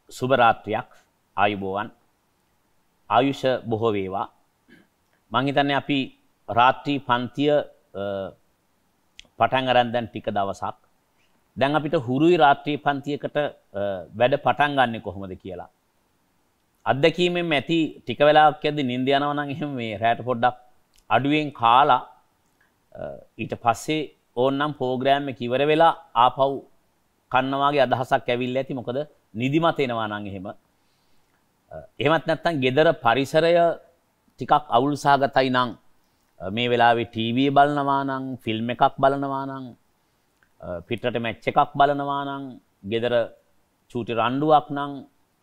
සුබ රාත්‍රියක් ආයුබෝවන් ආයුෂ බොහෝ වේවා මං හිතන්නේ අපි රාත්‍රී පන්තිය පටන් අරන් දැන් ටික දවසක් දැන් අපිට හුරුයි රාත්‍රී පන්තියකට වැඩ පටන් ගන්නෙ කොහොමද කියලා අත්දැකීමෙන් ඇති ටික වෙලාවක් යද්දි නිින්ද යනවා නම් එහෙම මේ රැට පොඩ්ඩක් අඩුවෙන් කාලා ඊට පස්සේ ඕනනම් ප්‍රෝග්‍රෑම් එක ඉවර වෙලා ආපහු කන්නවාගේ අදහසක් ඇවිල්ලා ඇති මොකද නිදිමත එනවා නම් එහෙමත් නැත්නම් gedara පරිසරය ටිකක් අවුල් සහගතයි නම් මේ වෙලාවේ ටීවී බලනවා නම් ෆිල්ම් එකක් බලනවා නම් පිටරට මැච් එකක් බලනවා නම් gedara චූටි රණ්ඩුවක් නම්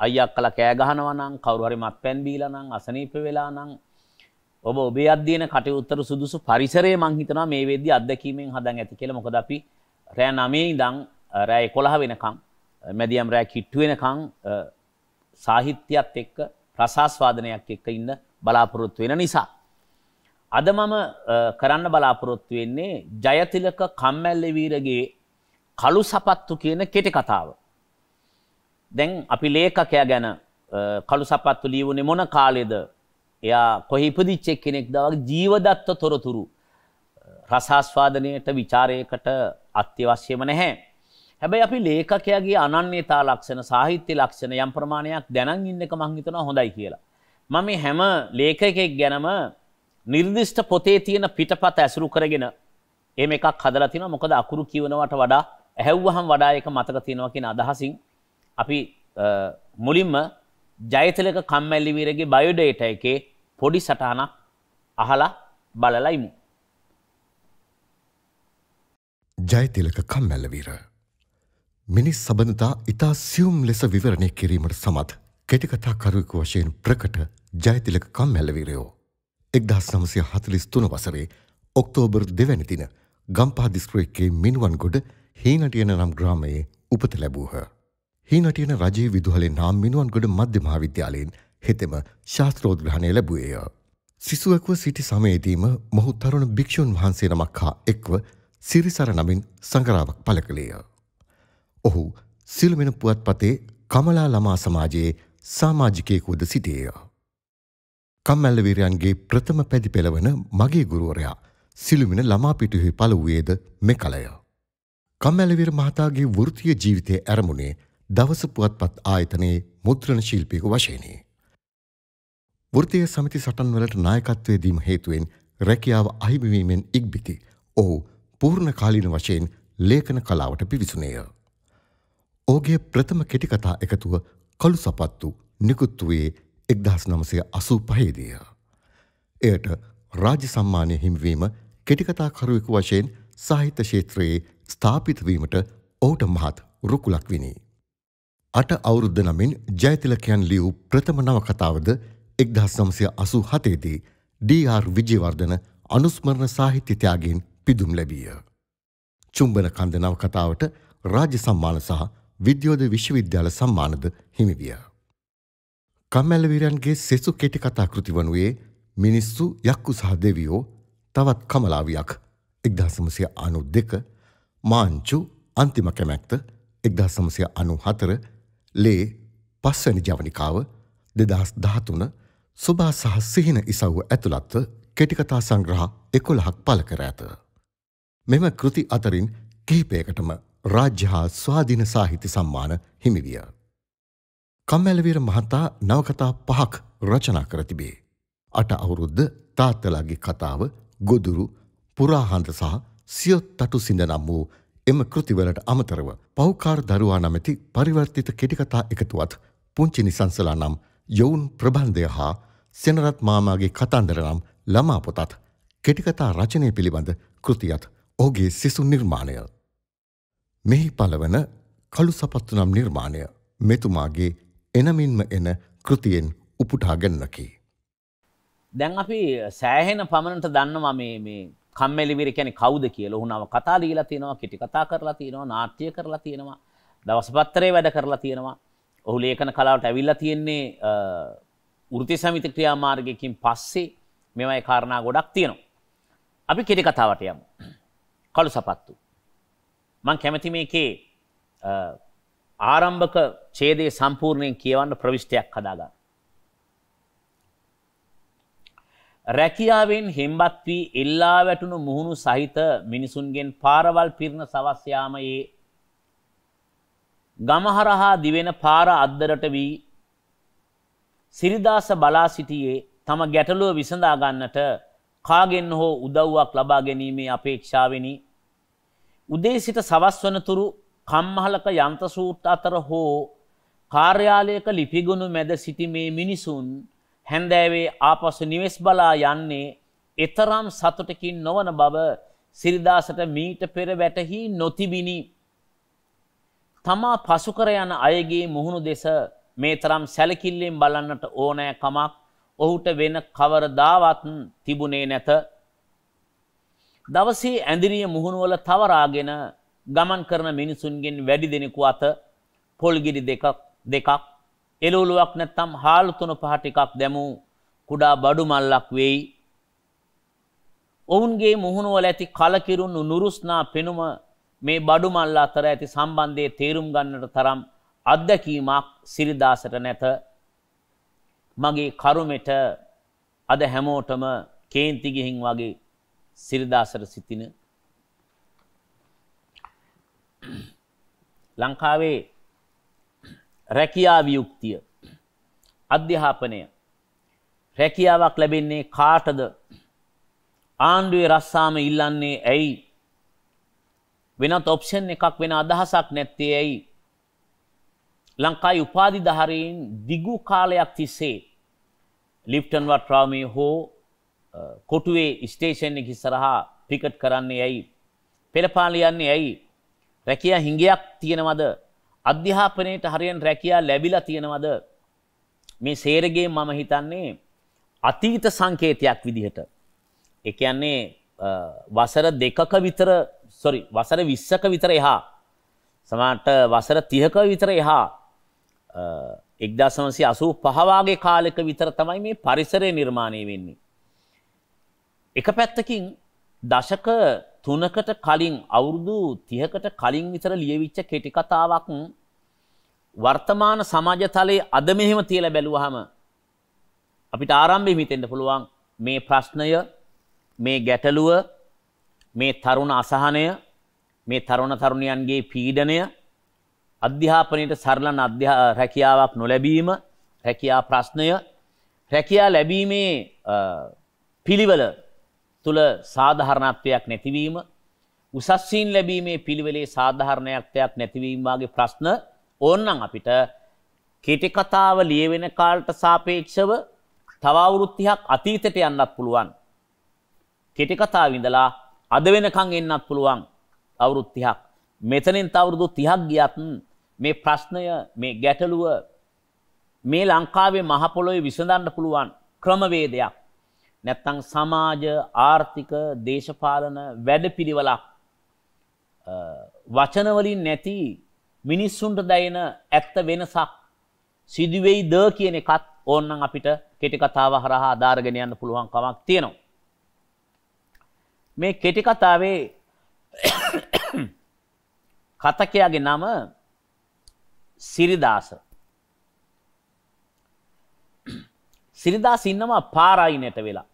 අයියා අක්කලා කෑ ගහනවා නම් කවුරු හරි මත්පැන් බීලා නම් අසනීප වෙලා නම් ඔබ ඔබේ අධ්‍යයන කටයුත්තට සුදුසු පරිසරය මං හිතනවා මේ වෙද්දී අත්දැකීමෙන් හදන් ඇති කියලා මොකද අපි රෑ 9 ඉඳන් රෑ 11 වෙනකම් මැදියම් රෑ කිට්ටු වෙනකම් සාහිත්‍යයත් එක්ක රසාස්වාදනයක් එක්ක ඉන්න බලාපොරොත්තු වෙන නිසා අද මම කරන්න බලාපොරොත්තු වෙන්නේ ජයතිලක කම්මැල්ල වීරගේ කළු සපත්තු කියන කෙටි කතාව. දැන් අපි ලේඛකයා ගැන කළු සපත්තු ලියුනේ මොන කාලෙද? එයා කොහේ ඉපදිච්ච කෙනෙක්ද වගේ ජීවදත්ත තොරතුරු රසාස්වාදනයට ਵਿਚාරයකට අත්‍යවශ්‍යම නැහැ. හැබැයි අපි ලේඛකයාගේ අනන්‍යතා ලක්ෂණ සාහිත්‍ය ලක්ෂණ යම් ප්‍රමාණයක් දැනන් ඉන්න එක මම හිතනවා හොඳයි කියලා. මම මේ හැම ලේඛකයෙක් ගැනම නිර්දිෂ්ට පොතේ තියෙන පිටපත ඇසුරු කරගෙන එහෙම එකක් හදලා තිනවා. මොකද අකුරු කියවනවට වඩා ඇහැව්වහම වඩා ඒක මතක තියෙනවා කියන අදහසින් අපි මුලින්ම ජයතිලක කම්මැලි වීරගේ බයෝඩේටා එකේ පොඩි සටහනක් අහලා බලලා ඉමු. ජයතිලක කම්මැලි වීර මිනිස් සබඳතා ඉතා සියුම් ලෙස විවරණය කිරීමට සමත් කෙටිකතා කරුවෙකු වශයෙන් ප්‍රකට ජයතිලක කම්මැලි වීරයෝ 1943 වසරේ ඔක්තෝබර් 2 වැනි දින ගම්පහ දිස්ත්‍රික්කයේ මිනුවන්ගොඩ හීනටියන නම් ග්‍රාමයේ උපත ලැබූහ. හීනටියන රජයේ විදුහලේ නාම මිනුවන්ගොඩ මධ්‍ය මහාවිද්‍යාලයෙන් හෙතෙම ශාස්ත්‍රෝද්ග්‍රහණය ලැබුවේය. සිසුවෙකුව සිටි සමයේදීම මොහු තරුණ භික්ෂුන් වහන්සේ නමක් හා එක්ව සිරිසර නමින් සංගරාවක් පළ කළේය. ඔහු සිළුමිණ පුවත්පතේ කමලා ළමා සමාජයේ සමාජිකයෙකුද සිටියේය. කම්මැල්ල වීරයන්ගේ ප්‍රථම පැදිපෙළ වන මගේ ගුරුවරයා සිළුමිණ ළමා පිටුවේ පළ වූයේද මෙකලය. කම්මැල්ල වීර මහතාගේ වෘත්තීය ජීවිතයේ ආරම්භුනේ දවස පුවත්පත් ආයතනයේ මුද්‍රණ ශිල්පියෙකු වශයෙනි. වෘත්තීය සමිති සටන්වලට නායකත්වයේ දීම හේතුවෙන් රැකියාව අහිමි වීමෙන් ඉක්බිති ඔහු පූර්ණ කාලීන වශයෙන් ලේඛන කලාවට පිවිසුණේය. ඔහුගේ ප්‍රථම කෙටි කතා එකතුව කළු සපත්තු නිකුත් වූයේ 1985 දී. එයට රාජ්‍ය සම්මානය හිමිවීම කෙටිකතා කරුවෙකු වශයෙන් සාහිත්‍ය ක්ෂේත්‍රයේ ස්ථාපිත වීමට ඔහුට මහත් රුකුලක් විනි. 8 අවුරුද්ද නමින් ජයතිලකයන් ලියූ ප්‍රථම නවකතාවද 1987 දී ඩී.ආර්. විජේවර්ධන අනුස්මරණ සාහිත්‍ය ත්‍යාගයෙන් පිදුම් ලැබීය. චුම්බන කන්ද නවකතාවට රාජ්‍ය සම්මාන සහ විද්‍යෝදය විශ්වවිද්‍යාල සම්මානද හිමි විය. කම්මැල්ල වීරයන්ගේ සෙසු කෙටි කතා කෘති වනුයේ මිනිස්සු යක්කු සහ දෙවියෝ, තවත් කමලාවියක් 1992, මාංචු අන්තිම කැමැත්ත 1994, ලේ පස්වැනි ජවනිකාව 2013, සුභා සහ සිහින ඉසව්ව ඇතුළත්ව කෙටිකතා සංග්‍රහ 11ක් පළ කර ඇත. මෙම කෘති අතරින් කිහිපයකටම රාජ්‍ය හා ස්වාධීන සාහිත්‍ය සම්මාන හිමි විය. කම්මැල්ල වීර මහතා නවකතා 5ක් රචනා කර තිබේ. 8 අවුරුද්ද තාත්තලාගේ කතාව, ගොදුරු, පුරාහඳ සහ සියොත් තටු සිඳ නම් වූ එම කෘතිවලට අමතරව පෞකාර දරුවා නමැති පරිවර්තිත කෙටිකතා එකතුවත්, පුංචි නිසංසලා නම් යොවුන් ප්‍රබන්ධය හා සෙනරත් මාමාගේ කතන්දර නම් ළමා පොතත් කෙටිකතා රචනය පිළිබඳ කෘතියත් ඔහුගේ සිසු නිර්මාණය. මෙහි පළවන කළු සපත්තු නම් නිර්මාණය මෙතුමාගේ එනමින්ම එන කෘතියෙන් උපුටා ගන්නකි. දැන් අපි සෑහෙන පමණට දන්නවා මේ කම්මැලි වීර කියන්නේ කවුද කියලා. ඔහු නව කතා ලියලා තියෙනවා, කෙටි කතා කරලා තියෙනවා, නාට්‍ය කරලා තියෙනවා, දවස් පත්‍රයේ වැඩ කරලා තියෙනවා. ඔහු ලේඛන කලාවට ඇවිල්ලා තියෙන්නේ වෘත්ති සමිති ක්‍රියාමාර්ගයකින් පස්සේ. මේවායේ කාරණා ගොඩක් තියෙනවා. අපි කෙටි කතාවට යමු. කළු සපත්තු. මම කැමති මේකේ ආරම්භක ඡේදයේ සම්පූර්ණයෙන් කියවන්න ප්‍රවිෂ්ටයක් හදාගන්න. රැකියාවෙන් හෙම්බත් වී එල්ලා වැටුණු මුහුණු සහිත මිනිසුන්ගෙන් පාරවල් පිරන සවස් යාමයේ ගමහරහා දිවෙන පාර අද්දරට වී සිරිදාස බලා සිටියේ තම ගැටලුව විසඳා ගන්නට කාගෙන් හෝ උදව්වක් ලබා ගැනීමේ අපේක්ෂාවෙනි. උදේ සිට සවස් වනතුරු කම්මහලක යන්ත්‍රසූට් අතර හෝ කාර්යාලයක ලිපිගුණු මැද සිටි මේ මිනිසුන් හැන්දෑවේ ආපසු නිවෙස් බලා යන්නේ එතරම් සතුටකින් නොවන බව සිරිදාසට මීට පෙර වැටහි නොතිබිනි. තමා පසුකර යන අයගේ මුහුණු දෙස මේ තරම් සැලකිල්ලෙන් බලන්නට ඕනෑ කමක් ඔහුට වෙන කවරදාවත් තිබුණේ නැත. දවසේ ඇඳිරිය මුහුණුවල තවරාගෙන ගමන් කරන මිනිසුන්ගෙන් වැඩි දෙනෙකු අත පොල්ගිරි දෙකක් එළවලුවක් නැත්තම් හාල් 3-5 ටිකක් දැමූ කුඩා බඩු මල්ලක් වෙයි. ඔවුන්ගේ මුහුණුවල ඇති කලකිරුණු නුරුස්නා පෙනුම මේ බඩු මල්ල අතර ඇති සම්බන්ධයේ තේරුම් ගන්නට තරම් අත්දැකීමක් සිරිදාසට නැත. මගේ කරුමෙට අද හැමෝටම කේන්ති ගිහින් වගේ සිරිදාසට සිටින ලංකාවේ රැකියා වියුක්තිය අධ්‍යාපනය රැකියාවක් ලැබෙන්නේ කාටද? ආණ්ඩුවේ රස්සාම ඉල්ලන්නේ ඇයි? වෙනත් ඔප්ෂන් එකක් වෙන අදහසක් නැත්තේ ඇයි? ලංකාවේ උපාධිධාරීන් දිගු කාලයක් තිස්සේ ලිෆ්ටන් වට්රාමේ හෝ කොටුවේ ස්ටේෂන් එක ඉස්සරහා පිකට් කරන්නේ ඇයි? පෙළපාලියන්නේ ඇයි? රැකියා හිඟයක් තියෙනවද? අධ්‍යාපනයේට හරියන රැකියා ලැබිලා තියෙනවද? මේ සේරගේ මම හිතන්නේ අතීත සංකේතයක් විදිහට. ඒ කියන්නේ වසර 2ක විතර වසර 20ක විතර එහා සමහරට වසර 30ක විතර එහා 1985 වාගේ කාලයක විතර තමයි මේ පරිසරය නිර්මාණය වෙන්නේ. එක පැත්තකින් දශක 3කට කලින් අවුරුදු 30කට කලින් විතර ලියවිච්ච කෙටි කතාවක් වර්තමාන සමාජ තලයේ අද මෙහෙම තියලා බැලුවාම අපිට ආරම්භයෙන් හිතෙන්න පුළුවන් මේ ප්‍රශ්නය, මේ ගැටලුව, මේ තරුණ අසහනය, මේ තරුණ තරුණියන්ගේ පීඩනය, අධ්‍යාපනයේ සරල රැකියාවක් නොලැබීම, රැකියා ප්‍රශ්නය, රැකියා ලැබීමේ පිළිවෙල තුල සාධාරණත්වයක් නැතිවීම, උසස් සීන් ලැබීමේ පිළිවෙලේ සාධාරණත්වයක් නැතිවීම වගේ ප්‍රශ්න ඕනනම් අපිට කෙටි කතාව ලියවෙන කාලට සාපේක්ෂව තව අවුරුදු 30ක් අතීතයට යන්නත් පුළුවන්. කෙටි කතාව ඉඳලා අද වෙනකන් එන්නත් පුළුවන් අවුරුදු 30ක්. මෙතනින් තව අවුරුදු 30ක් ගියත් මේ ප්‍රශ්නය, මේ ගැටලුව මේ ලංකාවේ මහ පොළොවේ විසඳන්න පුළුවන් ක්‍රමවේදයක්. නැත්තම් සමාජ, ආර්ථික, දේශපාලන වැඩපිළිවෙලක් වචන වලින් නැති මිනිස්සුන්ට දැනෙන ඇත්ත වෙනසක් සිදුවේයිද කියන එකත් ඕනනම් අපිට කෙටි කතාව හරහා අදාරගෙන යන්න පුළුවන් කමක් තියෙනවා. මේ කෙටි කතාවේ කතකයාගේ නම සිරිදාස. සිරිදාස ඉන්නවා පාරායිනට වෙලා.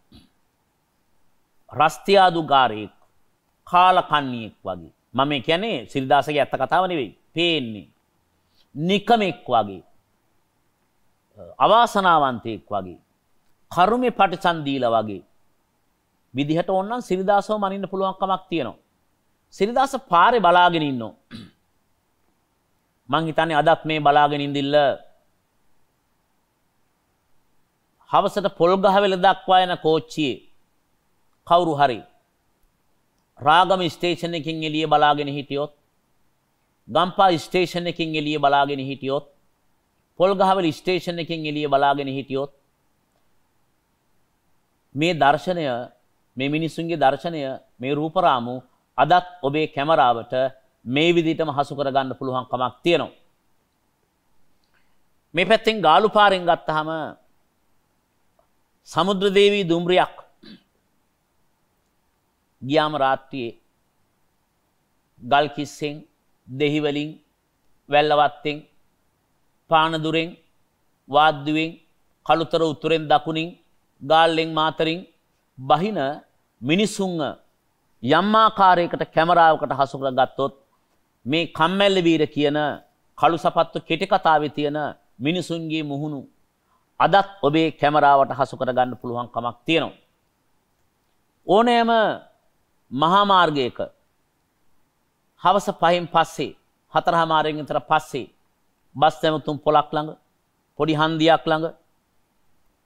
රස්තියාදුගාරයෙක්, කාලකන්ණියෙක් වගේ. මම කියන්නේ සිරිදාසගේ ඇත්ත කතාව නෙවෙයි. පේන්නේ නිකමෙක් වගේ, අවාසනාවන්තයෙක් වගේ, කර්මේ පටිසන් දීලා වගේ විදිහට ඕනනම් සිරිදාසව මනින්න පුළුවන් කමක් තියෙනවා. සිරිදාස පාරේ බලාගෙන ඉන්නවා. මං හිතන්නේ අදත් මේ බලාගෙන ඉඳිල්ල හවසට පොල්ගහවෙල දක්වා යන කෝච්චියේ කවුරු හරි රාගම ස්ටේෂන් එකකින් එළිය බලාගෙන හිටියොත්, ගම්පා ස්ටේෂන් එකකින් එළිය බලාගෙන හිටියොත්, පොල්ගහවෙල ස්ටේෂන් එකකින් එළිය බලාගෙන හිටියොත් මේ දර්ශනය, මේ මිනිසුන්ගේ දර්ශනය, මේ රූපරාමු අදත් ඔබේ කැමරාවට මේ විදිහටම හසු කරගන්න පුළුවන් කමක් තියෙනවා. මේ පැත්තෙන් ගාලු පාරෙන් ගත්තාම සමුද්‍රදේවී දුම්රියක් ගියාම රාත්‍රියේ ගල් කිස්සෙන්, දෙහි වලින්, වැල්ලවත්තෙන්, පානදුරෙන්, වාද්දුවෙන්, කළුතර උතුරෙන් දකුණින්, ගාල්ලෙන් මාතරින් බහින මිනිසුන්ව යම් ආකාරයකට කැමරාවකට හසු කරගත්තොත් මේ කම්මැල්ල වීර කියන කළු සපත්තු කෙටි කතාවේ තියෙන මිනිසුන්ගේ මුහුණු අදත් ඔබේ කැමරාවට හසු කරගන්න පුළුවන් කමක් තියෙනවා. ඕනෑම මහා මාර්ගයක හවස 5න් පස්සේ 4:00 විතර පස්සේ බස් නැවතුම් පොලක් ළඟ පොඩි හන්දියක් ළඟ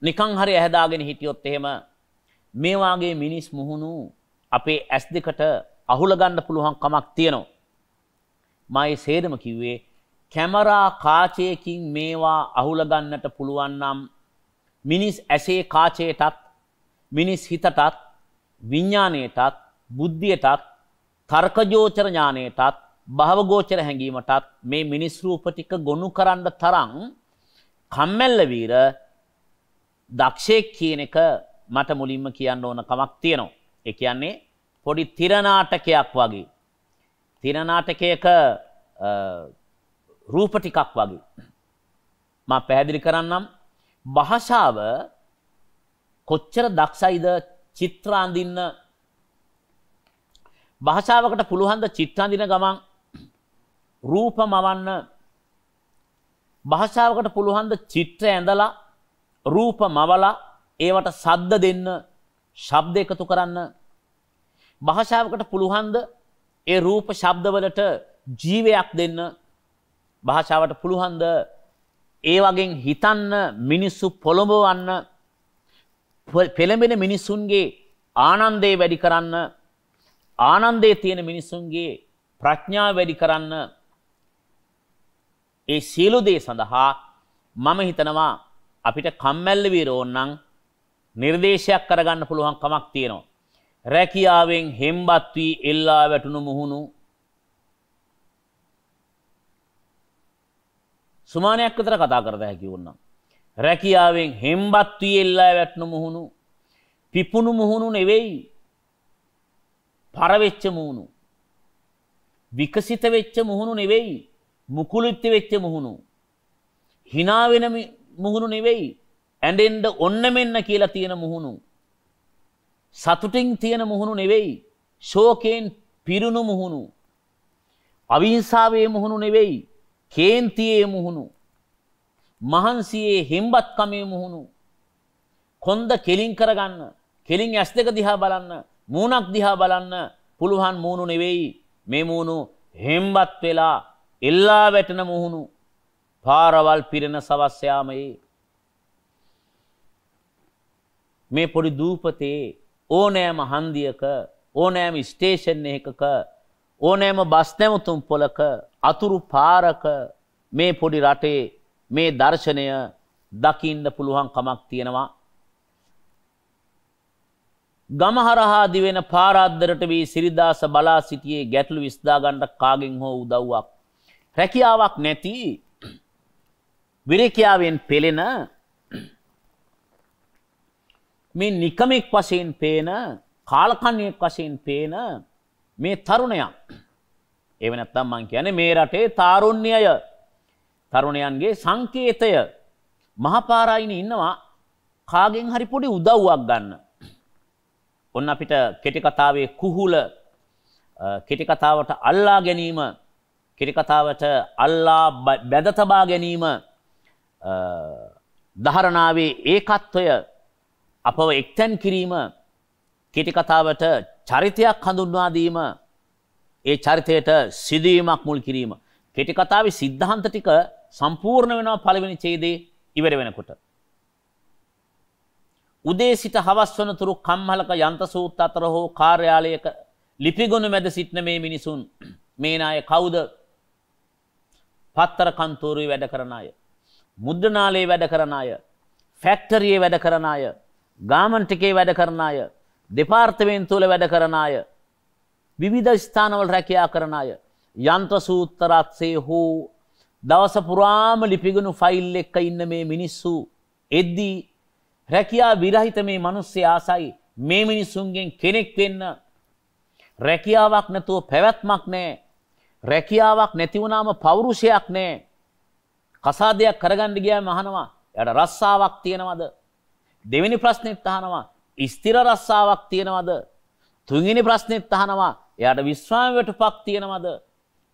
නිකන් හරි ඇහැදාගෙන හිටියොත් එහෙම මේ වාගේ මිනිස් මුහුණු අපේ ඇස් දෙකට අහුල ගන්න පුළුවන් කමක් තියෙනවා. මම ඒ සේරම කිව්වේ කැමරා කාචයකින් මේවා අහුල ගන්නට පුළුවන් නම් මිනිස් ඇසේ කාචයටත් මිනිස් හිතටත් විඥාණයටත් බුද්ධියටත් තර්කජෝචර ඥානයටත් භවගෝචර හැඟීමටත් මේ මිනිස් රූප ටික ගොනු කරන්න තරම් කම්මැල්ල වීර දක්ෂයෙක් කියන එක මට මුලින්ම කියන්න ඕන කමක් තියෙනවා. ඒ කියන්නේ පොඩි තිර නාටකයක් වගේ. තිර නාටකයක රූප ටිකක් වගේ. මම පැහැදිලි කරන්නම් භාෂාව කොච්චර දක්ෂයිද චිත්‍ර අඳින්න. භාෂාවකට පුළුවන් ද චිත්‍ර අඳින ගමන් රූප මවන්න. භාෂාවකට පුළුවන් ද චිත්‍ර ඇඳලා රූප මවලා ඒවට ශබ්ද දෙන්න, ශබ්ද එකතු කරන්න. භාෂාවකට පුළුවන් ද ඒ රූප ශබ්ද වලට ජීවයක් දෙන්න. භාෂාවට පුළුවන් ද ඒ වගේ හිතන්න, මිනිස්සු පොළඹවන්න, පෙළඹෙන මිනිසුන්ගේ ආනන්දේ වැඩි කරන්න, ආනන්දේ තියෙන මිනිසුන්ගේ ප්‍රඥාව වැඩි කරන්න. ඒ සියලු දේ සඳහා මම හිතනවා අපිට කම්මැල්ල වීර ඕනනම් නිර්දේශයක් කරගන්න පුළුවන් කමක් තියෙනවා. රැකියාවෙන් හෙම්බත් වී එල්ලා වැටුණු මුහුණු සුමානයක් විතර කතා කරත හැකි වුණා. රැකියාවෙන් හෙම්බත් වී එල්ලා වැටුණු මුහුණු පිපුණු මුහුණු නෙවෙයි, පරවෙච්ච මුහුණු, විකසිත වෙච්ච මුහුණු නෙවෙයි, මුකුලිත වෙච්ච මුහුණු, hina වෙන මුහුණු නෙවෙයි, ඇඬෙන්න ඔන්න මෙන්න කියලා තියෙන මුහුණු, සතුටින් තියෙන මුහුණු නෙවෙයි, ශෝකයෙන් පිරුණු මුහුණු, අවිහිංසාවේ මුහුණු නෙවෙයි, කේන්තියේ මුහුණු, මහන්සියේ හෙම්බත්කමේ මුහුණු, කොන්ද කෙලින් කරගන්න, කෙලින් ඇස් දෙක දිහා බලන්න, මූණක් දිහා බලන්න පුළුවන් මූණු නෙවෙයි. මේ මූණු හෙම්බත් වෙලා එල්ලා වැටෙන මුහුණු, පාරවල් පිරෙන සවස් යාමයේ මේ පොඩි දූපතේ ඕනෑම හන්දියක, ඕනෑම ස්ටේෂන් එකක, ඕනෑම බස් නැවතුම් පොලක, අතුරු පාරක මේ පොඩි රටේ මේ දර්ශනය දකින්න පුළුවන් කමක් තියෙනවා. ගමහරහා දිවෙන පාරාද්දරට වී සිරිදාස බලා සිටියේ ගැටලු විසඳා ගන්න කාගෙන් හෝ උදව්වක්. රැකියාවක් නැති විරකියාවෙන් පෙළෙන මේ නිකමෙක් වශයෙන් පේන, කාලකන්ණියෙක් වශයෙන් පේන මේ තරුණයා. ඒව නැත්තම් මං කියන්නේ මේ රටේ තාරුණ්‍යය, තරුණයන්ගේ සංකේතය. මහපාරායින ඉන්නවා කාගෙන් හරි පොඩි උදව්වක් ගන්න. ඔන්න අපිට කෙටි කතාවේ කුහුල, කෙටි කතාවට අල්ලා ගැනීම, කෙටි කතාවට අල්ලා බැඳ තබා ගැනීම, දහරණාවේ ඒකත්වය අපව එක්තැන් කිරීම, කෙටි කතාවට චරිතයක් හඳුන්වා දීම, ඒ චරිතයට සිදුවීමක් මුල් කිරීම. කෙටි කතාවේ සිද්ධාන්ත ටික සම්පූර්ණ වෙනවා පළවෙනි ඡේදයේ ඉවර වෙනකොට. උදේ සිට හවස් වනතුරු කම්හලක යන්ත්‍රසූත් අතර හෝ කාර්යාලයක ලිපිගොනු මැද සිටින මේ මිනිසුන්, මේ අය කවුද? පත්තර කන්තෝරුවේ වැඩ කරන අය, මුද්‍රණාලයේ වැඩ කරන අය, ෆැක්ටරියේ වැඩ කරන අය, ගාමන්ට් එකේ වැඩ කරන අය, දෙපාර්තමේන්තුවල වැඩ කරන අය, විවිධ ස්ථානවල රැකියා කරන අය, යන්ත්‍ර සූත්‍ර රත්සේ හෝ දවස පුරාම ලිපිගොනු ෆයිල් එක ඉන්න මේ මිනිස්සු එද්දී රැකියා විරහිත මේ මිනිස්සු ආසයි මේ මිනිසුන්ගෙන් කෙනෙක් වෙන්න. රැකියාවක් නැතුව පැවැත්මක් නැහැ. රැකියාවක් නැති වුණාම පෞරුෂයක් නැහැ. කසාදයක් කරගන්න ගියාම අහනවා එයාට රස්සාවක් තියනවද? දෙවෙනි ප්‍රශ්නෙත් අහනවා ස්ථිර රස්සාවක් තියනවද? තුන්වෙනි ප්‍රශ්නෙත් අහනවා එයාට විශ්‍රාම වැටුපක් තියනවද?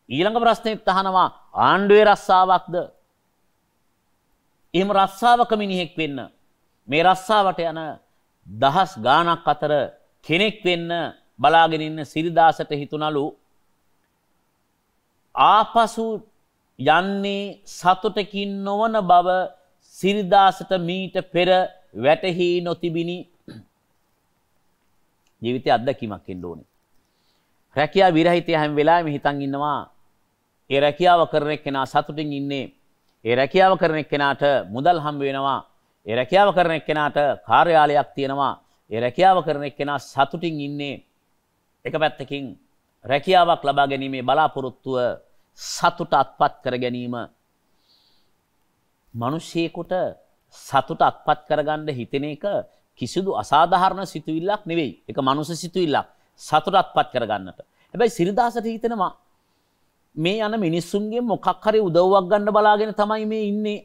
ඊළඟ ප්‍රශ්නෙත් අහනවා ආණ්ඩුවේ රස්සාවක්ද? එහෙම රස්සාවක මිනිහෙක් වෙන්න මේ රස්සාවට යන දහස් ගාණක් අතර කෙනෙක් වෙන්න බලාගෙන ඉන්න සිරිදාසට හිතුණලු ආපසු යන්නේ සතුටකින් නොවන බව සිරිදාසට මීට පෙර වැටහි නොතිබිනි. ජීවිතයේ අත්දැකීමක් එන්න ඕනේ. රැකියාව විරහිතය හැම වෙලාවෙම හිතන් ඉන්නවා ඒ රැකියාව කරන එක්කෙනා සතුටින් ඉන්නේ. ඒ රැකියාව කරන එක්කෙනාට මුදල් හම්බ වෙනවා. ඒ රැකියාව කරන එක්කෙනාට කාර්යාලයක් තියෙනවා. ඒ රැකියාව කරන එක්කෙනා සතුටින් ඉන්නේ. එක පැත්තකින් රැකියාවක් ලබා ගැනීමේ බලාපොරොත්තුව සතුට අත්පත් කර ගැනීම මිනිසෙකුට සතුට අත්පත් කරගන්න හිතෙන එක කිසිදු අසාධාරණ සිතුවිල්ලක් නෙවෙයි. ඒක මනුස්ස සිතුවිල්ලක් සතුට අත්පත් කරගන්නට. හැබැයි සිරිදාසට හිතෙනවා මේ යන මිනිස්සුන්ගේ මොකක් හරි උදව්වක් ගන්න බලාගෙන තමයි මේ ඉන්නේ.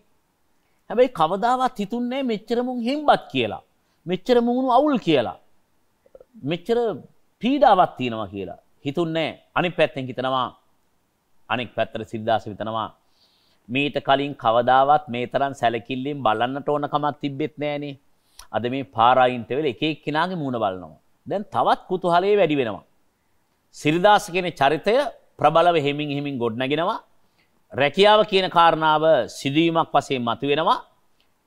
හැබැයි කවදාවත් හිතුන්නේ මෙච්චර මුන් හිම්බත් කියලා. මෙච්චර මුණු අවුල් කියලා. මෙච්චර පීඩාවක් තියෙනවා කියලා. හිතුන්නේ අනිත් පැත්තෙන් හිතනවා අනෙක් පැත්තට සිරිදාස හිතනවා මීට කලින් කවදාවත් මේ තරම් සැලකිල්ලෙන් බලන්නට ඕන කමක් තිබෙත් නෑනේ. අද මේ පාරායින්ට වෙල එක එක්කිනාගේ මූණ බලනවා. දැන් තවත් කුතුහලයේ වැඩි වෙනවා. සිරිදාස කියන චරිතය ප්‍රබලව හිමින් ගොඩනගෙනවා. රැකියාව කියන කාරණාව සිදුවීමක් වශයෙන් මතුවෙනවා.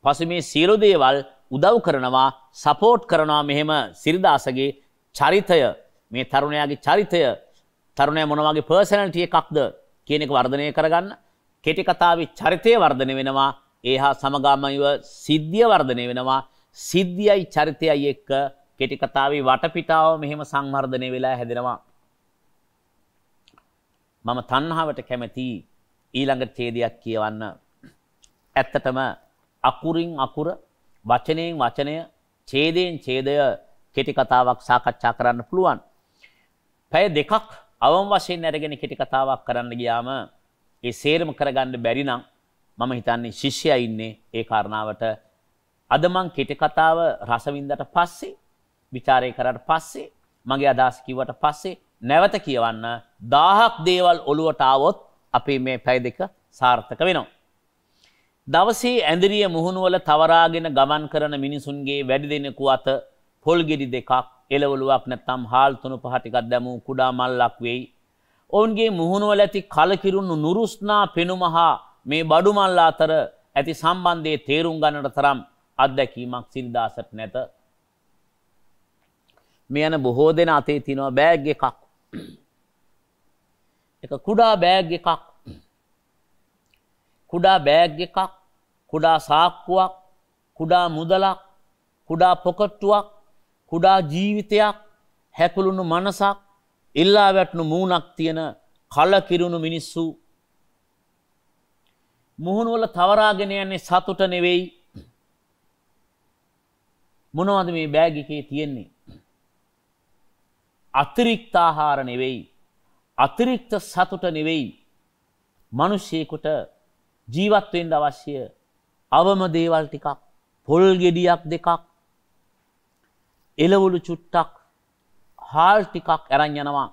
පසු මේ සියලු දේවල් උදව් කරනවා, සපෝට් කරනවා. මෙහෙම සිරිදාසගේ චරිතය, මේ තරුණයාගේ චරිතය, තරුණයා මොන වගේ පර්සනැලිටි එකක්ද කියන එක වර්ධනය කරගන්න කෙටි කතාවේ චරිතය වර්ධනය වෙනවා. ඒ හා සමගාමීව සිද්ධිය වර්ධනය වෙනවා. සිද්ධියයි චරිතයයි එක්ක කෙටි කතාවේ වටපිටාව මෙහෙම සංවර්ධනය වෙලා හැදෙනවා. මම තණ්හාවට කැමති ඊළඟ ඡේදයක් කියවන්න. ඇත්තටම අකුරින් අකුර, වචනයෙන් වචනය, ඡේදයෙන් ඡේදය කෙටි කතාවක් සාකච්ඡා කරන්න පුළුවන්. පැය දෙකක් අවම වශයෙන් අරගෙන කෙටි කතාවක් කරන්න ගියාම ඒ සේරම කරගන්න බැරි නම් මම හිතන්නේ ශිෂ්‍යයා ඉන්නේ ඒ කාරණාවට. අද මං කෙටි කතාව රස වින්දට පස්සේ, ਵਿਚාරය කරාට පස්සේ, මගේ අදහස් කිව්වට පස්සේ නැවත කියවන්න 1000ක් දේවල් ඔළුවට ආවොත් අපේ මේ පැය දෙක සාර්ථක වෙනවා. දවසේ ඇඳරිය මුහුණුවල තවරාගෙන ගමන් කරන මිනිසුන්ගේ වැඩි දෙනෙකු අත පොල් ගෙඩි දෙකක්, එළවලුවක් නැත්නම් හාල් තුන පහ ටිකක් දැමූ කුඩා මල්ලක් වෙයි. ඔවුන්ගේ මුහුණුවල ඇති කලකිරුණු නුරුස්නා පෙනුම හා මේ බඩු මල්ල අතර ඇති සම්බන්ධයේ තේරුම් ගන්නට තරම් අත්දැකීමක් සිරිදාසට නැත. මේ යන බොහෝ දෙනා අතේ තියෙනවා බෑග් එකක්. එක කුඩා බෑග් එකක්. කුඩා බෑග් එකක්, කුඩා සාක්කුවක්, කුඩා මුදලක්, කුඩා පොකට්ටුවක්, කුඩා ජීවිතයක්, හැකුළුණු මනසක්, ඉල්ලා වැටුණු මූණක් තියෙන කලකිරුණු මිනිස්සු. මුහුණුවල තවරාගෙන යන්නේ සතුට නෙවෙයි. මොනවද මේ බෑග් එකේ තියෙන්නේ? අතිරික්ත ආහාර නෙවෙයි, අතිරික්ත සතුට නෙවෙයි. මිනිසෙකුට ජීවත් වෙන්න අවශ්‍ය අවම දේවල් ටිකක්, පොල් ගෙඩියක් දෙකක්, එළවලු චුට්ටක්, හාල් ටිකක් අරන් යනවා.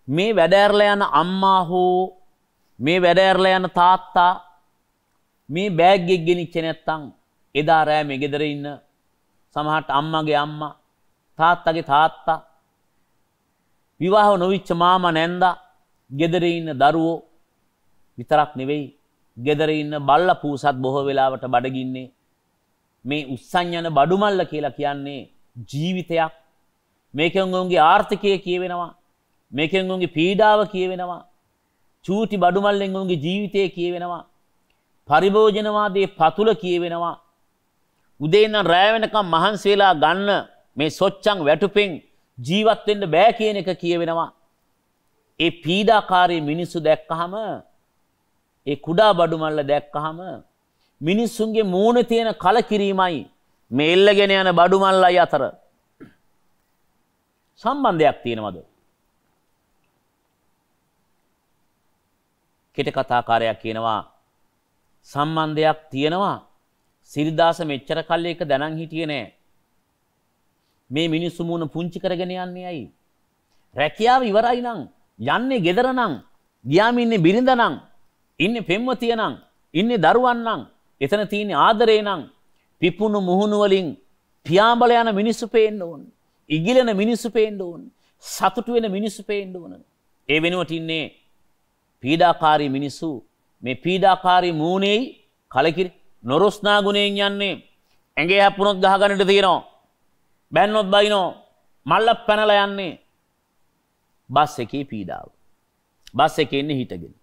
මේ වැඩ ඇරලා යන අම්මා හෝ මේ වැඩ ඇරලා යන තාත්තා මේ බෑග් එක ගෙනිච්ච නැත්තම් එදා රෑ මේ ගෙදර ඉන්න සමහරට අම්මගේ අම්මා, තාත්තගේ තාත්තා, විවාහ නොවිච්ච මාමා නැන්දා, ගෙදර ඉන්න දරුවෝ විතරක් නෙවෙයි, ගෙදර ඉන්න බල්ලා පූසත් බොහෝ වෙලාවට බඩගින්නේ. මේ උස්සන් යන බඩු මල්ල කියලා කියන්නේ ජීවිතයක්. මේකෙන් උන්ගේ ආර්ථිකය කියවෙනවා. මේකෙන් උන්ගේ පීඩාව කියවෙනවා. චූටි බඩු මල්ලෙන් උන්ගේ ජීවිතය කියවෙනවා. පරිභෝජනවාදයේ පතුල කියවෙනවා. උදේ ඉඳන් රැය වෙනකම් මහන්සි වෙලා ගන්න මේ සොච්චන් වැටුපෙන් ජීවත් වෙන්න බෑ කියන එක කියවෙනවා. ඒ පීඩාකාරී මිනිස්සු දැක්කහම, ඒ කුඩා බඩු මල්ල දැක්කහම මිනිස්සුන්ගේ මූණේ තියෙන කලකිරීමයි මේ එල්ලගෙන යන බඩු මල්ලයි අතර සම්බන්ධයක් තියෙනවද? කෙටි කතාකාරයා කියනවා සම්බන්ධයක් තියෙනවා. සිරිදාස මෙච්චර කල් එක දැනන් හිටියේ නෑ. මේ මිනිස්සු මුණ පුංචි කරගෙන යන්නේ ඇයි? රැකියාව ඉවරයි නම් යන්නේ ගෙදර නම් ගියාම ඉන්නේ බිරිඳ නම් ඉන්නේ පෙම්වතිය නම් ඉන්නේ දරුවන් නම් එතන තියෙන ආදරේ නම් පිපුණු මුහුණු වලින් පියාඹල යන මිනිස්සු පේන්න ඕන. ඉගිලෙන මිනිස්සු පේන්න ඕන. සතුටු වෙන මිනිස්සු පේන්න ඕන. ඒ වෙනුවට ඉන්නේ පීඩාකාරී මිනිස්සු. මේ පීඩාකාරී මූණේ කලකිරි නොරොස්නා ගුණයෙන් යන්නේ. ඇඟේ හැප්පුණොත් ගහ ගන්නට තියෙනවා. බැන්නොත් බයිනෝ මල්ල පැනලා යන්නේ. බස් එකේ පීඩාව. බස් එකේ ඉන්නේ හිටගෙන.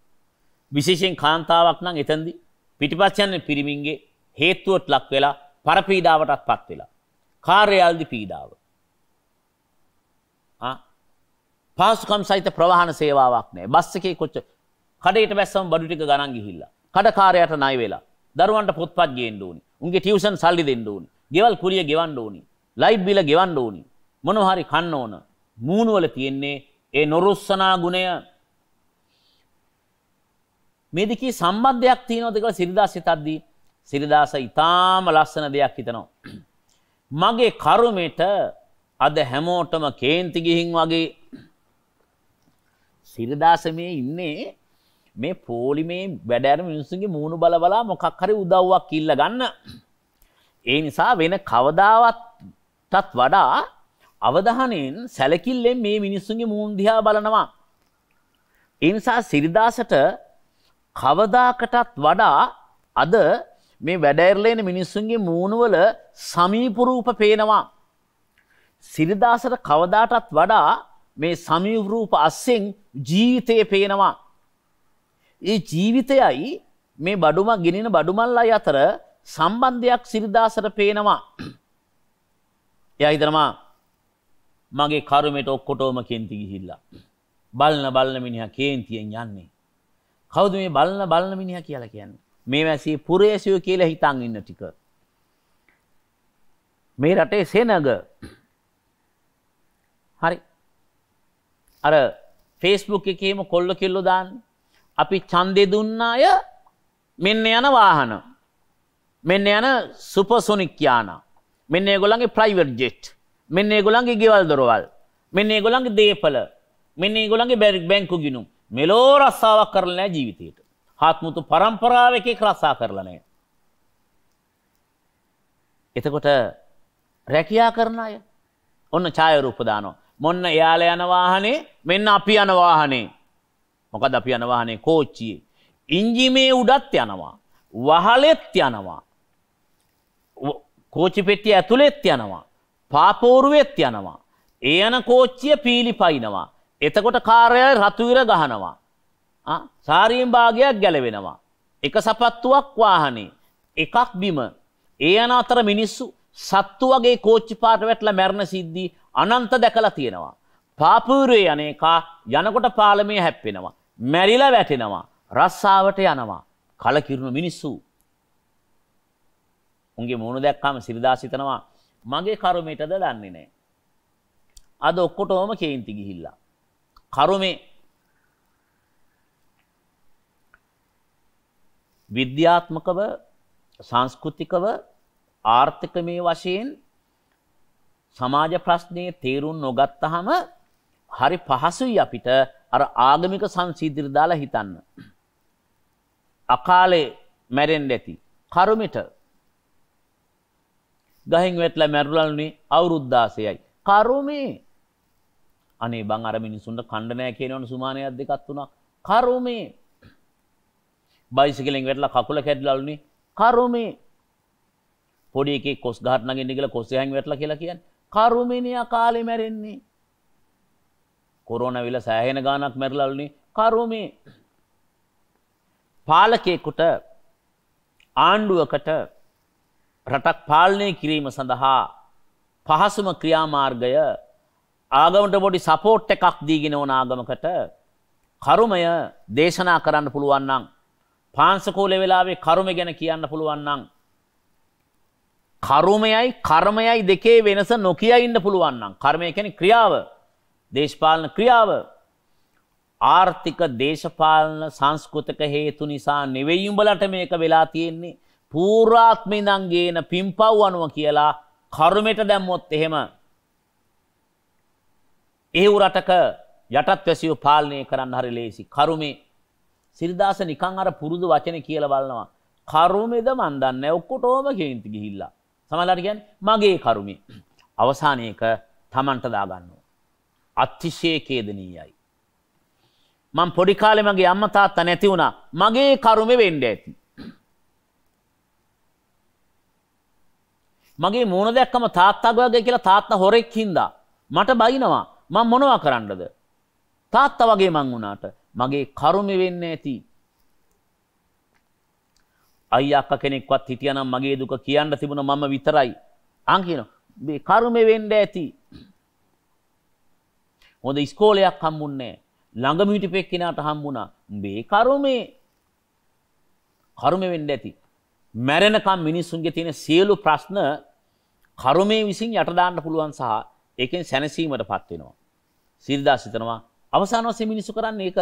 විශේෂයෙන් කාන්තාවක් නම් එතෙන්දී පිටිපස්ස යන්නේ පිරිමින්ගේ හේතුවට ලක් වෙලා පරපීඩාවටත් පත් වෙලා. කාර්යාලදී පීඩාව. පාසුකම් සහිත ප්‍රවාහන සේවාවක් නැහැ. බස් එකේ කොච්චර කඩේට බැස්සම බඩු ටික ගණන් ගිහිල්ලා. කඩකාරයාට ණය වෙලා. දරුවන්ට පොත්පත් ගේන්න ඕනි. උන්ගේ ටියුෂන් සල්ලි දෙන්න ඕනි. ගෙවල් කුලිය ගෙවන්න ඕනි. ලයිට් බිල ගෙවන්න ඕනි. මොනවා හරි කන්න ඕන. මූණු වල තියෙන්නේ ඒ නොරුස්සනා ගුණය. මේ දෙකේ සම්බන්ධයක් තියෙනවද කියලා සිරිදාස හිතද්දී සිරිදාස ඊටාම ලස්සන දෙයක් හිතනවා. මගේ කර්මෙට අද හැමෝටම කේන්ති ගිහින් වගේ සිරිදාස මේ ඉන්නේ මේ පොලිමේ වැඩ කරන මිනිස්සුන්ගේ මූණු බල බලා මොකක් හරි උදව්වක් ඉල්ල ගන්න. ඒ නිසා වෙන කවදාවත්ටත් වඩා අවධානයෙන් සැලකිල්ලෙන් මේ මිනිස්සුන්ගේ මූණ දිහා බලනවා. ඒ නිසා සිරිදාසට කවදාකටත් වඩා අද මේ වැඩ ඇරලා ඉන්න මිනිස්සුන්ගේ මූණ වල සමීප රූප පේනවා. සිරිදාසට කවදාටත් වඩා මේ සමීප රූප අස්සෙන් ජීවිතේ පේනවා. ඒ ජීවිතයයි මේ බඩුමක් ගෙනින බඩුමල්ලයි අතර සම්බන්ධයක් සිරිදාසට පේනවා. එයා හිතනවා මගේ කර්මයට ඔක්කොටම කේන්ති ගිහිල්ලා. බලන මිනිහා කේන්තියෙන් යන්නේ. කවුද මේ බලන මිනිහා කියලා කියන්නේ? මේ වැසියේ පුරේසියෝ කියලා හිතන් ඉන්න ටික. මේ රටේ සෙනග. හරි. අර Facebook එකේම කොල්ල කෙල්ලෝ දාන්නේ. අපි ඡන්දේ දුන්න අය මෙන්න යන වාහන. මෙන්න යන සුපර්සොනික් යාන. මෙන්න ඒගොල්ලන්ගේ ප්‍රයිවට් ජෙට්. මෙන්න ඒගොල්ලන්ගේ ගෙවල් දොරවල්. මෙන්න ඒගොල්ලන්ගේ දේපල. මෙන්න ඒගොල්ලන්ගේ බැංකු ගිණුම්. මෙලෝ රස්සාවක් කරලා නැහැ ජීවිතේට. හත්මුතු පරම්පරාව එකක රස්සා කරලා නැහැ. එතකොට රැකියා කරන අය ඔන්න ඡායාරූප දානවා. මොන්න එයාලා යන වාහනේ මෙන්න අපි යන වාහනේ. මොකද අපි යන වාහනේ කෝච්චියේ. ඉන්ජිමේ උඩත් යනවා. වහලෙත් යනවා. කෝච්චි පෙට්ටිය ඇතුළෙත් යනවා. පාපෝරුවෙත් යනවා. ඒ යන කෝච්චිය පීලි පයින්නවා. එතකොට කාර්යාලය රතු ඉර ගහනවා. සාරියෙන් භාගයක් ගැලවෙනවා. එක සපත්තුවක් වාහනේ. එකක් බිම. ඒ යන අතර මිනිස්සු සත්තු වගේ කෝච්චි පාට වැටලා මැරෙන සිද්ධි අනන්ත දැකලා තියෙනවා. පාපූරුවේ අනේකා යනකොට පාලමේ හැප්පෙනවා. මැරිලා වැටෙනවා. රස්සාවට යනවා. කලකිරුණු මිනිස්සු. උන්ගේ මූණ දැක්කම සිරිදාස හිතනවා මගේ කර්මයටද දන්නේ නැහැ. අද ඔක්කොටම කේන්ති ගිහිල්ලා. කර්මේ විද්‍යාත්මකව සංස්කෘතිකව ආර්ථිකමය වශයෙන් සමාජ ප්‍රශ්නයේ තේරුම් නොගත්තහම හරි පහසුයි අපිට අර ආගමික සංසිද්ධිය දාලා හිතන්න. අකාලේ මැරෙන්න ඇති කර්මෙට ගහෙන් වැටලා මැරුණානේ අවුරුදු 16යි. කර්මේ අනේ බං අර මිනිසුන්ට කණ්ඩ නැහැ කියනවනේ සුමානයක් දෙකක් තුනක්. කර්මේ බයිසිකලෙන් වැටලා කකුල කැඩලාලුනේ. කර්මේ පොඩි එකේ කොස් ගහට නගින්න කියලා කොස් යහින් වැටලා කියලා කියන්නේ. කර්මේනේ අකාලේ මැරෙන්නේ. කොරෝනා විල සෑහෙන ගාණක් මැරලාලුනේ. කර්මේ පාලකයෙකුට ආණ්ඩුවකට රටක් පාලනය කිරීම සඳහා පහසුම ක්‍රියාමාර්ගය ආගමට පොඩි සපෝට් එකක් දීගෙන ඕන ආගමකට කර්මය දේශනා කරන්න පුළුවන් නම් පාංශකෝලේ වෙලාවේ කර්මය ගැන කියන්න පුළුවන් නම් කර්මයයි කර්මයයි දෙකේ වෙනස නොකිය ඉන්න පුළුවන් නම් කර්මය කියන්නේ ක්‍රියාව දේශපාලන ක්‍රියාව ආර්ථික දේශපාලන සංස්කෘතික හේතු නිසා නෙවෙයි උඹලට මේක වෙලා තියෙන්නේ. පූර්වාත්මේ ඉඳන් ගේන පිම්පව් අනුව කියලා කර්මෙට දැම්මොත් එහෙම ඒ රටක යටත් වැසියෝ පාලනය කරන්න හරි ලේසි. කර්මේ සිරිදාස නිකන් අර පුරුදු වචනේ කියලා බලනවා. කර්මෙද මන් දන්නේ ඔක්කොටම කේන්ති ගිහිල්ලා. සමහරවිට කියන්නේ මගේ කර්මේ. අවසානයේක Tamanට දා ගන්නවා. අතිශය ඛේදනීයයි. මම පොඩි කාලේ මගේ අම්මා තාත්තා නැති වුණා. මගේ කර්මෙ වෙන්න ඇති. මගේ මූණ දැක්කම තාත්තා වගේ කියලා තාත්තා හොරෙක් හින්දා මට බයිනවා. මම මොනවා කරන්නද? තාත්තා වගේ මං වුණාට මගේ කර්මෙ වෙන්න ඇති. අයියා අක්කා කෙනෙක්වත් හිටියනම් මගේ දුක කියන්න තිබුණා මම විතරයි. අන් කියනවා මේ කර්මෙ වෙන්න ඇති. හොඳ ඉස්කෝලයක් හම්බුන්නේ නැහැ. ළඟම හිටපෙක් කෙනාට හම්බුණා. මේ කර්මෙ වෙන්න ඇති. මැරෙනකම් මිනිස්සුන්ගේ තියෙන සියලු ප්‍රශ්න කර්මයේ විසින් යට දාන්න පුළුවන් සහ ඒකෙන් සැනසීමටපත් වෙනවා. සිරිදාස් හිතනවා අවසාන වශයෙන් මිනිස්සු කරන්නේ ඒක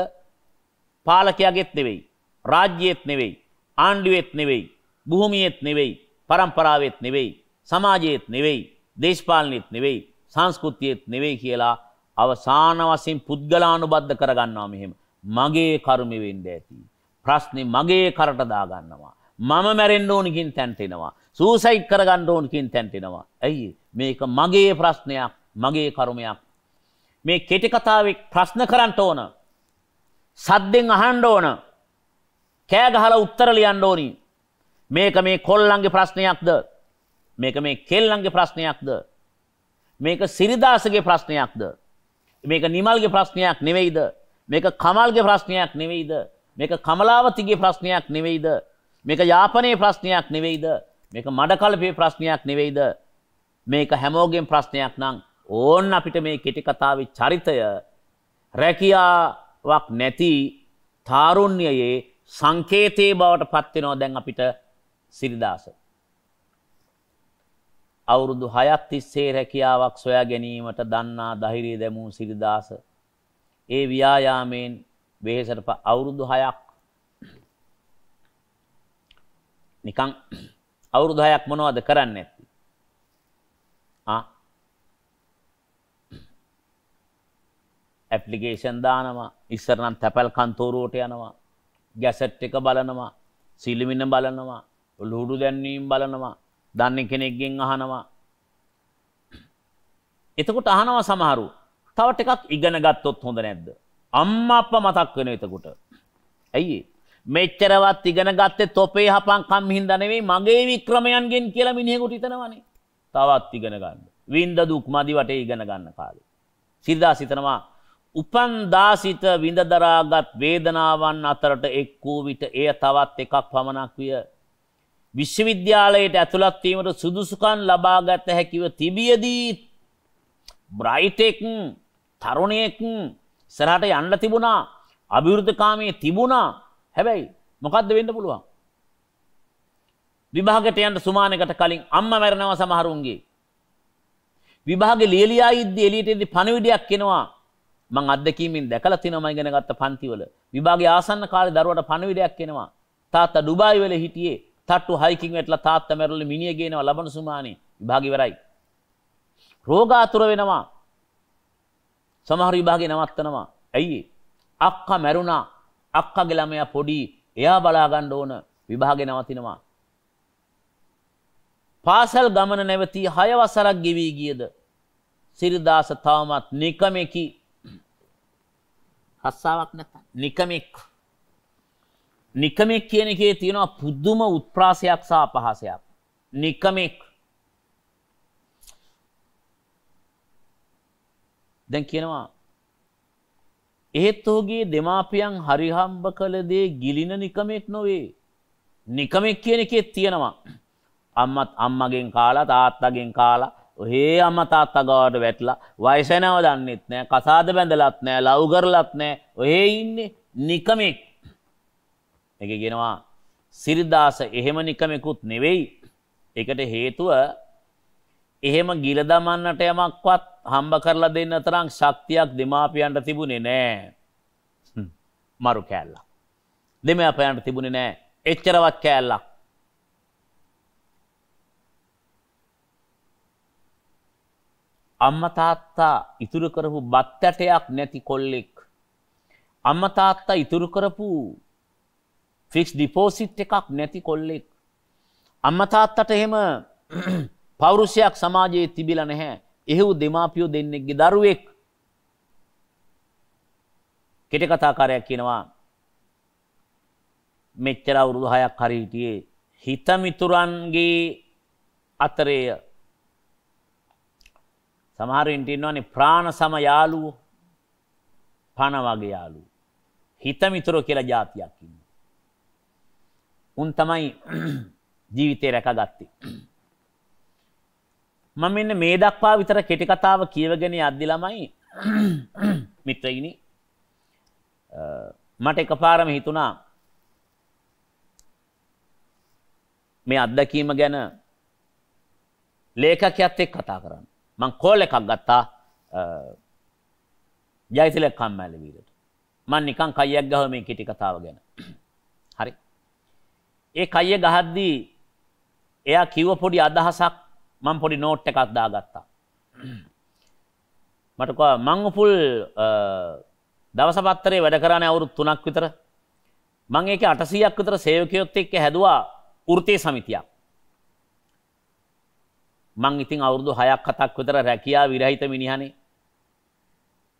පාලකයාගෙත් නෙවෙයි, රාජ්‍යයේත් නෙවෙයි, ආණ්ඩුවේත් නෙවෙයි, භූමියේත් නෙවෙයි, පරම්පරාවෙත් නෙවෙයි, සමාජයේත් නෙවෙයි, දේශපාලනයේත් නෙවෙයි, සංස්කෘතියේත් නෙවෙයි කියලා අවසාන වශයෙන් පුද්ගලානුබද්ධ කරගන්නවා මෙහෙම. මගේ කර්මෙ වෙන්න ඇති. ප්‍රශ්නේ මගේ කරට දා ගන්නවා. මම මැරෙන්න ඕනකින් තැන්ට එනවා. සූසයිඩ් කරගන්න ඕනකින් තැන්ට එනවා. ඇයි? මේක මගේ ප්‍රශ්නයක්, මගේ කර්මයක්. මේ කෙටි කතාවේ ප්‍රශ්න කරන්න ඕන. සද්දෙන් අහන්න ඕන. කෑ ගහලා උත්තර ලියන්න ඕනි. මේක මේ කොල්ලන්ගේ ප්‍රශ්නයක්ද? මේක මේ කෙල්ලන්ගේ ප්‍රශ්නයක්ද? මේක සිරිදාසගේ ප්‍රශ්නයක්ද? මේක නිමල්ගේ ප්‍රශ්නයක් නෙවෙයිද? මේක කමල්ගේ ප්‍රශ්නයක් නෙවෙයිද? මේක කමලාවතිගේ ප්‍රශ්නයක් නෙවෙයිද? මේක යාපනයේ ප්‍රශ්නයක් නෙවෙයිද? මේක මඩකලපේ ප්‍රශ්නයක් නෙවෙයිද? මේක හැමෝගෙම ප්‍රශ්නයක් නම් ඕන්න අපිට මේ කෙටි කතාවේ චරිතය රැකියාවක් නැති තාරුණ්‍යයේ සංකේතයේ බවට පත් වෙනවා දැන් අපිට සිරිදාස. අවුරුදු 6ක් තිස්සේ රැකියාවක් සොයා ගැනීමට දන්නා ධෛර්යය දැමූ සිරිදාස ඒ ව්‍යායාමයෙන් වෙහෙසට අවුරුදු 6ක් නිකන් අවුරුදු 6ක් මොනවද කරන්නේ නැති? ඇප්ලිකේෂන් දානවා, ඉස්සර නම් තැපැල් කන්තෝරුවට යනවා, ගැසට් එක බලනවා, සිලිමින බලනවා, ලුහුඩු දැන්වීම් බලනවා, දන්නේ කෙනෙක්ගෙන් අහනවා. එතකොට අහනවා සමහරු තව ටිකක් ඉගෙන ගත්තොත් හොඳ නැද්ද? අම්මා අප්පා මතක් වෙනවා එතකොට. ඇයි? මෙච්චරවත් ඉගෙන ගත්තේ තොපේ හපන් කම් හින්දා නෙවෙයි මගේ වික්‍රමයන්ගෙන් කියලා මිනිහෙකුට හිතනවනේ. තවත් ඉගෙන ගන්න. වින්ද දුක් මදි වටේ ඉගෙන ගන්න කාලේ. සිරිදාස හිතනවා උපන් දාසිත විඳ දරාගත් වේදනාවන් අතරට එක් වූ විට එය තවත් එකක් පමණක් විය. විශ්වවිද්‍යාලයට ඇතුළත් වීමට සුදුසුකම් ලබාගත හැකිව තිබියදී බ්‍රයිට් තරුණයෙක් ඉස්සරහට යන්න තිබුණා, අභිවෘද්ධිකාමී තිබුණා. හැබැයි මොකද්ද වෙන්න පුළුවන්? විභාගයට යන්න සුමානකට කලින් අම්මා මැරෙනවා සමහරුන්ගේ. විභාගේ ලියලියා ඉද්දි එළියට එද්දි පණවිඩයක් එනවා. මං අත්දැකීමෙන් දැකලා තිනවා මම ඉගෙන ගත්ත පන්තිවල. විභාගේ ආසන්න කාලේ දරුවට පණවිඩයක් එනවා. තාත්තා ඩුබායි වල හිටියේ. තට්ටු හයිකින් වැටලා තාත්තා මැරුණු මිනිහ ගේනවා ලබන සුමානේ. විභාගේ ඉවරයි. රෝගාතුර වෙනවා. සමහර විභාගේ නවත්තනවා. ඇයි? අක්කා මැරුණා. අක්කාගේ ළමයා පොඩි. එයා බලා ගන්න ඕන. විභාගේ නවතිනවා. පාසල් ගමන නැවතී 6 වසරක් ගෙවි ගියද සිරිදාස තවමත් නිකමෙකි. රස්සාවක් නැත්නම් නිකමෙක් කියන එකේ තියෙනවා පුදුම උත්ප්‍රාසයක් සහ අපහාසයක්. නිකමෙක්. දැන් කියනවා එහෙත් ඔහුගේ දෙමාපියන් හරි හම්බ කළ දේ ගිලින නිකමෙක් නොවේ. නිකමෙක් කියන එකේ තියෙනවා අම්මගෙන් කාලා තාත්තගෙන් කාලා ඔහේ අම්මා තාත්තා ගාවට වැටලා වයස යනව දන්නෙත් නෑ, කසාද බැඳලත් නෑ, ලව් කරලත් නෑ, ඔහේ ඉන්නේ නිකමෙක්. මේක කියනවා සිරිදාස එහෙම නිකමෙකුත් නෙවෙයි. ඒකට හේතුව එහෙම ගිල දමන්නට යමක්වත් හම්බ කරලා දෙන්න තරම් ශක්තියක් දෙමාපියන්ට තිබුණේ නෑ. මරු කෑල්ලක්. දෙමාපියන්ට තිබුණේ නැහැ එච්චරවත් කෑල්ලක්. අම්මා තාත්තා ඉතුරු කරපු බත් ඇටයක් නැති කොල්ලෙක්. අම්මා තාත්තා ඉතුරු කරපු ෆික්ස් ඩිපොසිට් එකක් නැති කොල්ලෙක්. අම්මා තාත්තට එහෙම පෞරුෂයක් සමාජයේ තිබිලා නැහැ. එහෙව් දෙමාපියෝ දෙන්නෙක්ගේ දරුවෙක්. කෙටි කතාකාරයක් කියනවා මෙච්චර අවුරුදු 6ක් හරි හිටියේ හිතමිතුරන්ගේ අතරේ සමහරින්ට ඉන්නවනේ ප්‍රාණ සම යාළුවෝ පණ වගේ යාළුවෝ හිතමිතුරෝ කියලා જાතියක් ඉන්නවා. උන් තමයි ජීවිතේ රැකගත්තේ. මම මෙන්න මේ දක්වා විතර කෙටි කතාව කියවගෙන යද්දි ළමයි මිත්‍රයිනි මට එකපාරම හිතුණා මේ අත්දැකීම ගැන ලේඛකයාත් එක්ක කතා කරන්න. මං කෝල් එකක් ගත්තා ජයතිලක කම්මැලිවීරට. මං නිකන් කයියක් ගහුවා මේ කෙටි කතාව ගැන. හරි. ඒ කයිය ගහද්දී එයා කිව්ව පොඩි අදහසක් මම පොඩි නෝට් එකක් දාගත්තා. මට කිව්වා මං උපුල් දවස පත්තරේ වැඩ කරන්නේ අවුරුදු 3ක් විතර. මං ඒකේ 800ක් විතර සේවකයොත් එක්ක හැදුවා වෘත්තීය සමිතියක්. මං ඉතින් අවුරුදු 6ක් 7ක් විතර රැකියා විරහිත මිනිහනේ.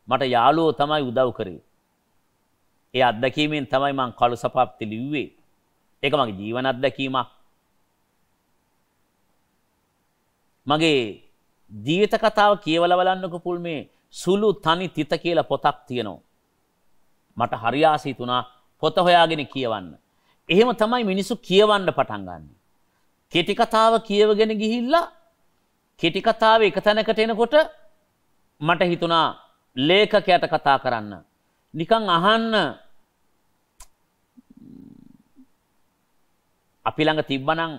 මට යාළුවෝ තමයි උදව් කරේ. ඒ අත්දැකීමෙන් තමයි මං කළු සපත්ති ලිව්වේ. ඒක මගේ ජීවන අත්දැකීමක්. මගේ ජීවිත කතාව කියවලා බලන්නකො පුල් මේ සුළු තනි තිත කියලා පොතක් තියෙනවා. මට හරි ආසයි තුනා පොත හොයාගෙන කියවන්න. එහෙම තමයි මිනිස්සු කියවන්න පටන් ගන්න. කෙටි කතාව කියවගෙන ගිහිල්ලා කෙටි කතාව එක තැනකට එනකොට මට හිතුණා ලේඛකයාට කතා කරන්න. නිකන් අහන්න අපි ළඟ තිබ්බනම්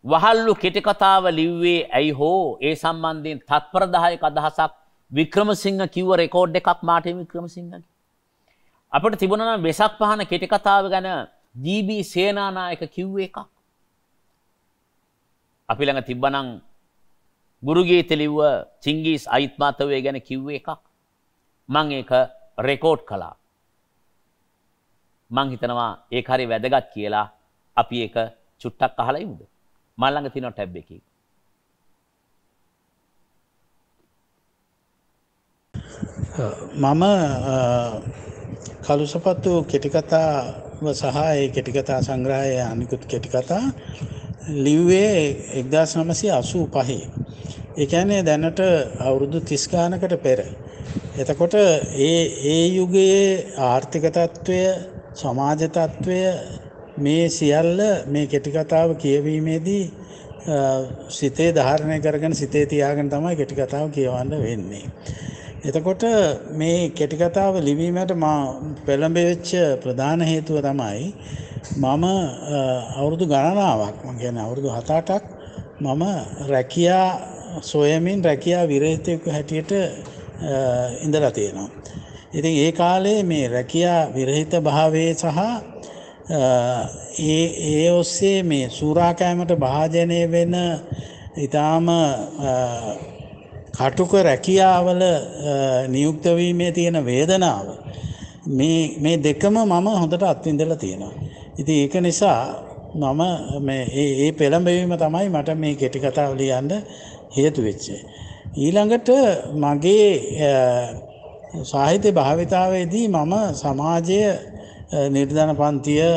වහල්ලු කෙටි කතාව ලිව්වේ ඇයි හෝ ඒ සම්බන්ධයෙන් තත්පර 10ක අදහසක් වික්‍රමසිංහ කිව්ව රෙකෝඩ් එකක් මාටේ වික්‍රමසිංහගේ. අපිට තිබුණා නම් වෙසක් පහන කෙටි කතාව ගැන ජී.බී. සේනානායක කිව්ව එකක්. අපි ළඟ තිබ්බනම් ගුරුගීත ලිව්ව චිංගිස් අයිත්මාතවේ ගැන කිව්ව එකක්. මම ඒක රෙකෝඩ් කළා. මං හිතනවා ඒක හරි වැදගත් කියලා අපි ඒක චුට්ටක් අහලා ඉමුද? මම ළඟ තියෙන ටැබ් එකේ. මම කළුසපත්තු කෙටි කතාව සහ ඒ කෙටි කතා සංග්‍රහයේ අනිකුත් කෙටි කතා ලිව්වේ 1985. ඒ කියන්නේ දැනට අවුරුදු 30 ගානකට පෙර. එතකොට ඒ යුගයේ ආර්ථික තත්ත්වය, සමාජ තත්ත්වය මේ සියල්ල මේ කෙටි කතාව කියවීමේදී සිතේ ධාරණය කරගෙන සිතේ තියාගෙන තමයි කෙටි කතාව කියවන්න වෙන්නේ. එතකොට මේ කෙටි කතාව ලිවීමට මා පෙළඹෙච්ච ප්‍රධාන හේතුව තමයි මම අවුරුදු ගණනාවක් මම කියන්නේ අවුරුදු 7-8ක් මම රැකියා සොයමින් රැකියා විරහිතයෙකු හැටියට ඉඳලා තියෙනවා. ඉතින් ඒ කාලේ මේ රැකියා විරහිත භාවයේ සහ ඒ ඔස්සේ මේ සූරාකෑමට භාජනය වෙන ඊටාම කටුක රැකියාවල නියුක්ත වීමේ තියෙන වේදනාව මේ දෙකම මම හොඳට අත්විඳලා තියෙනවා. ඉතින් ඒක නිසා මම මේ පෙළඹවීම තමයි මට මේ කෙටි කතාව ලියන්න හේතු වෙච්චේ. ඊළඟට මගේ සාහිත්‍ය භාවිතාවේදී මම සමාජය නිර්ධන පන්තිය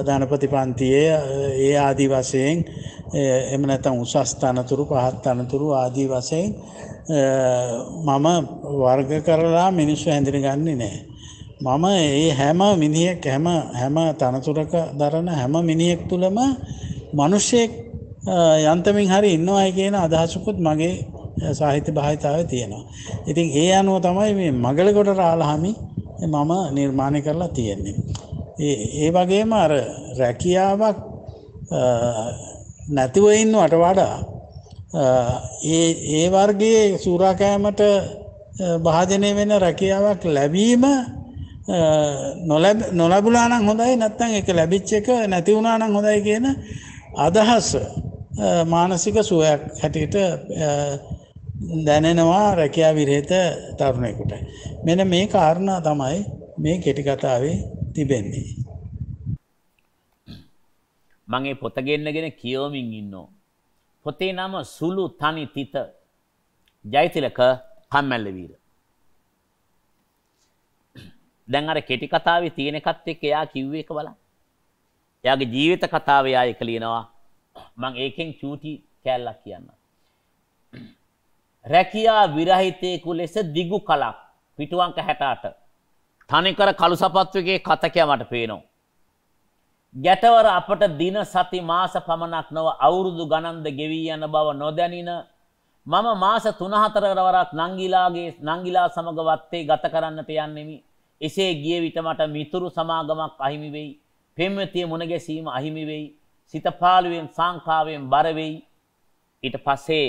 ධනපති පන්තියේ ඒ ආදි වශයෙන් එහෙම නැත්නම් උසස් තනතුරු පහත් තනතුරු ආදී වශයෙන් මම වර්ග කරලා මිනිස්සු හැඳිනගන්නේ නැහැ. මම මේ හැම මිනිහෙක් හැම තනතුරක දරන හැම මිනිහෙක් තුළම මිනිසෙක් යන්තමින් හරි ඉන්නවයි කියන අදහසකුත් මගේ සාහිත්‍ය භාවිතාවේ තියෙනවා. ඉතින් ඒ අනුව තමයි මේ මගලගොඩ රාලහාමි මම නිර්මාණය කරලා තියෙන්නේ. ඒ වගේම අර රැකියාවක් නැතිව ඉන්නවට වඩා ඒ වර්ගයේ සූරාකෑමට භාජනය වෙන රැකියාවක් ලැබීම නොලැබුණා නම් හොඳයි නැත්නම් ඒක ලැබිච්ච එක නැති වුණා නම් හොඳයි කියන අදහස මානසික සුවයක් හැටියට දැනෙනවා රැකියා විරහිත තරුණයෙකුට. මෙන්න මේ කාරණා තමයි මේ කෙටි කතාවේ තිබෙන්නේ. මම මේ පොත ගෙන්නගෙන කියවමින් ඉන්නවා. පොතේ නම සුළු තනි තිත ජයතිලක කම්මැල්ලවීර. දැන් අර කෙටි කතාවේ තියෙන එකත් එක්ක එයා කිව්වේ එක බලන්න. එයාගේ ජීවිත කතාව එයා එක ලියනවා. මම ඒකෙන් චූටි කැලලක් කියන්නම්. රැකියා විරහිතයෙකු ලෙස දිගු කලක් පිටුවංක 68 තනිකර කළු සපත්තුවේ කතකයා මට පේනවා. ගැටවර අපට දින සති මාස පමණක් නොව අවුරුදු ගණන්ද ගෙවි යන බව නොදැනින මම මාස 3-4 වරක් නංගිලා සමග වත්තේ ගත කරන්නට යන්නෙමි. එසේ ගිය විට මට මිතුරු සමාගමක් අහිමි වෙයි. පෙම්වතිය මුණ ගැසීම අහිමි වෙයි. සිත පාළුවෙන් සංකාවෙන් බර වෙයි. ඊට පස්සේ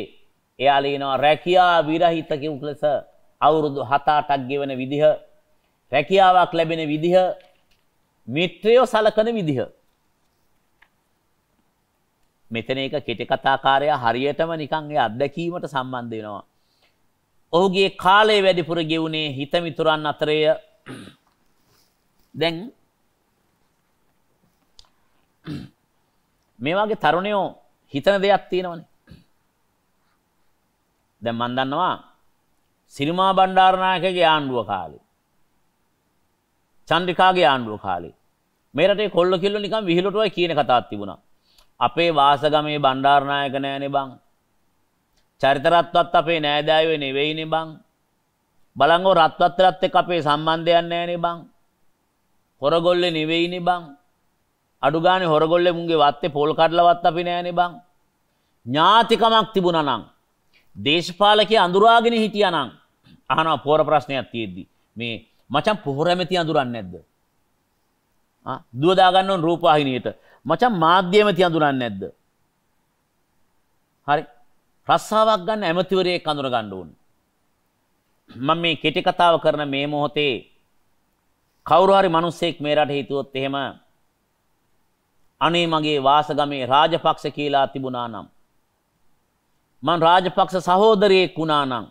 එයා ලියනවා රැකියා විරහිතකෙකු ලෙස අවුරුදු 7-8ක් ගෙවන විදිහ, රැකියාවක් ලැබෙන විදිහ, මිත්‍රයෝ සලකන විදිහ. මෙතන එක කෙටි කතාකාරයා හරියටම නිකන් ඒ අත්දැකීමට සම්බන්ධ වෙනවා. ඔහුගේ කාලය වැඩිපුර ගෙවුනේ හිත මිතුරන් අතරය. දැන් මේ වගේ තරුණයෝ හිතන දෙයක් තියෙනවනේ. දැන් මම දන්නවා සිරිමා බණ්ඩාරනායකගේ ආණ්ඩුව කාලේ, චන්ද්‍රිකාගේ ආණ්ඩුව කාලේ මේ රටේ කොල්ල කිල්ල නිකන් විහිළුටුවයි කියන කතාවක් තිබුණා. අපේ වාසගමේ බණ්ඩාරනායක නෑනේ බං. චරිතරත්වත් අපේ නෑදෑයෝ නෙවෙයිනේ බං. බලංගෝ රත්වත්තරත් එක්ක අපේ සම්බන්ධයක් නෑනේ බං. හොරගොල්ලේ නෙවෙයිනේ බං. අඩු ගානේ හොරගොල්ලේ මුන්ගේ වත්තේ පොල් කඩලවත් අපි නෑනේ බං. ඥාතිකමක් තිබුණා නම් දේශපාලකයා අඳුරාගෙන හිටියා නම් අහනවා පොර ප්‍රශ්නයක් තියෙද්දි මේ මචං පොහොර ඇමති අඳුරන්නේ නැද්ද? දුව දා ගන්න ඕන රූපවාහිනියට. මචං මාධ්‍ය ඇමති අඳුරන්නේ නැද්ද? හරි. රස්සාවක් ගන්න ඇමතිවරයෙක් අඳුර ගන්න ඕන. මම මේ කෙටි කතාව කරන මේ මොහොතේ කවුරු හරි මිනිස්සෙක් මේ රටේ හිතුවොත් එහෙම අනේ මගේ වාසගමේ රාජපක්ෂ කියලා තිබුණා නම් මං රාජපක්ෂ සහෝදරයෙක් වුණා නම්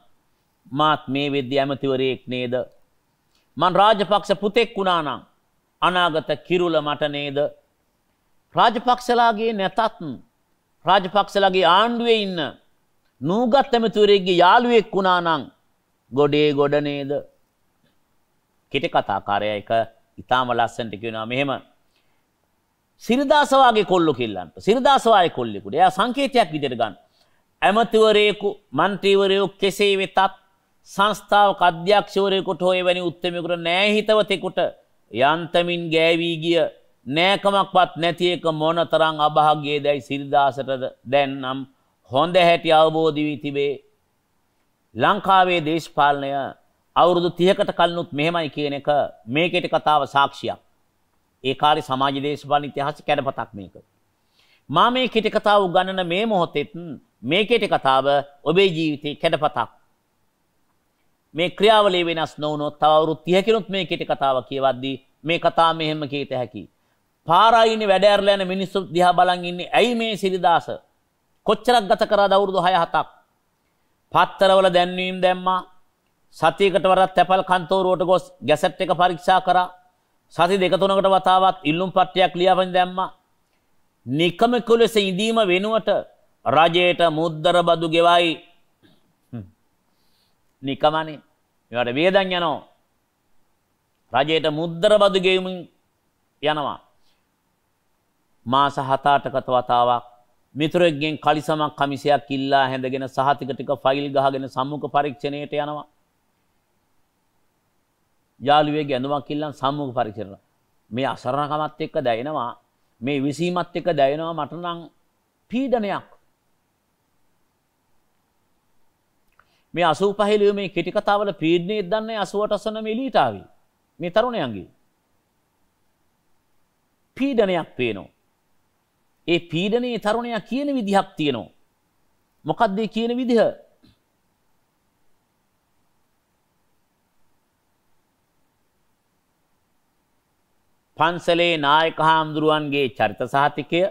මාත් මේ වෙද්දී ඇමතිවරයෙක් නේද? මං රාජපක්ෂ පුතෙක් වුණා නම් අනාගත කිරුල මට නේද? රාජපක්ෂලාගේ නැතත් රාජපක්ෂලාගේ ආණ්ඩුවේ ඉන්න නූගත් ඇමතිවරයෙක්ගේ යාළුවෙක් වුණා නම් ගොඩේ ගොඩ නේද? කෙටි කතාකාරයා එක ඊටාම ලස්සනට කියනවා මෙහෙම සිරිදාස වාගේ කොල්ලෝ කිල්ලන්ට සිරිදාස වාගේ කොල්ලෙකුට එයා සංකේතයක් විදිහට ගන්න. ඇමතිවරයෙකු මන්ත්‍රීවරයෙකු කෙසේ වෙතත් සංස්ථාවක අධ්‍යක්ෂවරයෙකුට හෝ එවැනි උත්තරමයකට නෑ හිතවතෙකුට යන්තමින් ගෑවී ගිය නෑකමක්වත් නැති එක මොනතරම් අභාග්‍යයේදයි සිරිදාසට දැන් නම් හොඳ හැටි අවබෝධ වී තිබේ. ලංකාවේ දේශපාලනය අවුරුදු 30කට කලිනුත් මෙහෙමයි කියන එක මේ කෙටි කතාව සාක්ෂියක්. ඒ කාලේ සමාජ දේශපාලන ඉතිහාස කැඩපතක් මේක. මා මේ කෙටි කතාව උගන්වන මේ මොහොතේත් මේ කෙටි කතාව ඔබේ ජීවිතේ කැඩපතක්. මේ ක්‍රියාවලිය වෙනස් නොවුනොත් තව අවුරුදු 30කිනුත් මේ කෙටි කතාව කියවද්දී මේ කතාව මෙහෙම කීත හැකියි. පාරායිනේ වැඩ ඇරලා යන මිනිස්සු දිහා බලන් ඉන්නේ ඇයි මේ සිරිදාස කොච්චරක් ගත කරාද අවුරුදු 6-7ක්. පත්තරවල දැන්වීම් දැම්මා. සතියකට වරක් තැපල් කන්තෝරුවට ගොස් ගැසට් එක පරීක්ෂා කරා. සති 2-3කට වතාවක් ඉල්ලුම් පත්‍රයක් ලියාපදින් දැම්මා. නිකමක ලෙස ඉඳීම වෙනුවට රජයට මුද්දර බදු ගෙවයි. නිකමනේ. මේවට වේදන් යනවා. රජයට මුද්දර බදු ගෙවමින් යනවා. මාස 7-8කට වතාවක් මිතුරෙක්ගෙන් කලිසමක් කමිසයක් ඉල්ලා හැඳගෙන සහතික ටික ෆයිල් ගහගෙන සම්මුඛ පරීක්ෂණයට යනවා. යාළුවෙක් ඇඳුමක් ඉල්ලන් සම්මුඛ පරීක්ෂණ. මේ අසරණකමත් එක්ක දැනෙනවා. මේ විසීමත් එක්ක දැනෙනවා මට නම් පීඩනයක්. මේ 85 ලියු මේ කෙටි කතාවල පීඩනයක් දන්නේ 80ට අසන මේ එළියට ආවේ. මේ තරුණයන්ගේ පීඩනයක් පේනවා. ඒ පීඩනයේ තරුණයා කියන විදිහක් තියෙනවා. මොකක්ද ඒ කියන විදිහ? පන්සලේ නායක හාමුදුරුවන්ගේ චරිත සහතිකය,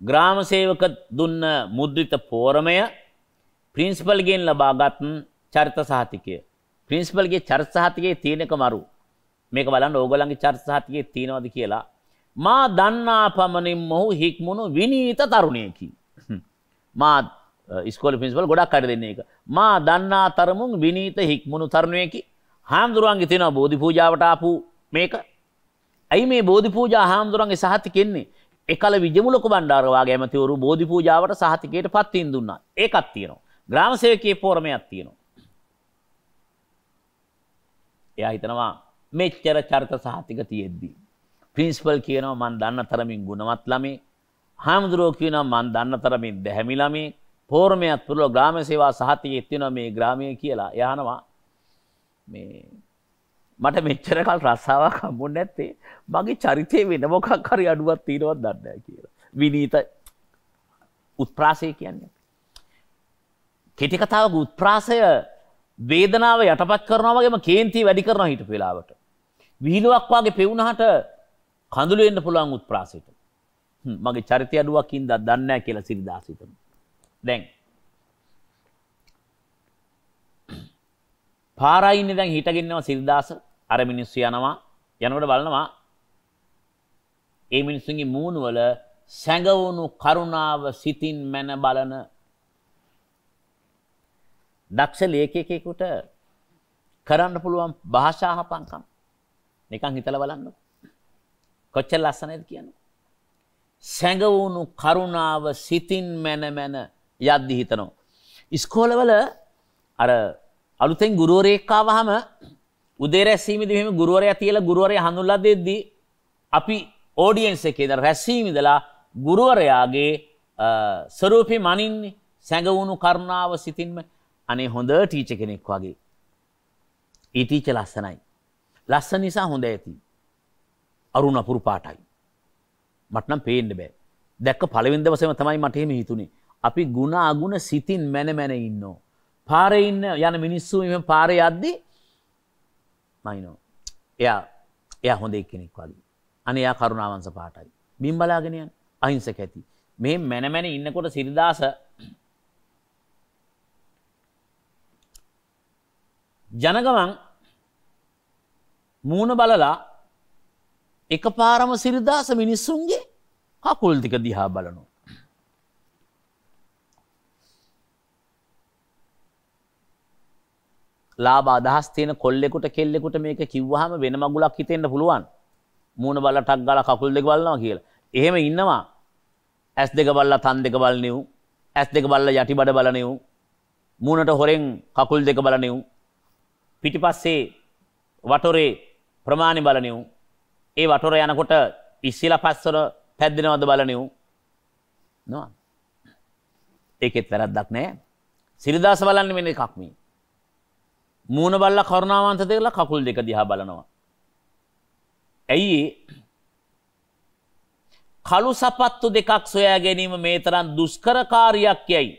ග්‍රාම සේවක දුන්න මුද්‍රිත පෝරමය, ප්‍රින්සිපල්ගෙන් ලබාගත් චරිත සහතිකය. ප්‍රින්සිපල්ගේ චරිත සහතිකයේ තියෙනක මරු. මේක බලන්න ඕගොල්ලන්ගේ චරිත සහතිකයේ තියෙනවද කියලා. මා දන්නා පමණින් මොහු හික්මුණු විනීත තරුණයෙකි. මා ඉස්කෝලේ ප්‍රින්සිපල් ගොඩක් අය දෙන්නේ ඒක. මා දන්නා තරමුන් විනීත හික්මුණු තරුණයෙකි. හාමුදුරුවන්ගේ තියෙනවා බෝධි පූජාවට ආපු මේක. ඇයි මේ බෝධි පූජා හාමුදුරුවන්ගේ සහතිකෙන්නේ? එකල විජමුලක බණ්ඩාර වාගේ ඇමතිවරු බෝධි පූජාවට සහතිකයට පත් වීම දුන්නා. ඒකක් තියෙනවා. ග්‍රාම සේවකයේ පෝරමයක් තියෙනවා. එයා හිතනවා මෙච්චර චරිත සහතික තියෙද්දි ප්‍රින්සිපල් කියනවා මන් දන්න තරමින් ගුණවත් ළමේ, හාමුදුරුවෝ කියනවා මන් දන්න තරමින් දැහැමි ළමේ, පෝරමයක් පුරලා ග්‍රාම සේවා සහතිකයේ තියෙනවා මේ ග්‍රාමයේ කියලා. එයා අහනවා මේ මට මෙච්චර කල් රස්සාවක් හම්බුනේ නැත්තේ මගේ චරිතේ වෙන මොකක් හරි අඩුවක් තියෙනවද දන්නේ නැහැ කියලා. විනීත උත්ප්‍රාසය කියන්නේ. කෙටි කතාවක උත්ප්‍රාසය වේදනාව යටපත් කරනවා වගේම කේන්තිය වැඩි කරනවා හිටපු වෙලාවට. විහිළුවක් වගේ පෙවුනහට කඳුළු වෙන්න පුළුවන් උත්ප්‍රාසයට. මගේ චරිතය අඩුවක් ඉඳලා දන්නේ නැහැ කියලා සිරිදාස හිතනවා. දැන් පාරයින්නේ දැන් හිටගෙන ඉන්නවා සිරිදාස. අර මිනිස්සු යනකොට බලනවා ඒ මිනිස්සුන්ගේ මූණ වල සැඟවුණු කරුණාව සිතින් මැන බලන දක්ෂ ලේඛකයෙකුට කරන්න පුළුවන් භාෂා හපංකම් නිකන් හිතලා බලන්න කොච්චර ලස්සනද කියන්නේ. සැඟවුණු කරුණාව සිතින් මැන යද්දි හිතනවා. ඉස්කෝලවල අර අලුතෙන් ගුරුවරයෙක් ආවහම උදේ රැස්වීමේදී මෙහෙම ගුරුවරයා තියලා ගුරුවරයා හඳුන්ලා දෙද්දී අපි ඔඩියන්ස් එකේ ඉඳලා රැස්වීම ඉඳලා ගුරුවරයාගේ ස්වරූපෙ මනින්නේ සැඟවුණු කරුණාව සිතින්ම. අනේ හොඳ ටීචර් කෙනෙක් වගේ. ඒ ටීචර් ලස්සනයි. ලස්සන නිසා හොඳ ඇති. අරුණ අපුරු පාටයි. මට නම් පේන්න බෑ. දැක්ක පළවෙනි දවසේම තමයි මට එහෙම හිතුනේ. අපි ಗುಣ අගුණ සිතින් මැන ඉන්නෝ. පාරේ ඉන්න යන මිනිස්සු මෙහෙම පාරේ යද්දි මයින්ෝ. එයා හොඳ කෙනෙක් වගේ. අනේ එයා කරුණාවන්ත පාටයි. බිම් බලාගෙන යන අහිංසක ඇති. මේ මැන ඉන්නකොට සිරිදාස ජනගමන් මූණ බලලා එකපාරම සිරිදාස මිනිස්සුන්ගේ කකුල් ටික දිහා බලනවා. ලාභ අදහස් තියෙන කොල්ලෙකුට කෙල්ලෙකුට මේක කිව්වහම වෙන මගුලක් හිතෙන්න පුළුවන්. මූණ බලලා ටක් ගාලා කකුල් දෙක බලනවා කියලා. එහෙම ඉන්නවා. ඇස් දෙක බලලා තන් දෙක බලනිව්. ඇස් දෙක බලලා යටිබඩ බලනිව්. මූණට හොරෙන් කකුල් දෙක බලනිව්. පිටිපස්සේ වටොරේ ප්‍රමාණි බලනිව්. ඒ වටොර යනකොට ඉස්සිලා පස්සර පැද්දෙනවද බලනිව්. නෝ. ඒකෙත් වැරද්දක් නැහැ. සිරිදාස බලන්නේ මෙන්න එකක් මේ. මූණ බලලා කරුණාවන්ත දෙකලා කකුල් දෙක දිහා බලනවා. ඇයි කළු සපත්තු දෙකක් සොයා ගැනීම මේ තරම් දුෂ්කර කාර්යයක් යයි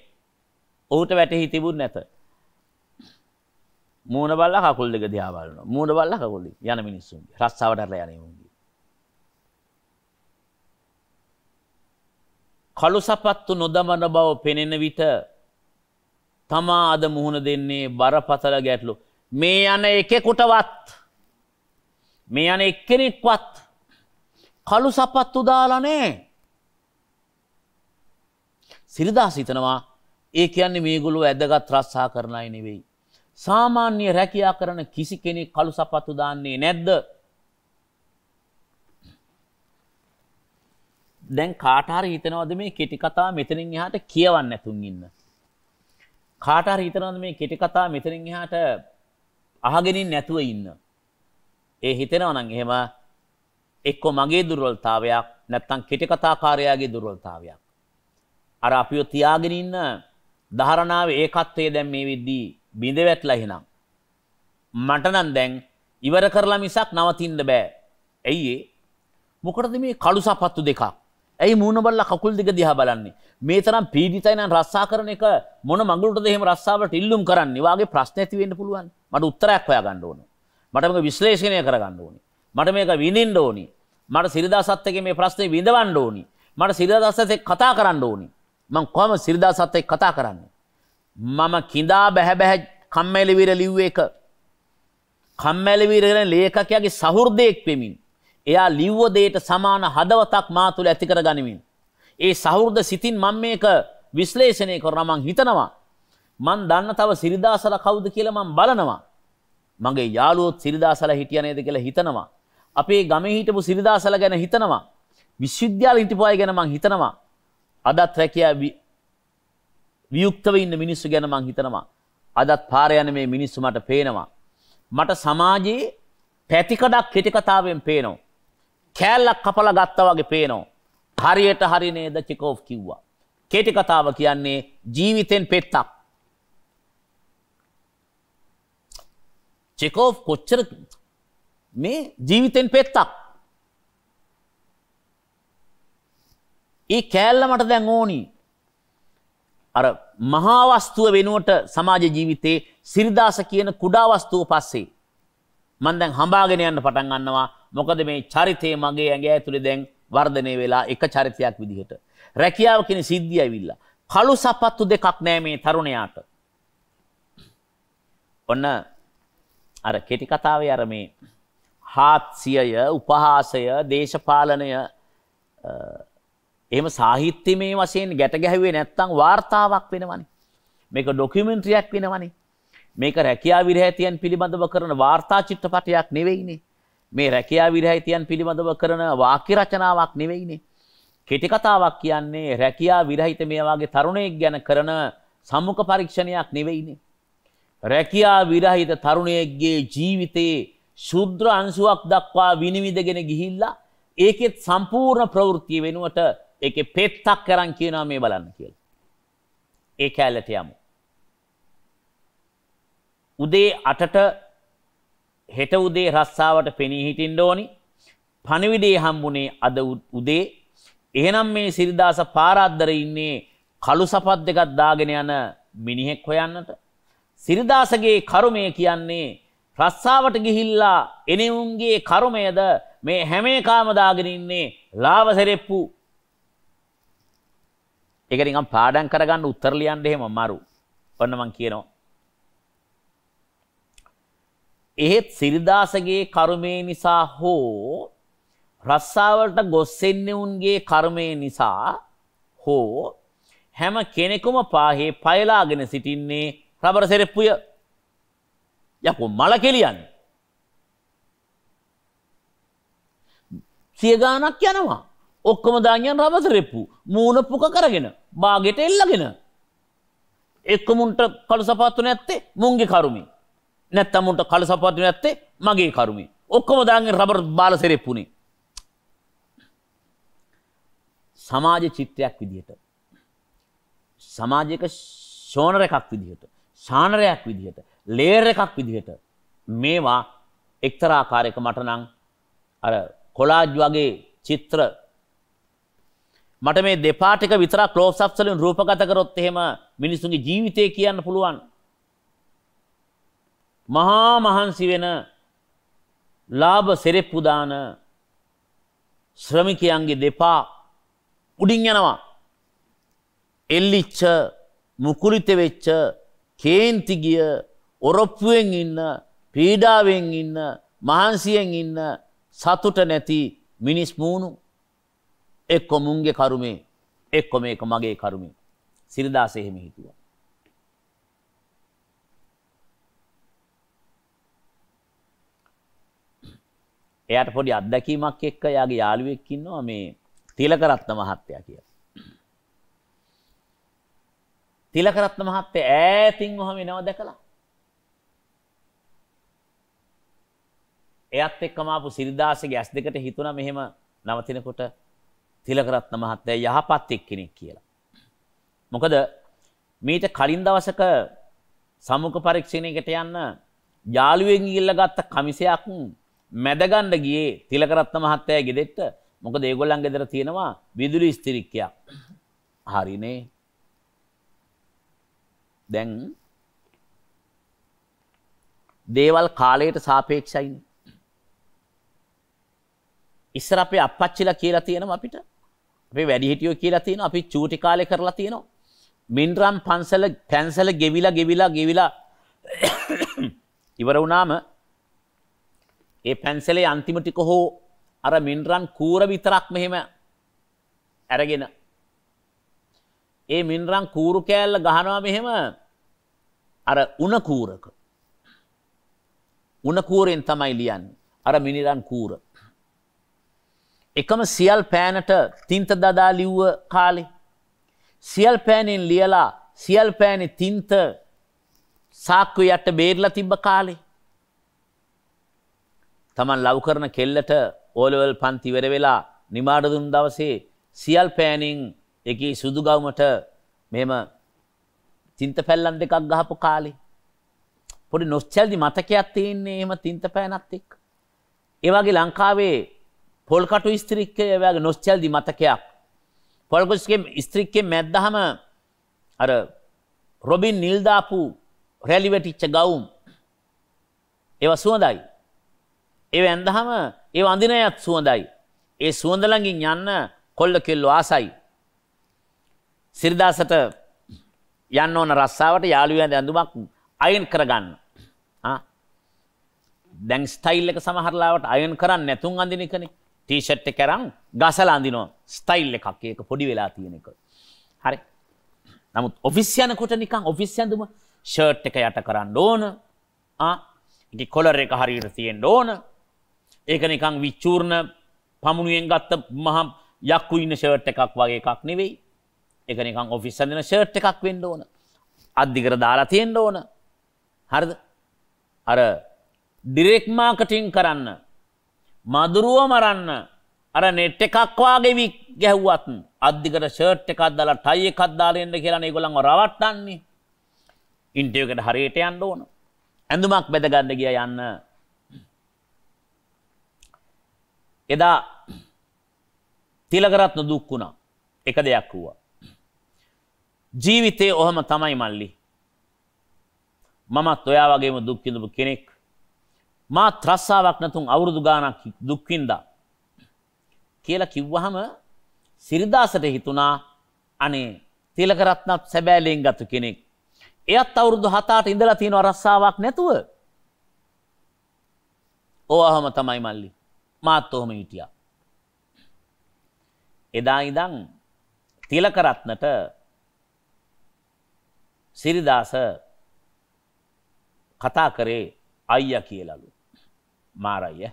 ඔහුට වැටහි තිබුණ නැත. මූණ බලලා කකුල් දෙක දිහා බලනවා. මූණ බලලා කකුල් දෙක යන මිනිස්සුන්ගේ රස්සාවට අරලා යන්නේ උන්ගේ. කළු සපත්තු නොදමන බව පෙනෙන විට තමා අද මුහුණ දෙන්නේ බරපතල ගැටලු. මේ යන එකෙකුටවත් මේ යන එක්කෙනෙක්වත් කළු සපත්තු දාලා නැහැ. සිරිදාස හිතනවා ඒ කියන්නේ මේගොල්ලෝ ඇදගත් රස්සා කරන අය නෙවෙයි. සාමාන්‍ය රැකියා කරන කිසි කෙනෙක් කළු සපත්තු දාන්නේ නැද්ද? දැන් කාට හරි හිතනවද මේ කෙටි කතාව මෙතනින් එහාට කියවන්න නැතුන් ඉන්න? කාට හරි හිතනවද මේ කෙටි කතාව මෙතනින් එහාට අහගෙන නැතුව ඉන්න? ඒ හිතනවා නම් එහෙම එක්ක මගේ දුර්වලතාවයක් නැත්නම් කෙටි කතාකාරයාගේ දුර්වලතාවයක්. අර අපිව තියාගෙන ඉන්න ධාරණාවේ ඒකත්වයේ දැන් මේ විද්දී බිඳ වැටලා එහෙනම් මට නම් දැන් ඉවර කරලා මිසක් නවතින්න බෑ. ඇයි මොකටද මේ කළු සපත්තු දෙකක්? ඇයි මූණ බලලා කකුල් දෙක දිහා බලන්නේ? මේ තරම් පීඩිතයි නම් රස්සා කරන එක මොන මඟුලටද එහෙම රස්සාවලට ඉල්ලුම් කරන්නේ? වාගේ ප්‍රශ්න ඇති වෙන්න පුළුවන්. මට උත්තරයක් හොයා ගන්න ඕන. මට මේක විශ්ලේෂණය කර ගන්න ඕනේ. මට මේක විඳින්න ඕනේ. මට සිරිදාසත් එක්ක මේ ප්‍රශ්නේ විඳවන්න ඕනි. මට සිරිදාසත් එක්ක කතා කරන්න ඕනි. මම කොහොමද සිරිදාසත් එක්ක කතා කරන්නේ? මම කිඳා බැහැ කම්මැලි වීර ලිව්වේ එක. කම්මැලි වීර කියන ලේඛකයාගේ සහෘදයෙක් වෙමින් එයා ලිව්ව දෙයට සමාන හදවතක් මා තුළ ඇති කර ගනිමින් ඒ සහෘද සිතින් මම මේක විශ්ලේෂණය කරනවා. මං හිතනවා මං දන්න තව සිරිදාසලා කවුද කියලා මං බලනවා. මගේ යාළුවොත් සිරිදාසලා හිටියා නේද කියලා හිතනවා. අපේ ගමේ හිටපු සිරිදාසලා ගැන හිතනවා. විශ්වවිද්‍යාලේ හිටපු අය ගැන මං හිතනවා. අදත් රැකියා වියුක්තව ඉන්න මිනිස්සු ගැන මං හිතනවා. අදත් පාර යන මේ මිනිස්සු මට පේනවා. මට සමාජයේ පැතිකඩක් කෙටි කතාවෙන් පේනවා. කෑල්ලක් කපලා ගත්තා වගේ පේනවා. හරියට හරි නේද චෙකෝව් කිව්වා. කෙටි කතාව කියන්නේ ජීවිතෙන් පෙත්තක්. චෙකෝව් කොච්චර මේ ජීවිතෙන් පෙත්තක්. ඒ කෑල්ල මට දැන් ඕනි. අර මහා වස්තුව වෙනුවට සමාජ ජීවිතේ සිරිදාස කියන කුඩා වස්තුව පස්සේ මම දැන් හඹාගෙන යන්න පටන් ගන්නවා. මොකද මේ චරිතය මගේ ඇඟ ඇතුලේ දැන් වර්ධනය වෙලා එක චරිතයක් විදිහට. රැකියාව කියන සිද්ධිය ඇවිල්ලා. කළු සපත්තු දෙකක් නෑ මේ තරුණයාට. ඔන්න අර කෙටි කතාවේ අර මේ හාස්‍යය, උපහාසය, දේශපාලනය එහෙම සාහිත්‍යමය වශයෙන් ගැට ගැහුවේ නැත්තම් වාර්තාවක් වෙනවනේ. මේක ඩොකියුමෙන්ටරියක් වෙනවනේ. මේක රැකියා විරහිතයන් පිළිබඳව කරන වාර්තා චිත්‍රපටයක් නෙවෙයිනේ. මේ රැකියා විරහිතයන් පිළිබඳව කරන වාක්‍ය රචනාවක් නෙවෙයිනේ. කෙටි කතාවක් කියන්නේ රැකියා විරහිත මේ වගේ තරුණයෙක් ගැන කරන සම්මුඛ පරීක්ෂණයක් නෙවෙයිනේ. රැකියා විරහිත තරුණයෙක්ගේ ජීවිතයේ ශුද්‍ර අංශුවක් දක්වා විනිවිදගෙන ගිහිල්ලා ඒකෙත් සම්පූර්ණ ප්‍රවෘත්තිය වෙනුවට ඒකේ පෙත්තක් කරන් කියනවා මේ බලන්න කියලා. ඒ කැලේට යමු. උදේ 8ට හෙට උදේ රස්සාවට පෙනී හිටින්න ඕනි. පණිවිඩේ හම්බුනේ අද උදේ. එහෙනම් මේ සිරිදාස පාර අද්දරේ ඉන්නේ කළු සපත් දෙකක් දාගෙන යන මිනිහෙක් හොයන්නට. සිරිදාසගේ කර්මය කියන්නේ රස්සාවට ගිහිල්ලා එනෙවුන්ගේ කර්මයද මේ හැම එකම දාගෙන ඉන්නේ ලාභ සෙරෙප්පු. ඒක නිකන් පාඩම් කරගන්න උත්තර ලියන්න එහෙම අමාරු. ඔන්න මං කියනවා. එහෙත් සිරිදාසගේ කර්මය නිසා හෝ රස්සාවලට ගොස් එන්නේ උන්ගේ කර්මය නිසා හෝ හැම කෙනෙකුම පාහේ පයලාගෙන සිටින්නේ රබර සෙරෙප්පුය. යකෝ මල කෙලියන්නේ. සිය ගානක් යනවා. ඔක්කොම දාන්නේ රබර සෙරෙප්පු. මූණ පුක කරගෙන බාගෙට එල්ලගෙන. එක්කමුන්ට කළු සපත්තු නැත්තේ මුන්ගේ කර්මය. නැත්තම් මුන්ට කළු සපත්තු නැත්තේ මගේ කර්මය. ඔක්කොම දාන්නේ රබර් බාල සෙරෙප්පුනේ. සමාජ චිත්‍රයක් විදිහට. සමාජයක ෂෝනර් එකක් විදිහට. ශානරයක් විදිහට. ලේයර් එකක් විදිහට. මේවා එක්තරා ආකාරයක මට නම් අර කොලාජ් වගේ චිත්‍ර මට මේ දෙපා ටික විතරක් ක්ලෝස් අප්ස් වලින් රූපගත කරොත් එහෙම මිනිසුන්ගේ ජීවිතය කියන්න පුළුවන්. මහා මහන්සි වෙන ලාභ සෙරෙප්පු දාන ශ්‍රමිකයන්ගේ දෙපා උඩින් යනවා. එල්ලිච්ච මුකුලිත වෙච්ච කේන්ති ගිය ඔරොප්පුවෙන් ඉන්න පීඩාවෙන් ඉන්න මහන්සියෙන් ඉන්න සතුට නැති මිනිස් මූණු එක්ක මුන්ගේ කර්මේ එක්ක මේක මගේ කර්මේ. සිරිදාස එහෙම හිතුවා. එයාට පොඩි අත්දැකීමක් එක්ක යාගේ යාළුවෙක් ඉන්නවා මේ තිලකරත්න මහත්තයා කියලා. තිලකරත්න මහත්තයා ඈතින් ඔහම එනවා දැකලා එයත් එක්කම ආපු සිරිදාසගේ ඇස් දෙකට හිතුණා මෙහෙම නවතිනකොට තිලකරත්න මහත්තයා යහපත් එක්කෙනෙක් කියලා. මොකද මීට කලින් දවසක සමුඛ පරීක්ෂණයකට යන්න යාළුවෙන් ගිහිල්ලා ගත්ත කමිසයක් මැදගන්න ගියේ තිලකරත්න මහත්තයාගේ ගෙදෙට්ට. මොකද ඒගොල්ලන් ගෙදර තියෙනවා විදුලි ස්ථිරික්කයක්. හරිනේ. දැන් දේවල් කාලයට සාපේක්ෂයිනේ. ඉස්සර අපේ අප්පච්චිලා කියලා තියෙනවා අපිට. අපේ වැඩිහිටියෝ කියලා තියෙනවා අපි චූටි කාලේ කරලා තියෙනවා. මින්රම් පැන්සල ගෙවිලා ඉවර වුණාම ඒ පැන්සලේ අන්තිම ටික හෝ අර මින්රම් කූර විතරක් මෙහෙම අරගෙන ඒ මින්රම් කූරු කෑල්ල ගහනවා මෙහෙම අර උණ කූරක. උණ කූරෙන් තමයි ලියන්නේ. අර මිනිරම් කූර. එකම සියල් පෑනට තින්ත දදා ලිව්ව කාලේ සියල් පෑනෙන් ලියලා සියල් පෑනේ තින්ත සාක්කුව යට බේරලා තිබ්බ කාලේ තමන් ලව් කරන කෙල්ලට ඕලෙවල් පන්ති ඉවර වෙලා නිමාඩ දුන් දවසේ සියල් පෑනින් එකේ සුදු ගවුමට මෙහෙම තින්ත පැල්ලම් දෙකක් ගහපු කාලේ පොඩි නොස්ටැල්ජි මතකයක් තියෙන්නේ එහෙම තින්ත පෑනත් එක්ක. ඒ වගේ ලංකාවේ පොල්කටු ස්ත්‍රික්කේ වගේ නොස්ටැල්ජි මතකයක්. පොල්කටු ස්ත්‍රික්කේ මැද්දහම අර රොබින් නිල් දාපු රැලි වැටිච්ච ගවුම් ඒවා සුවඳයි. ඒව ඇඳහම ඒව අඳිනයත් සුවඳයි. ඒ සුවඳ ළඟින් යන්න කොල්ල කෙල්ලෝ ආසයි. සිරිදාසට යන්න ඕන රස්සාවට යාළුවෝ ඇඳුමක් අයන් කරගන්න. දැන් ස්ටයිල් එක සමහරලාවට අයන් කරන්නේ නැතුන් අඳින එකනේ. ටී-ෂර්ට් එක අරන් ගසලා අඳිනවා. ස්ටයිල් එකක් ඒක පොඩි වෙලා තියෙන එක. හරි. නමුත් ඔෆිස් යනකොට නිකන් ඔෆිස් ඇඳුම ෂර්ට් එක යට කරන්න ඕන. ඉතින් කොලර් එක හරියට තියෙන්න ඕන. ඒක නිකන් විචූර්ණ පමුණුවෙන් ගත්ත මහ යක්කු ඉන්න ෂර්ට් එකක් වගේ එකක් නෙවෙයි. ඒක නිකන් ඔෆිස් අඳින ෂර්ට් එකක් වෙන්න ඕන. අද්දිකර දාලා තියෙන්න ඕන. හරිද? අර ඩිරෙක්ට් මාකටිං කරන්න මදුරුව මරන්න අර නෙට් එකක් වාගේ ගැහුවත් අද්දිකර ෂර්ට් එකක් දාලා ටයි එකක් දාලා එන්න කියලා ඒගොල්ලන්ව රවට්ටන්නේ. ඉන්ටර්විව් එකට හරියට යන්න ඕන. ඇඳුමක් බෙද ගන්න ගියා යන්න. එදා තිලකරත්න දුක් වුණා. එක දෙයක් වුණා. ජීවිතේ ඔහම තමයි මල්ලි. මමත් ඔයා වගේම දුක් විඳපු කෙනෙක්. මා ත්‍රස්සාවක් නැතුන් අවුරුදු ගාණක් දුක් විඳා කියලා කිව්වහම සිරිදාසට හිතුණා අනේ තිලකරත්නත් සැබෑලෙන් ගත්තු කෙනෙක්. එයත් අවුරුදු 7-8 ඉඳලා තියෙනවා රස්සාවක් නැතුව. ඕවහම තමයි මල්ලි. මාත් ඔහම හිටියා. එදා ඉඳන් තිලකරත්නට සිරිදාස කතා කරේ අයියා කියලාලු. මාරయ్య.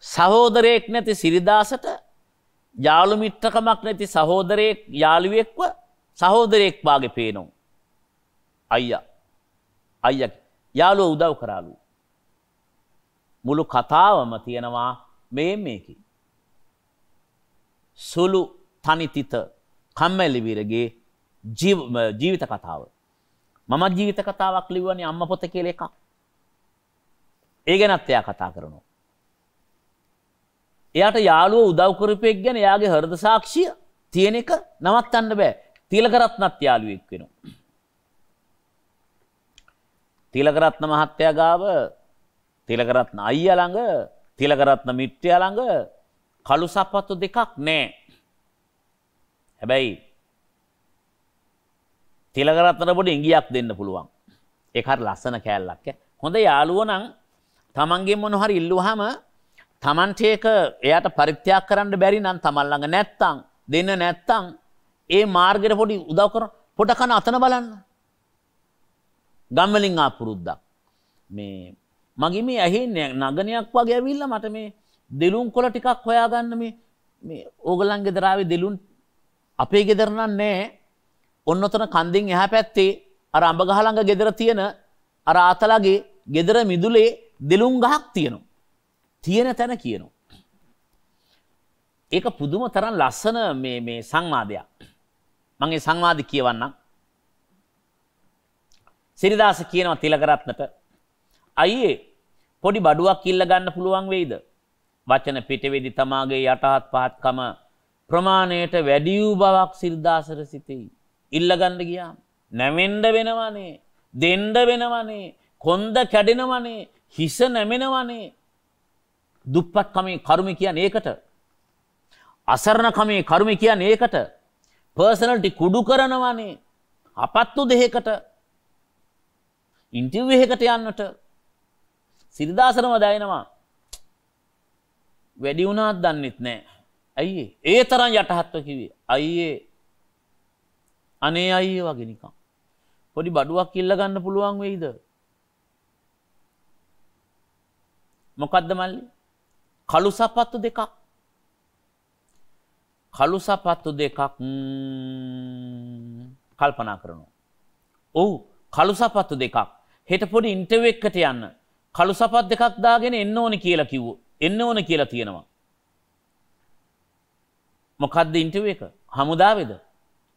සහෝදරයෙක් නැති සිරිදාසට යාළු මිත්‍රකමක් නැති සහෝදරයෙක් යාළුවෙක්ව සහෝදරයෙක් වාගේ පේනවා. අයියා යාළුවා උදව් කරාලු. මුළු කතාවම තියෙනවා මේකේ. සුළු තනිතිත කම්මැලි වීරගේ ජීවිත කතාව. මම ජීවිත කතාවක් ලිව්වනේ අම්මා පොත කියලා එකක්. ඒ ගැනත් එයා කතා කරනවා. එයාට යාළුවෝ උදව් කරපෙක් ගැන එයාගේ හෘද සාක්ෂිය තියෙන එක නවත්තන්න බෑ. තිලකරත්නත් යාළුවෙක් වෙනවා. තිලකරත්න මහත්තයා ගාව තිලකරත්න අයියා ළඟ තිලකරත්න මිත්‍රයා ළඟ කළු සපත්තු දෙකක් නැහැ. හැබැයි තිලකරත්නට පොඩි ඉඟියක් දෙන්න පුළුවන්. ඒක හරි ලස්සන කෑල්ලක්. හොඳ යාළුවෝ නම් තමන්ගෙන් මොන හරි ඉල්ලුවාම තමන්ට ඒක එයාට පරිත්‍යාග කරන්න බැරි නම් තමන් ළඟ නැත්තම් දෙන්න නැත්තම් ඒ මාර්ගෙට පොඩි උදව් කරන පොඩ කන අතන බලන්න. ගම්වලින් ආපුරුද්දක්. මේ මගේ මේ ඇහෙන්නේ නගනයක් වගේ ඇවිල්ලා මට මේ දෙලුන් කොළ ටිකක් හොයාගන්න මේ ඕගලන් ගෙදර ආවේ දෙලුන් අපේ ගෙදර නෑ. ඔන්නතන කන්දෙන් එහා පැත්තේ අර අඹ ගහ ළඟ ගෙදර තියෙන අර ආතලගේ ගෙදර මිදුලේ දෙලුන් ගහක් තියෙනවා. තියෙන තැන කියනවා. ඒක පුදුම තරම් ලස්සන මේ සංවාදයක්. මම ඒ සංවාදي කියවන්නම්. සිරිදාස කියනවා තිලකරත්නට අයියේ පොඩි බඩුවක් ඉල්ල ගන්න පුළුවන් වෙයිද? වචන පිටවේදී තමාගේ යටහත් පහත්කම ප්‍රමාණයට වැඩි වූ බවක් සිරිදාසට සිතෙයි. ඉල්ල ගන්න ගියාම නැවෙන්න වෙනවනේ, දෙන්න වෙනවනේ, කොන්ද කැඩෙනවනේ, හිස නැමෙනවනේ. දුප්පත් කමේ කර්ම කියන්නේ ඒකට. අසරණ කමේ කර්ම කියන්නේ ඒකට. පර්සනැලිටි කුඩු කරනවානේ. අපත්තු දෙයකට ඉන්ටර්විව් එකකට යන්නට සිරිදාසනම දැනෙනවා. වැඩි වුණාත් දන්නෙත් නැහැ. අයියේ ඒ තරම් යටහත්ව කිව්වේ. අයියේ අනේ අයියේ වගේ නිකන්. පොඩි බඩුවක් ඉල්ල ගන්න පුළුවන් වෙයිද? මොකද්ද මල්ලි? කළු සපත්තු දෙකක්. කළු සපත්තු දෙකක් කල්පනා කරනවා. ඔව් කළු සපත්තු දෙකක්. හෙට පොඩි ඉන්ටර්විව් එකකට යන්න කළු සපත් දෙකක් දාගෙන එන්න ඕනේ කියලා කිව්වෝ. එන්න ඕනේ කියලා තියෙනවා. මොකද්ද ඉන්ටර්විව් එක? හමුදාවේද?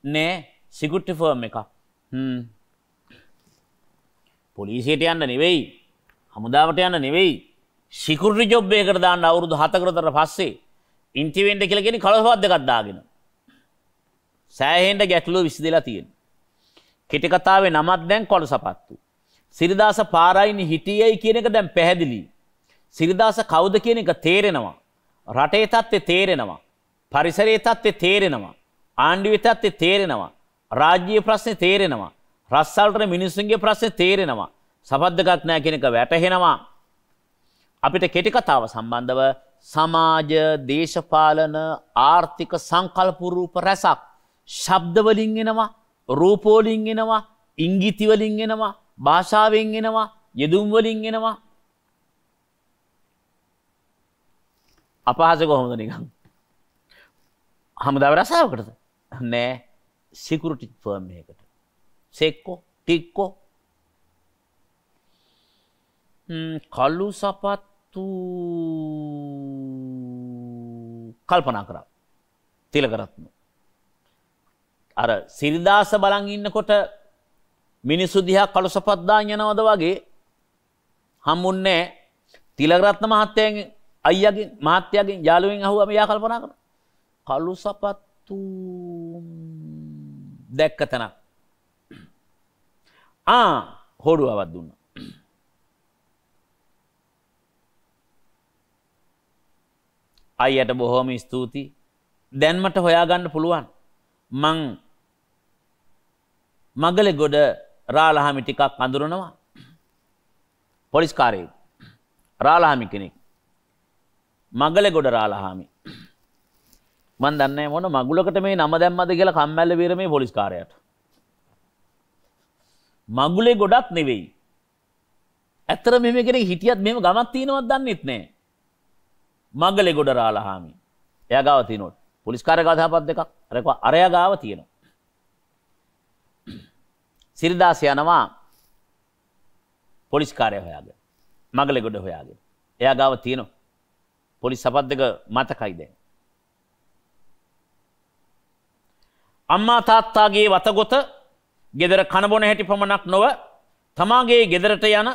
නෑ සිකියුරිටි ෆර්ම් එකක්. පොලිසියට යන්න නෙවෙයි. හමුදාවට යන්න නෙවෙයි. සිකියුරිටි ජොබ් එකකට දාන්න අවුරුදු 7කට පස්සේ ඉන්ටර්විව් එන්න කියලා කියන්නේ කළු සපත් දෙකක් දාගෙන. සෑහෙන්න ගැටලුව විසඳලා තියෙනවා. කෙටි කතාවේ නමක් දැන් කළු සපත්තු. සිරිදාස පාරයින් හිටියයි කියන එක දැන් පැහැදිලි. සිරිදාස කවුද කියන එක තේරෙනවා. රටේ තත්ත්වය තේරෙනවා. පරිසරයේ තත්ත්වය තේරෙනවා. ආණ්ඩුවේ තත්ත්වය තේරෙනවා. රාජ්‍ය ප්‍රශ්නේ තේරෙනවා. රස්සාවලට මිනිස්සුන්ගේ ප්‍රශ්නේ තේරෙනවා. සපත් දෙකක් නැහැ කියන එක වැටහෙනවා. අපිට කෙටි කතාව සම්බන්ධව සමාජ, දේශපාලන, ආර්ථික සංකල්ප රූප රැසක් ශබ්ද වලින් එනවා, රූප වලින් එනවා, ඉංගිති වලින් එනවා, භාෂාවෙන් එනවා, යෙදුම් වලින් එනවා. අපහාස කොහොමද නිකන්? හමුදාව රසාවකටද? නෑ සිකියුරිටි ෆර්ම් එකකට. සෙක්කෝ, ටික්කෝ. කළු සපත්තු කල්පනා කරා. තිලකරත්න. අර සිරිදාස බලන් ඉන්නකොට මිනිස්සු දිහා කළු සපත් දාන් යනවද වගේ හම්බුන්නේ තිලකරත්න මහත්තයාගෙන් අයියාගෙන් මහත්තයාගෙන් යාළුවෙන් අහුවම යා කල්පනා කරනවා. කළු සපත්තු දැක්ක තැනක්. හොඩුවාවක් දුන්නා. අයියට බොහොම ස්තුතියි. දැන් මට හොයාගන්න පුළුවන්. මං මගලෙගොඩ රාලහාමි ටිකක් අඳුරනවා. පොලිස් කාර්යයේ රාලහාමි කෙනෙක්. මගලෙගොඩ රාලහාමි. මන් දන්නේ මොන මගුලකට මේ නම දැම්මද කියලා කම්මැල්ල වීර මේ පොලිස් කාර්යයට. මගුලේ ගොඩක් නෙවෙයි. ඇත්තට මෙහෙම කෙනෙක් හිටියත් මෙහෙම ගමක් තියෙනවද දන්නෙත් නෑ. මගලේ ගොඩ රාලහාමි. එයා ගාව තියෙනවා. පොලිස් කාර්ය ගාව තහපත් දෙකක්. අරයා ගාව තියෙනවා. සිරිදාස යනවා පොලිස් කාර්ය හොයාගෙන. මගලේ ගොඩ හොයාගෙන. එයා ගාව තියෙනවා. පොලිස් සපත් දෙක මතකයි දැන්. අම්මා තාත්තාගේ වතගොත ගෙදර කනබොන හැටි පමණක් නොව තමාගේ ගෙදරට යන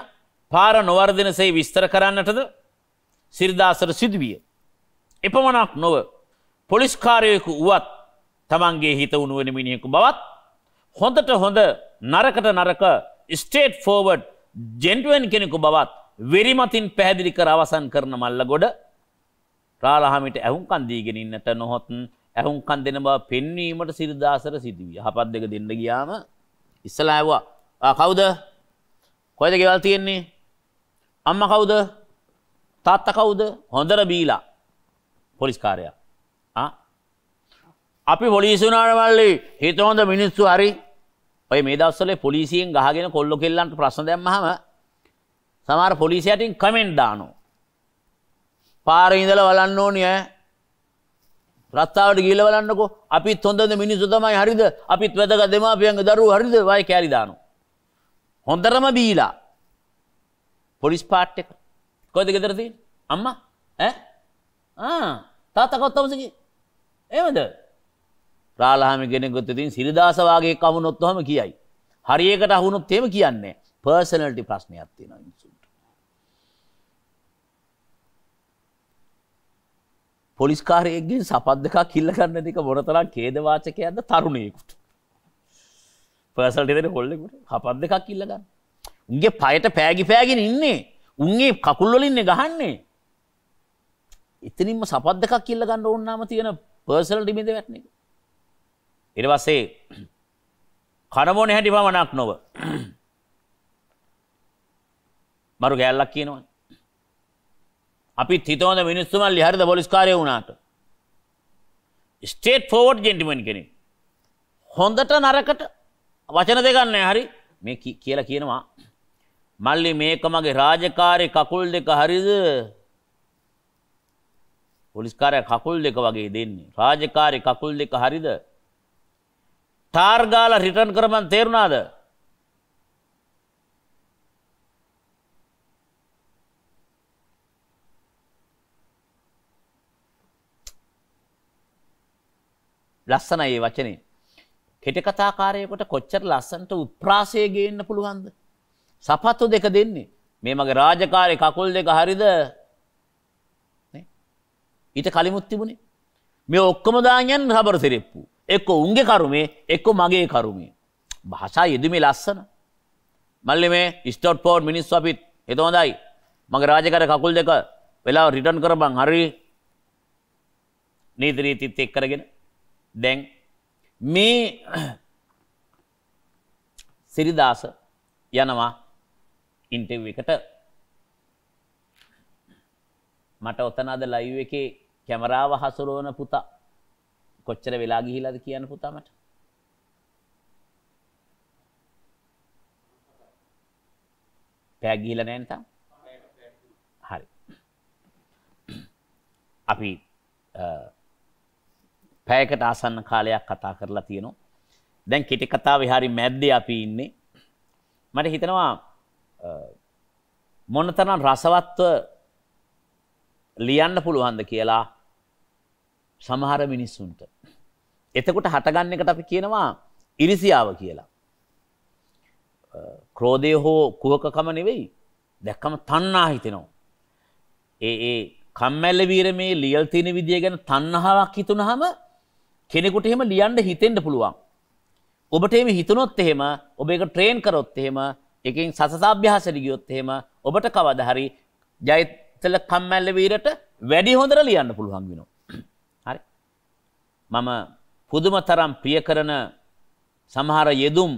පාර නොවර්ධනසේ විස්තර කරන්නටද සිරිදාසට සිදුවිය. එපමණක් නොව පොලිස් කාර්යයක වුවත් තමන්ගේ හිත උණු වෙන මිනිහෙකු බවත් හොඳට හොඳ නරකට නරක ස්ටේට් ෆෝවර්ඩ් ජෙන්ට්වෙන් කෙනෙකු බවත් වෙරිමතින් පැහැදිලි කර අවසන් කරන මල්ලගොඩ රාලහාමිට ඇහුම්කන් දීගෙන ඉන්නට නොහොත් ඇහුම්කන් දෙන බව පෙන්වීමට සිරිදාසට සිදුවිය. හපත් දෙක දෙන්න ගියාම ඉස්සලා ඇහුවා කවුද? කොයිද ගෙවල් තියෙන්නේ? අම්මා කවුද? තාත්තා කවුද? හොඳට බීලා පොලිස් කාර්යය. අපි පොලිසිය උනාට මල්ලි හිත හොඳ මිනිස්සු හරි. ඔය මේ දවස්වල පොලිසියෙන් ගහගෙන කොල්ලෝ කෙල්ලන්ට ප්‍රශ්න දැම්මහම සමහර පොලිසියටින් කමෙන්ට් දානවා. පාරේ ඉඳලා බලන්න ඕනේ ඈ. රස්තාවට ගිහලා බලන්නකෝ. අපිත් හොඳද මිනිස්සු තමයි හරිද? අපිත් වැදගත් දෙමාපියන්ගේ දරුවෝ හරිද? වයි කෑලි දානවා. හොඳටම බීලා. පොලිස් පාට් එක. කොහෙද ගෙදර තියෙන්නේ? අම්මා ඈ? තාත්තා කොත්තමසකි. එහෙමද? රාලහාමි කෙනෙකුත් ඉතින් සිරිදාස වාගේ කවුනොත් ඔහම කියයි. හරියකට අහුනොත් එහෙම කියන්නේ. පර්සනැලිටි ප්‍රශ්නයක් තියෙනවා මිනිස්සුන්ට. පොලිස් කාර්යයෙන් සපත් දෙකක් කිල්ල ගන්න එක මොනතරම් ඛේදවාචකයක්ද තරුණයෙකුට. පර්සනැලිටි දෙන කොල්ලෙකුට සපත් දෙකක් කිල්ල ගන්න. උන්ගේ පයට පෑගි පෑගෙන ඉන්නේ. උන්ගේ කකුල් වලින් ගහන්නේ. එතනින්ම සපත් දෙකක් කිල්ල ගන්න ඕන නම් තියෙන පර්සනල් ඩිමෙන්ද වැටෙන එක. ඊට පස්සේ කනමෝන හැටි පමණක් නොව මරු ගෑල්ලක් කියනවා. අපි හිතවන මිනිස්සු මල්ලි හරිද පොලිස් කාර්යය වුණාට. ස්ටේට් ෆෝවර්ඩ් ජෙන්ටිල්මන් කෙනෙක්. හොඳට නරකට වචන දෙකක් නැහැ හරි මේ කියලා කියනවා මල්ලි මේක මගේ රාජකාරී කකුල් දෙක හරිද පොලිස් කාර්යය කකුල් දෙක වගේ දෙන්නේ රාජකාරී කකුල් දෙක හරිද ටාර් ගාලා රිටර්න් කරමන් තේරුණාද ලස්සනයි මේ වචනේ කෙටි කතාකාරයෙකුට කොච්චර ලස්සනට උත්ප්‍රාසය ගේන්න පුළුවන්ද? සපත්තු දෙක දෙන්නේ. මේ මගේ රාජකාරී කකුල් දෙක හරිද? නේ? ඊට කලිමුත් තිබුණේ. මේ ඔක්කොම දායන් රබර් සිරිප්පු. එක්ක උන්ගේ කරුමේ, එක්ක මගේ කරුමේ. භාෂා යෙදුමේ ලස්සන. මල්ලි මේ ස්ටෝට් ෆෝඩ් මිනිස්සු අපිත් ඒක හොඳයි. මගේ රාජකාරී කකුල් දෙක වෙලාව රිටර්න් කරපන් හරි. නීති රීතිත් එක්ක කරගෙන දැන් මේ සිරිදාස යනවා ඉන්ටර්විව් එකට මට ඔතන අද ලයිව් එකේ කැමරාව හසුරවන පුතා කොච්චර වෙලා ගිහිලාද කියන්න පුතා මට පැය ගිහිලා නැහැ නේද හරි අපි පැයකට ආසන්න කාලයක් කතා කරලා තියෙනවා. දැන් කෙටි කතාවේ හරි මැද්දේ අපි ඉන්නේ. මට හිතෙනවා මොනතරම් රසවත්ව ලියන්න පුළුවන්ද කියලා සමහර මිනිස්සුන්ට. එතකොට හටගන්න එකට අපි කියනවා ඉරිසියාව කියලා. ක්‍රෝධය හෝ කුහකකම නෙවෙයි. දැක්කම තණ්හා හිතෙනවා. ඒ කම්මැල්ල වීරමේ ලියල් තියෙන විදිය ගැන තණ්හාවක් හිතුනහම කෙනෙකුට එහෙම ලියන්න හිතෙන්න පුළුවන්. ඔබට එහෙම හිතුනොත් එහෙම ඔබ ඒක ට්‍රේන් කරොත් එහෙම එකකින් සතතාභ්‍යාසෙට ගියොත් එහෙම ඔබට කවදා හරි ජයතල කම්මැල්ල වීරට වැඩි හොඳට ලියන්න පුළුවන් වෙනවා. හරි. මම පුදුම තරම් ප්‍රිය කරන සමහර යෙදුම්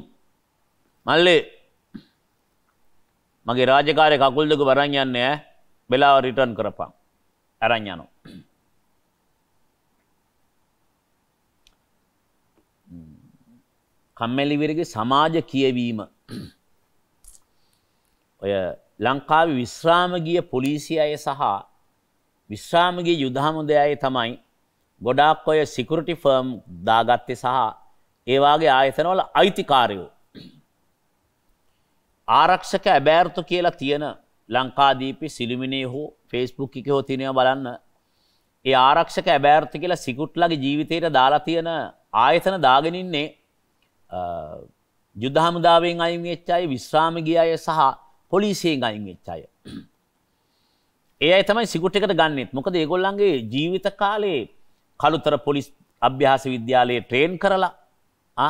මල්ලේ මගේ රාජකාරී කකුල් දෙක වරන් යන්නේ ඈ වෙලාව රිටර්න් කරපන්. අරන් යනවා. කම්මැලිවරගේ සමාජ කියවීම ඔය ලංකාවේ විශ්‍රාම ගිය පොලිසිය අය සහ විශ්‍රාම ගිය යුද හමුදා අය තමයි ගොඩාක් ඔය සිකියුරිටි ෆර්ම් දාගත්තේ සහ ඒ වාගේ ආයතනවල අයිතිකාරයෝ ආරක්ෂක ඇබෑර්තු කියලා තියෙන ලංකාදීපේ සිළුමිනේ හෝ Facebook එකේ හෝ තියෙනවා බලන්න ඒ ආරක්ෂක ඇබෑර්තු කියලා සිකුට්ලාගේ ජීවිතේට දාලා තියෙන ආයතන දාගෙන ඉන්නේ යුද හමුදාවෙන් අයින් වෙච්ච අය විශ්‍රාම ගිය අය සහ පොලිසියෙන් අයින් වෙච්ච අය. ඒ අය තමයි සිකුට් එකට ගන්නෙත්. මොකද ඒගොල්ලන්ගේ ජීවිත කාලේ කළුතර පොලිස් අභ්‍යාස විද්‍යාලයේ ට්‍රේන් කරලා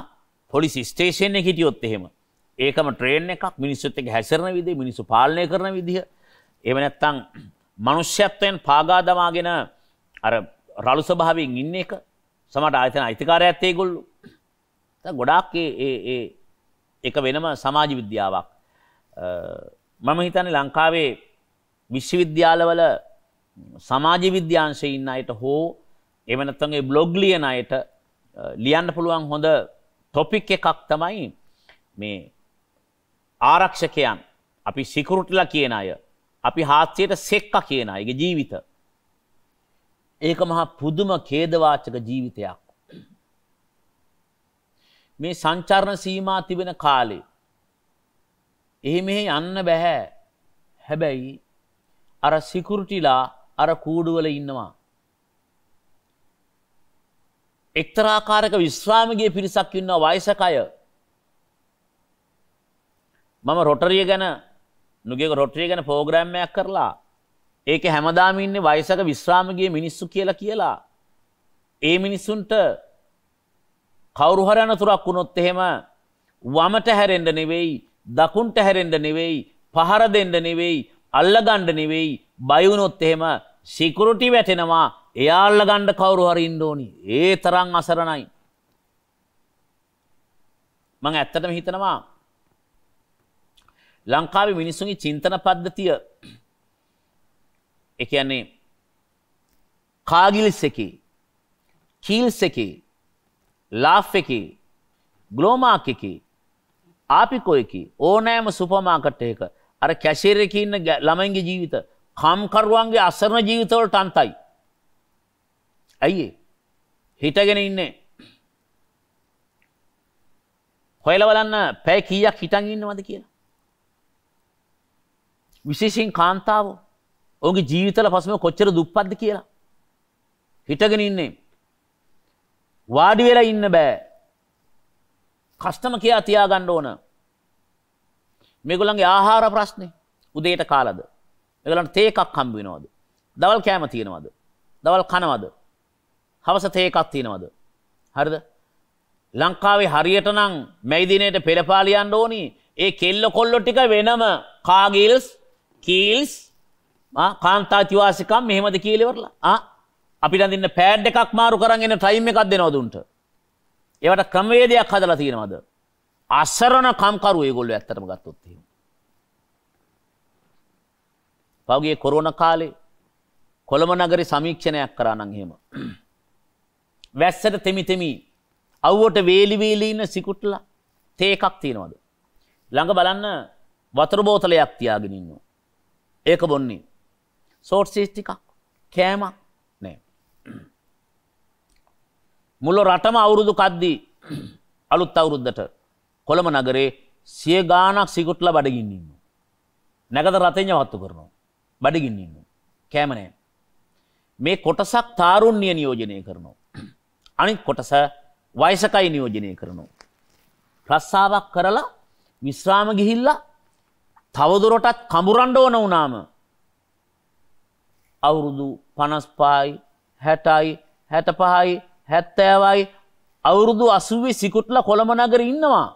පොලිස් ස්ටේෂන් එකේ හිටියොත් එහෙම ඒකම ට්‍රේන් එකක් මිනිස්සුත් එක්ක හැසිරෙන විදිහ මිනිස්සු පාලනය කරන විදිහ එහෙම නැත්නම් මනුෂ්‍යත්වයෙන් පාගා දමාගෙන අර රළු ස්වභාවයෙන් ඉන්න එක සමහර ආයතන අයිතිකාරයත් ඒගොල්ලෝ ගොඩාක් ඒක වෙනම සමාජ විද්‍යාවක්. මම හිතන්නේ ලංකාවේ විශ්වවිද්‍යාලවල සමාජ විද්‍යාංශයේ ඉන්න අයට හෝ එහෙම නැත්නම් ඒ බ්ලොග් ලියන අයට ලියන්න පුළුවන් හොඳ ටොපික් එකක් තමයි මේ ආරක්ෂකයන් අපි සිකියුරිටිලා කියන අය අපි හාස්‍යයට සෙක්කා කියන අයගේ ජීවිත. ඒක මහා පුදුම ඛේදවාචක ජීවිතයක්. මේ සංචාරණ සීමා තිබෙන කාලේ එහෙම යන්න බෑ. හැබැයි අර සිකියුරිටිලා අර කූඩුවල ඉන්නවා. එක්තරා ආකාරයක විශ්‍රාමගිය පිරිසක් ඉන්නවා වයසක අය. මම රොටරිය ගැන නුගේක රොටරිය ගැන ප්‍රෝග්‍රෑම් එකක් කරලා ඒකේ හැමදාම ඉන්නේ වයසක විශ්‍රාමගිය මිනිස්සු කියලා. ඒ මිනිසුන්ට කවුරු හරි අනතුරක් වුණොත් එහෙම වමට හැරෙන්න නෙවෙයි, දකුණට හැරෙන්න නෙවෙයි, පහර දෙන්න නෙවෙයි, අල්ලගන්න නෙවෙයි, බය වුණොත් එහෙම සිකියුරිටි වැටෙනවා. එයාල්ල ගන්න කවුරු හරි ඉන්න ඕනි. ඒ තරම් අසරණයි. මම ඇත්තටම හිතනවා ලංකාවේ මිනිස්සුන්ගේ චින්තන පද්ධතිය ඒ කියන්නේ කාගිල්ස් එකේ, කීල්ස් එකේ, ලාෆ් එකේ, ග්ලෝමාක් එකේ, ආපිකෝ එකේ ඕනෑම සුපර් මාකට් එකක අර කැෂියර් එකේ ඉන්න ළමයින්ගේ ජීවිත කම්කරුවන්ගේ අසරණ ජීවිතවලට අන්තයි. ඇයි හිටගෙන ඉන්නේ? හොයලා බලන්න පැය කීයක් හිටන් ඉන්නවද කියලා. විශේෂයෙන් කාන්තාව ඔවුන්ගේ ජීවිතවල පසුම කොච්චර දුප්පත්ද කියලා. හිටගෙන ඉන්නේ. වාඩි වෙලා ඉන්න බෑ. කස්ටම කියා තියාගන්න ඕන. මේගොල්ලන්ගේ ආහාර ප්‍රශ්නේ උදේට කාලද? මේගොල්ලන්ට තේ එකක් හම්බ වෙනවද? දවල් කෑම තියෙනවද? දවල් කනවද? හවස තේ එකක් තියෙනවද? හරිද? ලංකාවේ හරියට නම් මැයි දිනේට පෙරපාලි යන්න ඕනි. ඒ කෙල්ල කොල්ලෝ ටික වෙනම කාගිල්ස්, කීල්ස්, කාන්තා අතිවාසිකම් මෙහෙමද කියලා ඉවරලා. අපිට අඳින්න පෑඩ් එකක් මාරු කරන් එන ටයිම් එකක් දෙනවද උන්ට? ඒවට ක්‍රමවේදයක් හදලා තියෙනවද? අසරණ කම්කරු ඒගොල්ලෝ ඇත්තටම ගත්තොත් එහෙම. පෞගේ කොරෝනා කාලේ කොළඹ නගරේ සමීක්ෂණයක් කරා නම් එහෙම. වැස්සට තෙමි අවුවට වේලි වේලි ඉන්න සිකුට්ලා තේ එකක් තියෙනවද? ළඟ බලන්න වතුර බෝතලයක් තියාගෙන ඉන්නවා. ඒක බොන්නේ. සෝට් සීස් ටිකක්, කෑමක් නෑ. මුළු රටම අවුරුදු කද්දී අලුත් අවුරුද්දට කොළඹ නගරේ 100 ගාණක් සිකුට්ලා බඩගින්න ඉන්නවා. නැගත රතෙන් යවත්තු කරනවා. බඩගින්න ඉන්නවා. කෑම නෑ. මේ කොටසක් තාරුණ්‍ය නියෝජනය කරනවා. අනිත් කොටස වයසකයි නියෝජනය කරනවා. රස්සාවක් කරලා විශ්‍රාම ගිහිල්ලා තවදුරටත් කඹරන්න ඕන වුණාම අවුරුදු 55යි 60යි 65යි 70යි අවුරුදු 80 සිකුට්ලා කොළඹ නගරේ ඉන්නවා.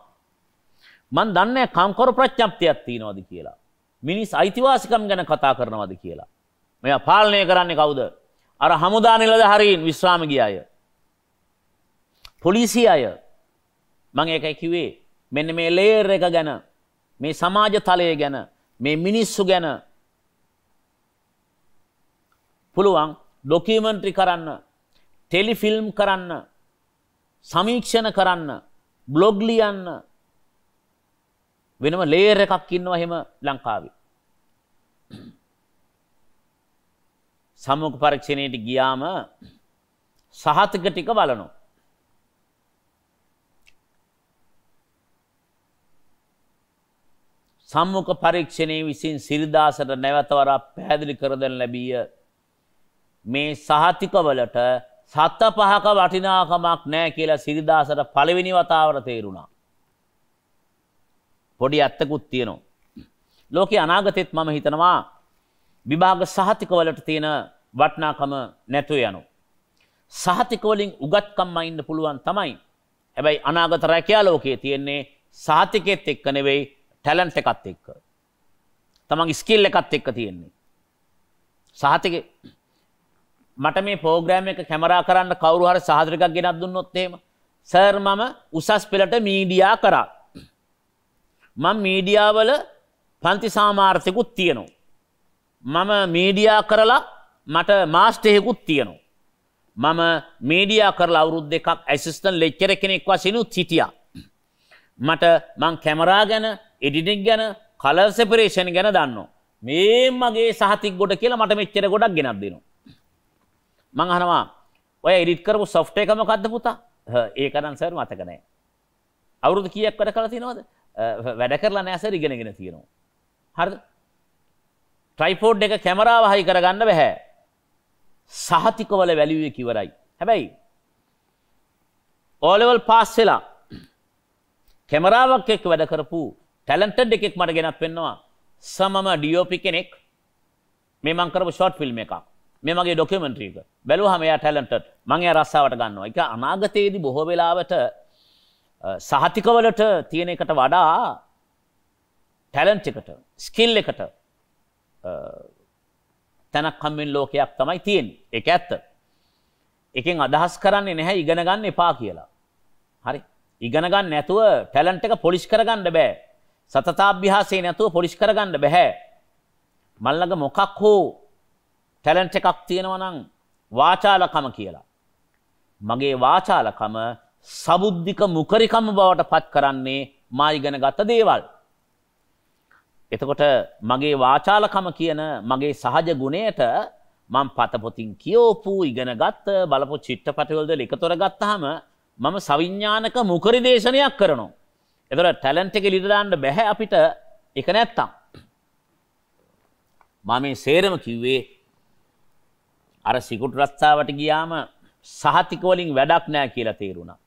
මන් දන්නේ කම්කරු ප්‍රඥප්තියක් තියනවාද කියලා. මිනිස් අයිතිවාසිකම් ගැන කතා කරනවාද කියලා. මෙයා පාලනය කරන්නේ කවුද? අර හමුදා නිලධාරීන් විශ්‍රාම ගිය අය. පොලිසිය අය. මම ඒකයි කිව්වේ මෙන්න මේ ලේයර් එක ගැන, මේ සමාජ තලය ගැන, මේ මිනිස්සු ගැන පුළුවන් ඩොකියුමන්ටරි කරන්න, ටෙලිෆිල්ම් කරන්න, සමීක්ෂණ කරන්න, බ්ලොග් ලියන්න. වෙනම ලේයර් එකක් ඉන්නවා එහෙම ලංකාවේ. සම්මුඛ පරීක්ෂණයට ගියාම සහතික ටික බලනවා. සම්මුඛ පරීක්ෂණයේ විසින් සිරිදාසට නැවතවරක් පැහැදිලි කර දෙන්න ලැබිය මේ සහතිකවලට 7-5ක වටිනාකමක් නැහැ කියලා සිරිදාසට පළවෙනි වතාවට තේරුණා. පොඩි ඇත්තකුත් තියෙනවා. ලෝකේ අනාගතෙත් මම හිතනවා විභාග සහතිකවලට තියෙන වටිනාකම නැතුව යනවා. සහතික වලින් උගත්කම් අයින්න පුළුවන් තමයි. හැබැයි අනාගත රැකියා ලෝකයේ තියෙන්නේ සහතිකෙත් එක්ක නෙවෙයි ටැලන්ට් එකත් එක්ක. තමන්ගේ ස්කිල් එකත් එක්ක තියෙන්නේ. සහතිකේ මට මේ ප්‍රෝග්‍රෑම් එක කැමරා කරන්න කවුරු හරි සහතිකයක් ගෙනත් දුන්නොත් එහෙම සර් මම උසස් පෙළට මීඩියා කරා. මම මීඩියා වල පන්ති සාමාර්ථිකුත් තියෙනවා. මම මීඩියා කරලා මට මාස්ටර් එකකුත් තියෙනවා. මම මීඩියා කරලා අවුරුදු 2ක් ඇසිස්ටන්ට් ලෙක්චරර් කෙනෙක් වශයෙන් හිටියා. මට මං කැමරා ගැන, එඩිටින් ගැන, කලර් සෙපරේෂන් ගැන දන්නවා. මේ මගේ සහතික ගොඩ කියලා මට මෙච්චර ගොඩක් ගෙනත් දෙනවා. මං අහනවා ඔය එඩිට් කරපු සොෆ්ට්වෙයාර් එක මොකද්ද පුතා? ඒක නම් සර් මතක නැහැ. අවුරුදු කීයක් වැඩ කරලා තියෙනවද? වැඩ කරලා නැහැ සර්, ඉගෙනගෙන තියෙනවා. හරිද? ට්‍රයිපෝඩ් එක කැමරාව හයි කරගන්න බෑ. සහතිකවල වැලියු එක ඉවරයි. හැබැයි O level පාස් වෙලා කැමරාවක් එක්ක වැඩ කරපු ටැලන්ටඩ් එකෙක් මට ගෙනත් පෙන්නවා. සමම DOP කෙනෙක්. මේ මං කරපු ෂෝට් ෆිල්ම් එකක්. මේ මගේ ඩොකියුමන්ටරි එක. බැලුවාම එයා ටැලන්ටඩ්. මං එයා රස්සාවට ගන්නවා. ඒක අනාගතයේදී බොහෝ වෙලාවට සහතිකවලට තියෙන එකට වඩා ටැලන්ට් එකට, ස්කිල් එකට තැනක් හම්බෙන ලෝකයක් තමයි තියෙන්නේ. ඒක ඇත්ත. එකෙන් අදහස් කරන්නේ නැහැ ඉගෙන ගන්න එපා කියලා. හරි. ඉගෙන ගන්න නැතුව ටැලන්ට් එක පොලිෂ් කරගන්න බෑ. සතතාභ්‍යාසය නැතුව පොලිෂ් කරගන්න බෑ. මල්ලඟ මොකක් හෝ ටැලන්ට් එකක් තියෙනවා නම් වාචාලකම කියලා. මගේ වාචාලකම සබුද්ධික මුකරිකම බවට පත් කරන්නේ මා ඉගෙන ගත්ත දේවල්. එතකොට මගේ වාචාලකම කියන මගේ සහජ ගුණයට මම පතපොතින් කියවපු ඉගෙන ගත්ත බලපු චිත්‍රපටවලද එකතොර ගත්තාම මම සවිඥානික මුකරි දේශනයක් කරනවා. එතකොට ටැලන්ට් එක ලියලා දාන්න බෑ අපිට ඒක නැත්තම්. මම මේ සේරම කිව්වේ අර සිකුට් රස්සාවට ගියාම සහතික වලින් වැඩක් නැහැ කියලා තේරුණා.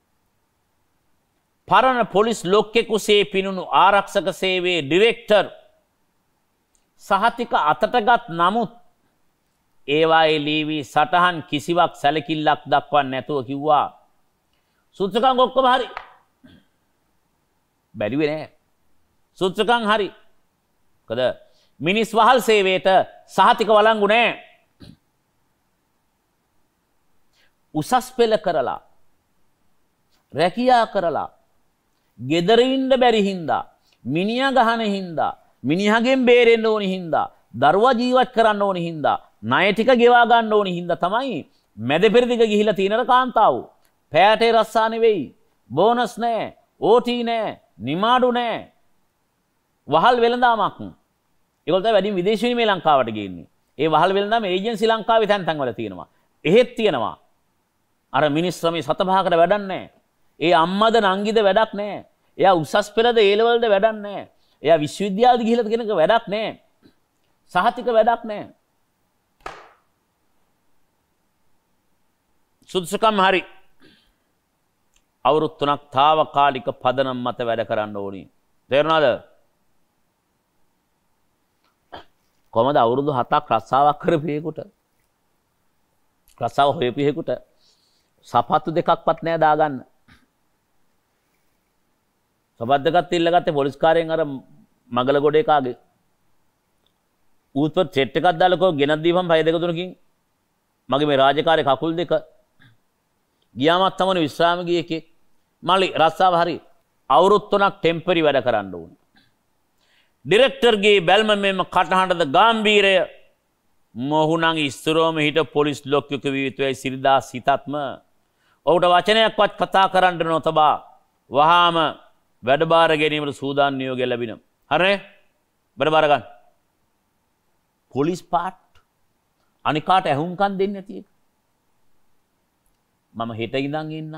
පරණ පොලිස් ලොක්කෙකුසේ පිනුණු ආරක්ෂක සේවයේ ඩිරෙක්ටර් සහතික අතටගත් නමුත් ඒවායේ ලීවි සටහන් කිසිවක් සැලකිල්ලක් දක්වන්නේ නැතුව කිව්වා සුත්‍රකම් ඔක්කොම හරි. බැරිවේ නෑ. සුත්‍රකම් හරි. මොකද මිනිස් වහල් සේවයට සහතික වළංගු නෑ. උසස් පෙළ කරලා රැකියා කරලා ගෙදර ඉන්න බැරි හින්දා මිනිහා ගහන හින්දා මිනිහගෙන් බේරෙන්න ඕනි හින්දා දරුවා ජීවත් කරන්න ඕනි හින්දා ණය ටික ගෙවා ගන්න ඕනි හින්දා තමයි මැද පෙරදිග ගිහිලා තියෙන කාන්තාව. පෑටේ රස්සා නෙවෙයි. බෝනස් නෑ. ඕටී නෑ. නිමාඩු නෑ. වහල් වෙළඳාමක්. ඒගොල්ලෝ තමයි වැඩිම විදේශ විනිමය ලංකාවට ගේන්නේ. ඒ වහල් වෙළඳාම ඒජන්සි ලංකාවේ තැන් තැන් වල තියෙනවා. එහෙත් තියෙනවා. අර මිනිස් ශ්‍රමයේ සතපහකට වැඩක් නැහැ. ඒ අම්මද නංගිද වැඩක් නැහැ. එයා උසස් පෙළද ඒ ලෙවල්ද වැඩක් නැහැ. එයා විශ්වවිද්‍යාලෙද ගිහිල්ලාද කෙනෙක් වැඩක් නැහැ. සහතික වැඩක් නැහැ. සුදුසුකම් හරි. අවුරුදු 3ක් తాවකාලික පදනම් මත වැඩ කරන්න ඕනි. තේරුණාද? කොහමද අවුරුදු 7ක් රස්සාවක් කරපේකට රස්සාව හොයපේකට සපත්තු දෙකක්වත් නෑ දාගන්න. සපත් දෙකක් තිල්ලගත්තේ පොලිස් කාරයෙන් අර මගල ගොඩ එකාගේ. ඌත් සෙට් එකක් දාලා කෝ ගෙනත් දීපම් 5 2 3කින් මගේ මේ රාජකාරී කකුල් දෙක ගියාමත් තමයි විශ්‍රාම ගියේ එකේ. මල්ලි රස්සාව හරි. අවුරුදු 3ක් ටෙම්පරරි වැඩ කරන්න ඕනේ. ඩිරෙක්ටර්ගේ බැල්ම මෙම කටහඬද ගාම්භීරය මොහුනං ඉස්තරෝම හිට පොලිස් ලොක්යක විය යුතුයි සිරිදාස් හිතත්ම ඔහුට වචනයක්වත් කතා කරන්න නොතබා වහාම වැඩබාර ගැනීමට සූදානම් නියෝගය ලැබින. හරිනේ? වැඩබාර ගන්න. පොලිස් පාට් අනිකාට ඇහුම්කන් දෙන්නේ නැති එක. මම හෙට ඉඳන් එන්න.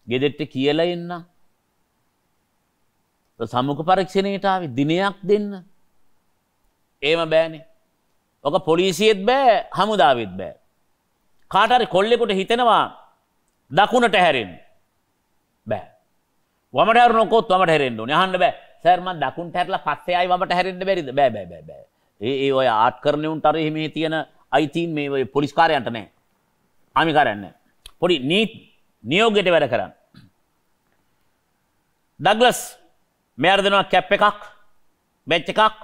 ගෙදෙට්ට කියලා එන්න. සම්මුඛ පරීක්ෂණයට ආවේ දිනයක් දෙන්න. එහෙම බෑනේ. ඔක පොලිසියෙත් බෑ හමුදාවෙත් බෑ. කාට හරි කොල්ලෙකුට හිතෙනවා දකුණට හැරෙන්න. බෑ. වමට හැරුණොත් වමට හැරෙන්න ඕනේ. අහන්න බෑ. සර් මම දකුණට හැරලා පස්සේ ආයි වමට හැරෙන්න බැරිද? බෑ බෑ බෑ බෑ. ඒ ඔය ආට් කරන උන්ට අර මේ තියෙන අයිතීන් මේ ඔය පොලිස් කාර්යයන්ට නෑ. ආමි කාර්යයන් නෑ. පොඩි නියෝගයට වැඩ කරන්න. ඩග්ලස් මෙයාට දෙනවා කැප් එකක් බැච් එකක්.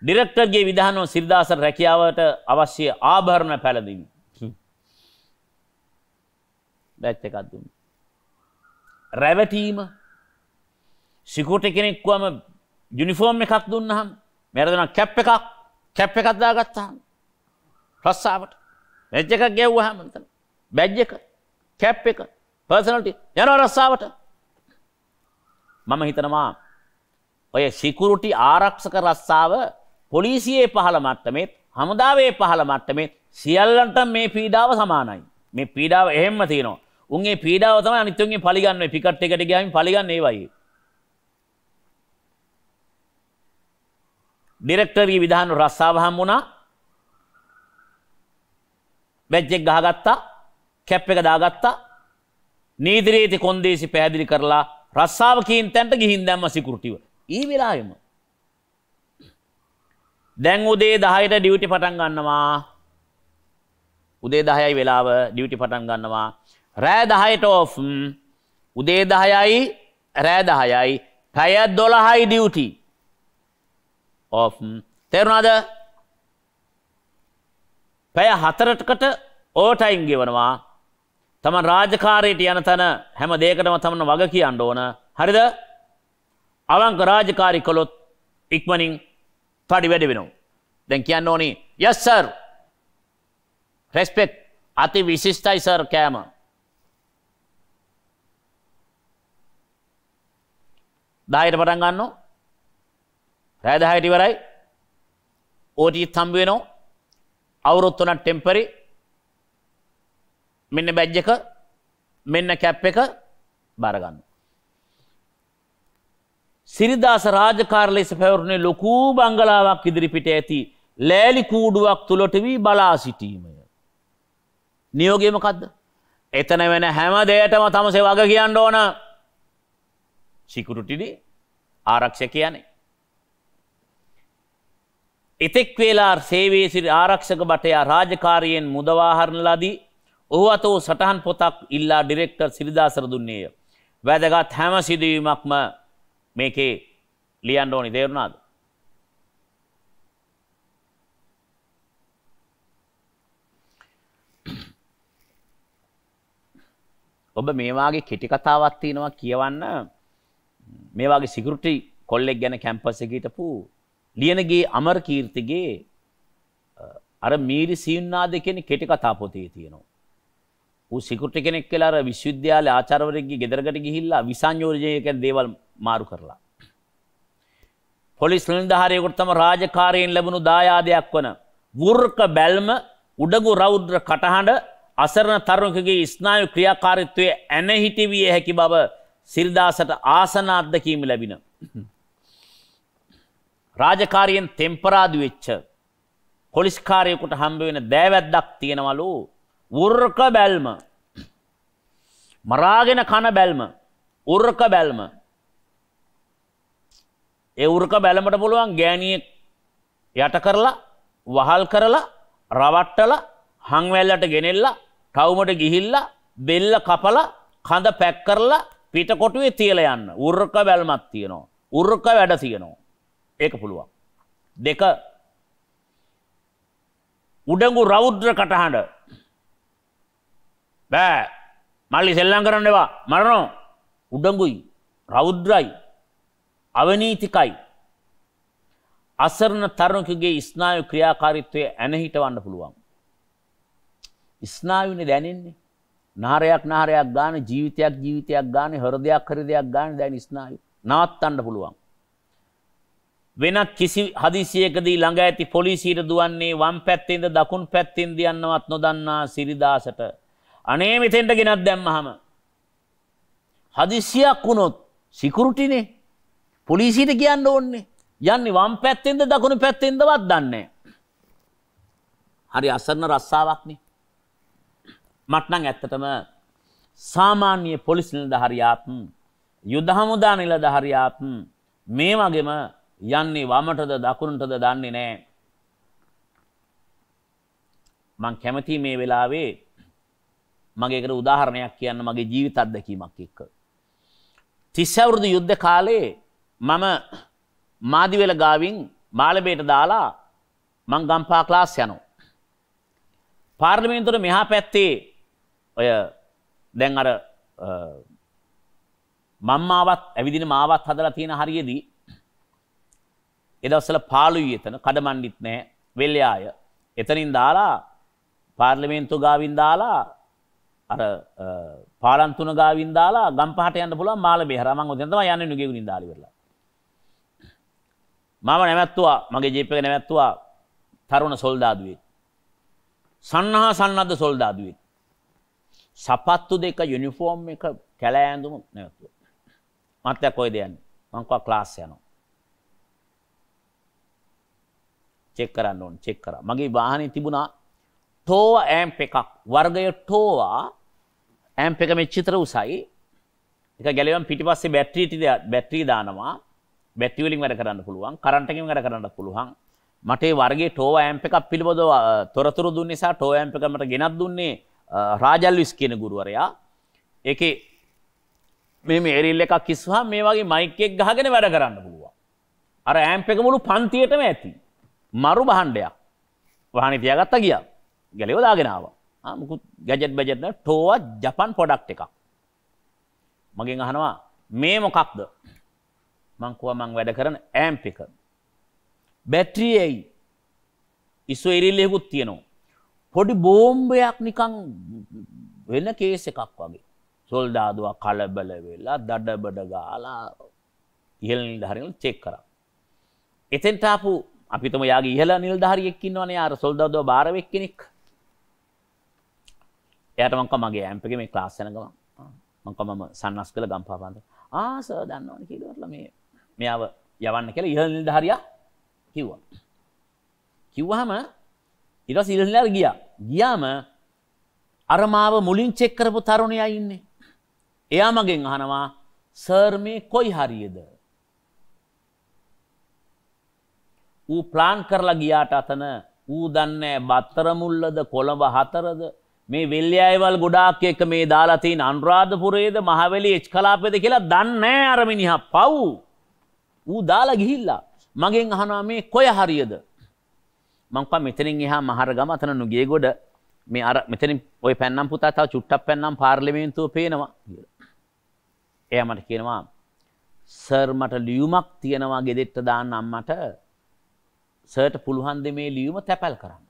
ඩිරෙක්ටර්ගේ විධානව සිරිදාස රැකියාවට අවශ්‍ය ආභරණ පැළඳිමි. බැච් එකක් දුන්න. රැවටීම සිකුරිටි කෙනෙක් වම යුනිෆෝම් එකක් දුන්නාම මෙයාට දෙනවා කැප් එකක් දාගත්තාම රස්සාවට බැච් එකක් ගෙවුවාම බැච් එක කැප් එක පර්සනලිටි යනවා රස්සාවට. මම හිතනවා ඔය සිකුරිටි ආරක්ෂක රස්සාව පොලිසියේ පහළ මට්ටමේ හමුදාවේ පහළ මට්ටමේ සියල්ලන්ට මේ පීඩාව සමානයි. මේ පීඩාව එහෙම්ම තියෙනවා. උන්ගේ පීඩාව තමයි අනිත් උන්ගේ පරිගන්නේ පිකට් එකට ගියාම පරිගන්නේ ඒ වගේ. ඩිරෙක්ටර්ගේ විධාන රස්සාව හම්බුණා. බැච් එක ගහගත්තා. කැප් එක දාගත්තා. නීති රීති කොන්දේසි පැහැදිලි කරලා රස්සාව කීන් තැන්ට ගිහින් දැම්ම සිකුරිටිව. ඊ වෙලාවෙම දැන් උදේ 10ට ඩියුටි පටන් ගන්නවා. උදේ 10යි වෙලාව ඩියුටි පටන් ගන්නවා. රෑ 10ට ඔෆ්. උදේ 10යි රෑ 10යි පැය 12යි ඩියුටි. of තේරුණාද? පැය 4කට ඕවර් ටයිම් ගෙවනවා. තමන් රාජකාරියට යන තැන හැම දෙයකටම තමන් වග කියන්න ඕන. හරිද? අවංක රාජකාරී කළොත් ඉක්මනින් පඩි වැඩි වෙනවා. දැන් කියන්න ඕනි yes sir respect අති විශිෂ්ටයි සර් කෑම. දායට පටන් ගන්නවා. රෑ 10ට ඉවරයි. ඕටීත් හම්බ වෙනවා. අවුරුදු 3ක් ටෙම්පරරි. මෙන්න බැජ් එක, මෙන්න කැප් එක බාර ගන්න. සිරිදාස රාජකාරී ලෙස පැවරුනේ ලොකු බංගලාවක් ඉදිරිපිට ඇති ලෑලි කූඩුවක් තුලට වී බලා සිටීමය. නියෝගය මොකද්ද? එතන වෙන හැම දෙයකටම තමසේ වග කියන්න ඕන. සිකියුරිටි ආරක්ෂකයනේ. එතෙක් වේලා සේවයේ සිට ආරක්ෂක බටයා රාජකාරියෙන් මුදවා හරින ලදී. ඔහු අතෝ සටහන් පොතක් ඉල්ලා ඩිරෙක්ටර් සිරිදාසර දුන්නේය. වැදගත් හැම සිදුවීමක්ම මේකේ ලියන්න ඕනි. තේරුණාද? ඔබ මේ වාගේ කෙටි කතාවක් තියෙනවා කියවන්න. මේ වාගේ සිකියුරිටි කොල්ලෙක් ගැන කැම්පස් එකේ හිටපු ලියනගේ අමරකීර්තිගේ අර මීරි සියුන්නාද කියන කෙටි කතා පොතේ තියෙනවා. ඌ සිකියුරිටි කෙනෙක් කියලා අර විශ්වවිද්‍යාලයේ ආචාර්යවරයෙක්ගේ ගෙදරකට ගිහිල්ලා විසංයෝජනය කියන දේවල් මාරු කරලා. පොලිස් නිලධාරියෙකුට තම රාජකාරියෙන් ලැබුණු දායාදයක් වන වෘක බැල්ම, උඩගු රෞද්‍ර කටහඬ, අසරණ තරුණකගේ ස්නායු ක්‍රියාකාරීත්වයේ ඇන හිටි විය හැකි බව සිරිදාසට ආසන අත්දැකීම ලැබින. රාජකාරියෙන් තෙම්පරාදු වෙච්ච පොලිස්කාරයෙකුට හම්බ වෙන දෑවැද්දක් තියෙනවලු. වෘක බැල්ම, මරාගෙන කන බැල්ම, වෘක බැල්ම. ඒ වෘක බැල්මට පුළුවන් ගෑණියෙක් යට කරලා, වහල් කරලා, රවට්ටලා, හංවැල්ලට ගෙනෙල්ලා, ටවුමට ගිහිල්ලා, බෙල්ල කපලා, කඳ පැක් කරලා පිටකොටුවේ තියලා යන්න. වෘක බැල්මක් තියෙනවා. වෘක වැඩ තියෙනවා. ඒක පුළුවන්. 2 උඩඟු රෞද්‍ර කටහඬ. බෑ මල්ලි සෙල්ලම් කරන්න එපා මරනවා. උඩඟුයි, රෞද්‍රයි, අවනීතිකයි. අසරණ තරුණකගේ ස්නායු ක්‍රියාකාරීත්වයේ ඇන හිටවන්න පුළුවන්. ස්නායුනේ දැනෙන්නේ. නාරයක් ගාන, ජීවිතයක් ගාන, හෘදයක් ගාන දැන් ස්නායු නවත්තන්න පුළුවන්. වෙනත් කිසි හදිසියකදී ළඟ ඇති පොලිසියට දුවන්නේ වම් පැත්තෙන්ද දකුණු පැත්තෙන්ද යන්නවත් නොදන්නා සිරිදාසට අනේ මෙතෙන්ට ගෙනත් දැම්මහම හදිසියක් වුණොත් සිකියුරිටිනේ පොලිසියට කියන්න ඕනේ. යන්නේ වම් පැත්තෙන්ද දකුණු පැත්තෙන්දවත් දන්නේ නැහැ. හරි අසරණ රස්සාවක්නේ. මට නම් ඇත්තටම සාමාන්‍ය පොලිස් නිලධාරියාත් යුද හමුදා නිලධාරියාත් මේ වගේම යන්නේ වමටද දකුණටද දන්නේ නැහැ. මං කැමති මේ වෙලාවේ මගේ එකට උදාහරණයක් කියන්න මගේ ජීවිත අත්දැකීමක් එක්ක. 30 අවුරුදු යුද්ධ කාලේ මම මාදිවෙල ගාවින් මාළඹේට දාලා මං ගම්පහ ක්ලාස් යනවා. පාර්ලිමේන්තුවේ මෙහා පැත්තේ ඔය දැන් අර මම්මාවත් ඇවිදින මාවත් හදලා තියෙන හරියේදී ඒ දවස්වල පාළුයි එතන කඩමණ්ඩිත් නැහැ වෙල්යාය. එතනින් දාලා පාර්ලිමේන්තුව ගාවින් දාලා අර පාලන්තුන ගාවින් දාලා ගම්පහට යන්න පුළුවන් මාළඹේ හරහා. මම ඔතෙන් තමයි යන්නේ නුගේගුණින් දාලා ඉවරලා. මම නැවැත්තුවා මගේ ජීප් එක නැවැත්තුවා තරුණ සොල්දාදුවෙක්. සන්නහා සන්නද්ධ සොල්දාදුවෙක්. සපත්තු දෙක යුනිෆෝම් එක කැලෑ ඇඳුම නැවැත්තුවා. මත්යක් කොයිද යන්නේ? මං කව ක්ලාස් යනවා. චෙක් කරන්න ඕන චෙක් කරා. මගේ වාහනේ තිබුණා ටෝවා ඇම්ප් එකක්. වර්ගය ටෝවා ඇම්ප් එක මෙච්චර උසයි. ඒක ගැලවෙන් පිටිපස්සේ බැටරි දානවා. බැටරි වලින් වැඩ කරන්න පුළුවන්. කරන්ට් එකෙන් වැඩ කරන්න පුළුවන්. මට ඒ වර්ගයේ ටෝවා ඇම්ප් එකක් පිළිබඳව තොරතුරු දුන්න නිසා ටෝවා ඇම්ප් එක මට ගෙනත් දුන්නේ රාජල්විස් කියන ගුරුවරයා. ඒකේ මේ එරිල් එකක් කිස්සුවාම මේ වගේ මයික් එක ගහගෙන වැඩ කරන්න පුළුවන්. අර ඇම්ප් එක මුළු පන්තියටම ඇති. මරු භාණ්ඩයක්. වහනේ තියාගත්තා ගියා. ගැලේව දාගෙන ආවා. මුකුත් ගැජට් බජට් නෑ ටෝවා ජපන් ප්‍රොඩක්ට් එකක්. මගෙන් අහනවා මේ මොකක්ද? මං කිව්වා මං වැඩ කරන ඇම්ප් එක. බැටරිය ඇයි? ඉස්සෝ ඉරිල්ලෙකුත් තියෙනවා. පොඩි බෝම්බයක් නිකන් වෙන කේස් එකක් වගේ. සොල්දාදුවා කලබල වෙලා දඩබඩ ගාලා ඉහළ නිලධාරියන් චෙක් කරා. එතෙන්ට ආපු අපි හිතමු යාගේ ඉහළ නිලධාරියෙක් ඉන්නවනේ අර සොල්දාදුවා බාරවෙක් කෙනෙක්. එයාට මං කිව්වා මගේ ඇම්ප් එකේ මේ ක්ලාස් යන ගමන් මං කිව්වා මම සන්නස් කළ ගම්පාපාන්ත. සර් දන්නවනේ කියලා මේ මෙයාව යවන්න කියලා ඉහළ නිලධාරියා කිව්වා. කිව්වහම ඊට පස්සේ ඉහළ නිලධාරියා ගියා. ගියාම අර මාව මුලින් චෙක් කරපු තරුණයා ඉන්නේ. එයා මගෙන් අහනවා සර් මේ කොයි හරියද? ඌ ප්ලාන් කරලා ගියාට අතන ඌ දන්නේ බත්තර මුල්ලද කොළඹ හතරද මේ වෙල්යායවල් ගොඩාක් එක මේ දාලා තියෙන අනුරාධපුරයේද මහවැලි එච් කලාපයේද කියලා දන්නේ නැහැ අර මිනිහා. පව්. ඌ දාලා ගිහිල්ලා මගෙන් අහනවා මේ කොය හරියද? මං කිව්වා මෙතනින් එහා මහරගම අතන නුගේගොඩ මේ අර මෙතනින් ඔය පැන්නම් පුතා තව චුට්ටක් පැන්නම් පාර්ලිමේන්තුව පේනවා කියලා. එයා මට කියනවා සර් මට ලියුමක් තියෙනවා ගෙදෙට්ට දාන්න අම්මට. සර්ට පුළුවන් ද මේ ලියුම තැපැල් කරන්න.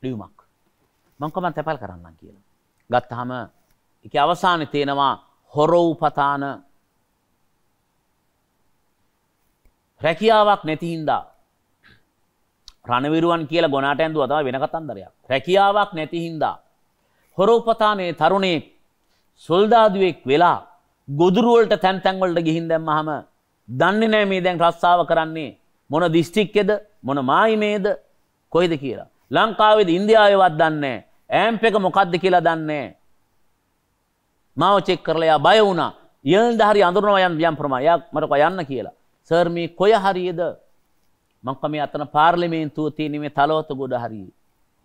ලියුමක්. මං කිව්වා මං තැපැල් කරන්නම් කියලා. ගත්තාම ඒකේ අවසානයේ තියෙනවා හොරවුපතාන රැකියාවක් නැති හින්දා රණවිරුවන් කියලා ගොනාට ඇඳුවා තමයි වෙන කතන්දරයක්. රැකියාවක් නැති හින්දා හොරවුපතානේ තරුණේ සොල්දාදුවෙක් වෙලා ගොදුරු වලට තැන් තැන් වලට ගිහින් දැම්මහම දන්නේ නැහැ මේ දැන් රස්සාව කරන්නේ මොන දිස්ත්‍රික්කෙද මොන මායිමේද කොයිද කියලා. ලංකාවේද ඉන්දියාවේවත් දන්නේ නැහැ. ඇම්ප් එක මොකද්ද කියලා දන්නේ නැහැ. මාව චෙක් කරලා යා බය වුණා. ඊළඳ හරිය අඳුරනවා යම් ප්‍රමාණයක් මට කො යන්න කියලා. සර් මේ කොය හරියද? මං කම මේ අතන පාර්ලිමේන්තුව තියෙන මේ තලවතුගොඩ හරිය.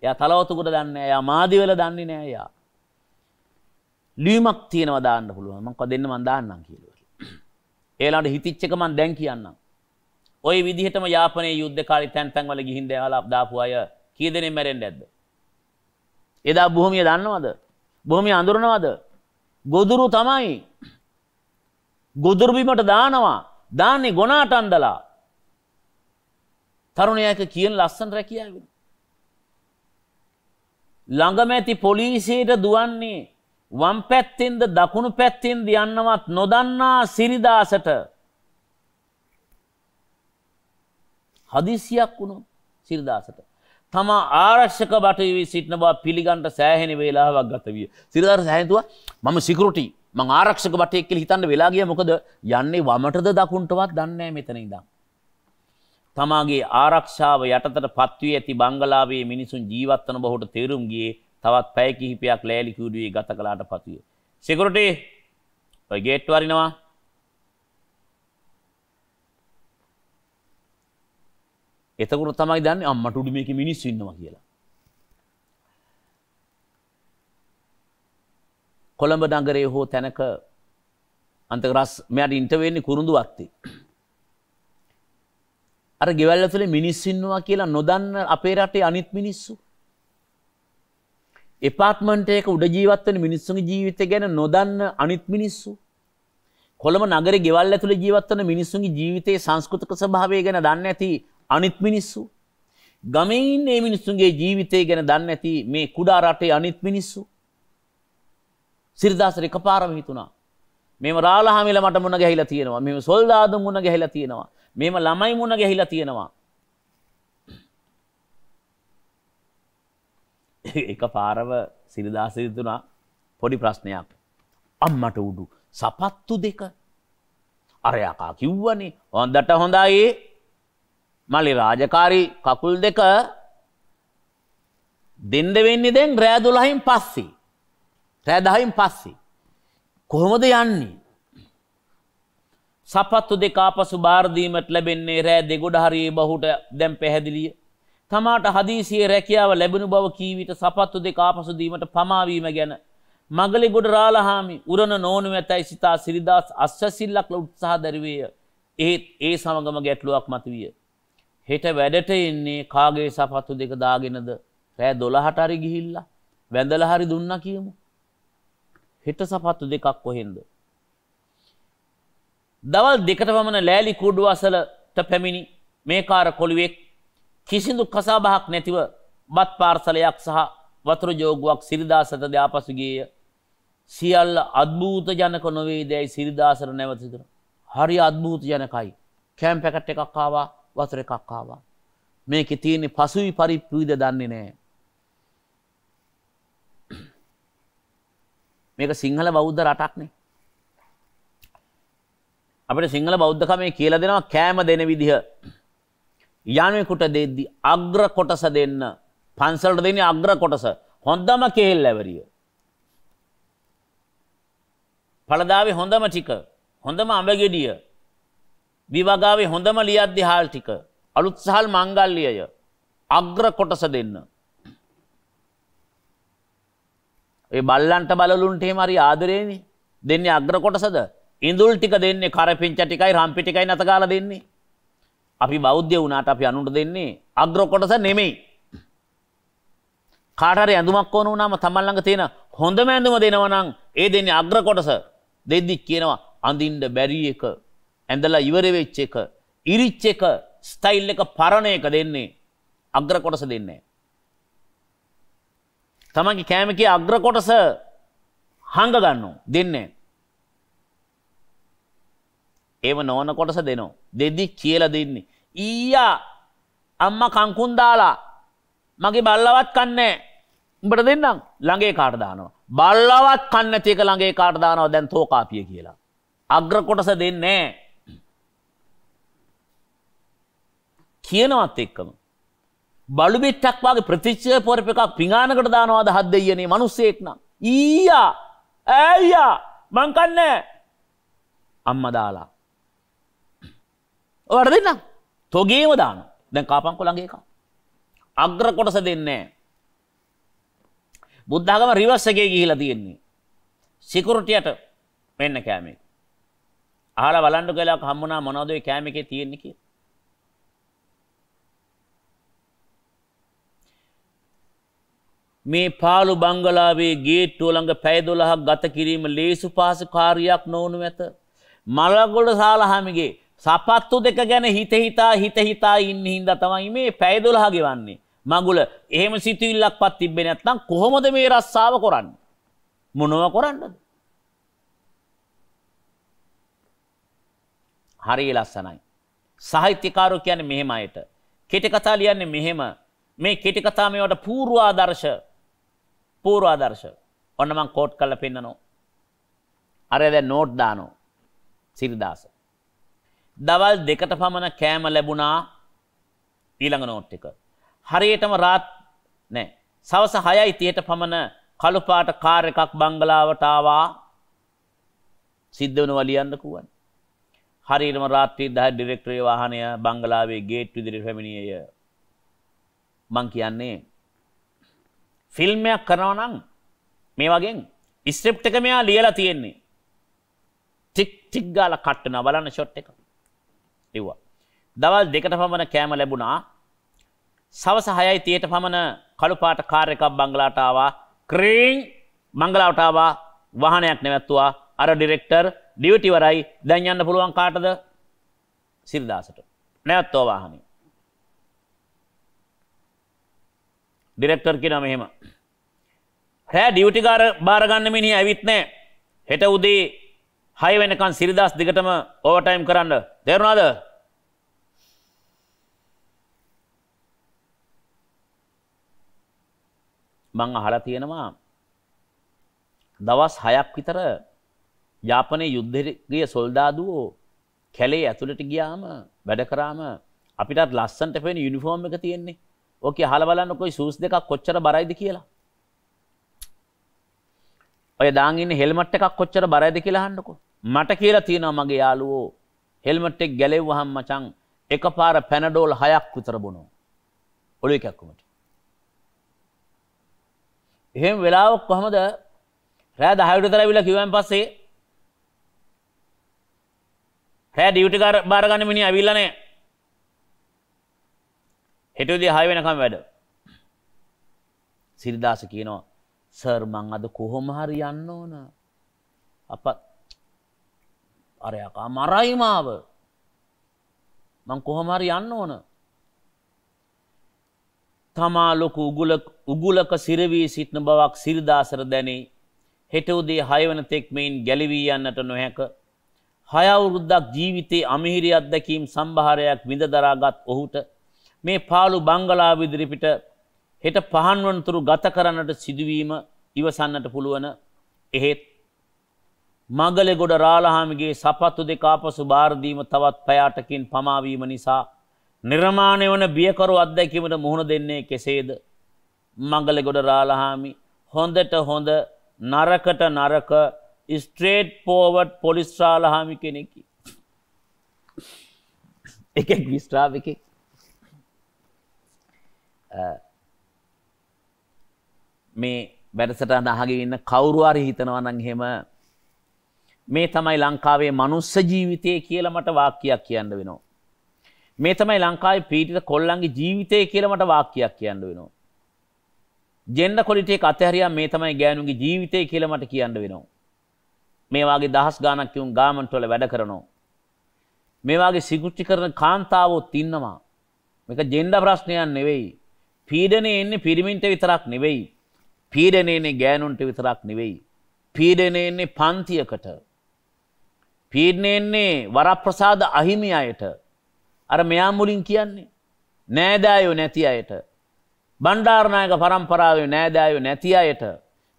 එයා තලවතුගොඩ දන්නේ නැහැ. එයා මාදිවල දන්නේ නැහැ එයා. ලියුමක් තියෙනවා දාන්න පුළුවන්. මං කව දෙන්න මං දාන්නම් කියලා. ඒලාට හිතිච්ච එක මං දැන් කියන්නම්. ওই විදිහටම යාපනයේ යුද්ධ කාලේ තැන් තැන් වල ගිහින් දැහලා දාපු අය කී දෙනෙක් මැරෙන්නේ නැද්ද? එදා භූමිය දන්නවද? භූමිය අඳුරනවද? ගොදුරු තමයි. ගොදුරු බිමට දානවා. දාන්නේ ගොනාට අන්දලා. තරුණයාක කියන ලස්සන රැකියාව වෙන. ළඟම ඇති පොලිසියට දුවන්නේ වම් පැත්තෙන්ද දකුණු පැත්තෙන්ද යන්නවත් නොදන්නා සිරිදාසට හදිසියක් වුණොත් සිරිදාසට තමා ආරක්ෂක බටුවේ සිටින බව පිළිගන්න සෑහෙන වේලාවක් ගත විය. සිරිදාස සෑහෙතුවා මම සිකියුරිටි මං ආරක්ෂක බටුවෙක් කියලා හිතන්න වෙලා ගියා. මොකද යන්නේ වමටද දකුණටවත් දන්නේ නැහැ මෙතන ඉඳන්. තමාගේ ආරක්ෂාව යටතට පත්වී ඇති බංගලාවේ මිනිසුන් ජීවත් වන බවට තේරුම් ගියේ තවත් පැය කිහිපයක් ලෑලි කූඩුවේ ගත කළාට පසුය. සිකියුරිටි ඔය ගේට් වරිනවා. එතකොට තමයි දන්නේ අම්මට උඩු මේකේ මිනිස්සු ඉන්නවා කියලා. කොළඹ නගරයේ හෝ තැනක අන්තර්රස් මෙයාට ඉන්ටර්වයුව වෙන්නේ කුරුඳුවත්තේ. අර ගෙවල් ඇතුලේ මිනිස්සු ඉන්නවා කියලා නොදන්න අපේ රටේ අනිත් මිනිස්සු. එපාර්ට්මන්ට් එකක උඩ ජීවත් වෙන මිනිස්සුන්ගේ ජීවිතය ගැන නොදන්න අනිත් මිනිස්සු. කොළඹ නගරේ ගෙවල් ඇතුලේ ජීවත් වෙන මිනිස්සුන්ගේ ජීවිතයේ සංස්කෘතික ස්වභාවය ගැන දන්නේ නැති අනිත් මිනිස්සු. ගමේ ඉන්න මේ මිනිස්සුන්ගේ ජීවිතය ගැන දන්නේ නැති මේ කුඩා රටේ අනිත් මිනිස්සු. සිරිදාසට එකපාරම හිතුණා මේව රාලහාමිල මට මුණ ගැහිලා තියෙනවා. මේව සොල්දාදුන් මුණ ගැහිලා තියෙනවා. මේම ළමයි මුණ ගැහිලා තියෙනවා. එකපාරව සිරිදාස හිතුණා පොඩි ප්‍රශ්නයක්. අම්මට උඩු සපත්තු දෙක. අර යකා කිව්වනේ හොඳට හොඳයි. මලි රාජකාරී කකුල් දෙක දෙන්න වෙන්නේ දැන් රෑ 12න් පස්සේ. රෑ 10න් පස්සේ. කොහොමද යන්නේ? සපත්තු දෙක ආපසු බාර දීමට ලැබෙන්නේ රෑ දෙගොඩ හරියේ බහුට දැන් පැහැදිලිය. තමාට හදිසියේ රැකියාව ලැබුණු බව කී විට සපත්තු දෙක ආපසු දීමට පමා වීම ගැන මගලේ ගොඩ රාලහාමි උරන නෝනු ඇතයි සිතා සිරිදාස් අස්සසිල්ලක් උත්සාහ දරුවේය. ඒ සමගම ගැටලුවක් මතුවිය. හෙට වැඩට එන්නේ කාගේ සපත්තු දෙක දාගෙනද? රෑ 12ට හරි ගිහිල්ලා වැඳලා හරි දුන්නා කියමු. හෙට සපත්තු දෙකක් කොහෙන්ද? දවල් 2ට පමණ ලෑලි කුඩු අසලට පැමිණි මේ කාර කොළුවෙක් කිසිදු කසාබහක් නැතිව බත් පාර්සලයක් සහ වතුර ජෝගුවක් සිරිදාසට දාපසු ගියේය. සියල්ල අද්භූත ජනක නොවේදයි සිරිදාසට නැවත සිතුණා. හරි අද්භූත ජනකයි. කෑම් පැකට් එකක් ආවා, වතුර එකක් ආවා. මේකේ තියෙන පසුවි පරිප්පුයිද දන්නේ නැහැ. මේක සිංහල බෞද්ධ රටක්නේ. අපිට සිංහල බෞද්ධකමේ කියලා දෙනවා කෑම දෙන විදිහ. යනුවෙකුට දෙද්දි අග්‍ර කොටස දෙන්න. පන්සලට දෙන්නේ අග්‍ර කොටස. හොඳම කෙහෙල් ඇවරිය. පළදාවේ හොඳම ටික. හොඳම අඹ ගෙඩිය. විවගාවේ හොඳම ලියද්දි හාල් ටික. අලුත් සහල් මංගල්‍යය. අග්‍ර කොටස දෙන්න. ඒ බල්ලන්ට බලලුන්ට එහෙම හරි ආදරේනේ. දෙන්නේ අග්‍ර කොටසද? ඉඳුල් ටික දෙන්නේ කරපිංච ටිකයි රම්පි ටිකයි නැත කාලා දෙන්නේ. අපි බෞද්ධය වුණාට අපි අනුන්ට දෙන්නේ අග්‍ර කොටස නෙමෙයි. කාට හරි ඇඳුමක් ඕන වුණාම තමන් ළඟ තියෙන හොඳම ඇඳුම දෙනවා නම් ඒ දෙන්නේ අග්‍ර කොටස. දෙද්දි කියනවා අඳින්න බැරි එක, ඇඳලා ඉවර වෙච්ච එක, ඉරිච් එක, ස්ටයිල් එක පරණ එක දෙන්නේ. අග්‍ර කොටස දෙන්නේ. තමන්ගේ කෑමකේ අග්‍ර කොටස හංග ගන්නවා දෙන්නේ. ඒව නොවන කොටස දෙනවා. දෙද්දි කියලා දෙන්නේ. ඊයා අම්මා කංකුන් දාලා මගේ බල්ලවත් කන්නේ උඹට දෙන්නම්. ළඟේ කාට දානවා. බල්ලවත් කන්නේ නැති එක ළඟේ කාට දානවා දැන් තෝකාපිය කියලා. අග්‍ර කොටස දෙන්නේ කියනවත් එක්කම බලු බෙට්ටක් වාගේ ප්‍රතික්ෂේප පොරප එකක් පිඟානකට දානවාද හත් දෙයියනේ මිනිස්සෙක් නම්. ඊයා ඈයා මං කන්නේ අම්මා දාලා. ඔයාලට දෙන්නම්. තොගේම දානවා. දැන් කාපන්කො ළඟ එක. අග්‍ර කොටස දෙන්නේ නැහැ. බුද්ධ ආගම රිවර්ස් එකේ ගිහිලා තියෙන්නේ. සිකියුරිටියට වෙන්න කෑමේ. අහලා බලන්න කියලා හම්බුණා මොනවද ඔය කෑමේකේ තියෙන්නේ කියලා. මේ පාළු බංගලාවේ ගේට්ටුව ළඟ පැය 12ක් ගත කිරීම ලේසු පහසු කාර්යයක් නොවනු ඇත. මලගොඩ සාලහාමිගේ සපත්තු දෙක ගැන හිත හිතා ඉන්න හින්දා තමයි මේ පැය 12 ගෙවන්නේ. මගුල එහෙම සිතුවිල්ලක්වත් තිබ්බේ නැත්නම් කොහොමද මේ රස්සාව කරන්නේ? මොනව කරන්නද? හරිය ලස්සනයි. සාහිත්‍යකාරෝ කියන්නේ මෙහෙම අයට. කෙටි කතා ලියන්නේ මෙහෙම. මේ කෙටි කතා මේවට පූර්වාදර්ශ. ඔන්න මම කෝට් කරලා පෙන්නනවා. අර දැන් නෝට් දානවා. සිරිදාස. දවල් 2ට පමණ කෑම ලැබුණා. ඊළඟ නෝට් එක. හරියටම සවස 6:30ට පමණ කළු පාට කාර් එකක් බංගලාවට ආවා. සිද්ධ වෙනවා ලියන්න කිව්වනේ. හරියටම රාත්‍රී 10 ඩිරෙක්ටරේ වාහනය බංගලාවේ ගේට් ඉදිරියට පැමිණියේය. මං කියන්නේ ෆිල්ම් එකක් කරනවා නම් මේ වගේ ස්ක්‍රිප්ට් එක මෙයා ලියලා තියෙන්නේ. ටික් ගාලා කට් වෙනවා බලන්න ෂොට් එක. ඒවා. දවල් 2ට පමණ කෑම ලැබුණා. සවස 6:30ට පමණ කළු පාට කාර් එකක් බංගලාවට ආවා. ක්‍රීන් බංගලාවට ආවා. වාහනයක් නැවැත්තුවා. අර ඩිරෙක්ටර් ඩියුටි වරයි. දැන් යන්න පුළුවන් කාටද? සිරිදාසට. නැවැත්තුවා වාහනේ. ඩිරෙක්ටර් කියනවා මෙහෙම. රෑ ඩියුටි බාර ගන්න මිනිහ ඇවිත් නැහැ. හෙට උදේ 6 වෙනකන් සිරිදාස් දිගටම ඕවර් ටයිම් කරන්න. තේරුණාද? මං අහලා තියෙනවා දවස් 6ක් විතර යාපනයේ යුද්ධෙට ගිය සොල්දාදුවෝ කැලේ ඇතුළට ගියාම වැඩ කරාම අපිටත් ලස්සන්ට පේන යුනිෆෝම් එක තියෙන්නේ. ඕකේ අහලා බලන්නකෝ ෂූස් දෙකක් කොච්චර බරයිද කියලා. ඔය දාන් ඉන්නේ හෙල්මට් එකක් කොච්චර බරයිද කියලා අහන්නකෝ. මට කියලා තියෙනවා මගේ යාළුවෝ හෙල්මට් එක ගැලෙව්වහම මචං එකපාර පැනඩෝල් 6ක් විතර බොනවා. ඔළුවේ කැක්කුමට. එහෙම වෙලාවක් කොහමද රෑ 10 විතර ඇවිල්ලා කිව්වන් පස්සේ රෑ ඩියුටි බාර ගන්න මිනිහ අවිල්ලා නැහැ. හෙට උදේ 6 වෙනකම් වැඩ. සිරිදාස කියනවා සර් මං අද කොහොම හරි යන්න ඕන. අර යකා මරයි මාව. මං කොහොම හරි යන්න ඕන. තමා ලොකු උගුලක සිරවී සිටින බවක් සිරිදාසට දැනේ. හෙට උදේ 6 වන තෙක් මෙයින් ගැලවී යන්නට නොහැක. 6 අවුරුද්දක් ජීවිතයේ අමිහිරි අත්දැකීම් සම්භාරයක් විඳ දරාගත් ඔහුට මේ පාළු බංගලාව ඉදිරිපිට හෙට පහන් වනතුරු ගත කරන්නට සිදුවීම ඉවසන්නට පුළුවන්. එහෙත් මගලෙගොඩ රාලහාමිගේ සපත්තු දෙක ආපසු බාර දීම තවත් පැය 8කින් පමා වීම නිසා නිර්මාණය වන බියකරු අත්දැකීමට මුහුණ දෙන්නේ කෙසේද? මගලෙගොඩ රාලහාමි හොඳට හොඳ නරකට නරක ස්ට්‍රේට් ෆෝවර්ඩ් පොලිස් රාලහාමි කෙනෙකි. එකෙක් විස්ට්‍රාව එකෙක් මේ වැඩසටහන අහගෙන ඉන්න කවුරු හරි හිතනවා නම් එහෙම මේ තමයි ලංකාවේ මනුස්ස ජීවිතය කියලා මට වාක්‍යයක් කියන්න වෙනවා. මේ තමයි ලංකාවේ පීඩිත කොල්ලන්ගේ ජීවිතය කියලා මට වාක්‍යයක් කියන්න වෙනවා. ජෙන්ඩර් කොලිටි එක අතහැරියා මේ තමයි ගෑනුන්ගේ ජීවිතය කියලා මට කියන්න වෙනවා. මේ වාගේ දහස් ගාණක් යුන් ගාමන්ට් වල වැඩ කරනවා. මේ වාගේ සිකුච්චි කරන කාන්තාවොත් ඉන්නවා. මේක ජෙන්ඩර් ප්‍රශ්නයක් නෙවෙයි. පීඩනේ එන්නේ පිරිමින්ට විතරක් නෙවෙයි. පීඩනේ එන්නේ ගෑනුන්ට විතරක් නෙවෙයි. පීඩනේ එන්නේ පන්තියකට. පීඩනේ එන්නේ වරප්‍රසාද අහිමි අයට. අර මෙයා මුලින් කියන්නේ නෑදෑයෝ නැති අයට. බණ්ඩාරනායක පරම්පරාවේ නෑදෑයෝ නැති අයට.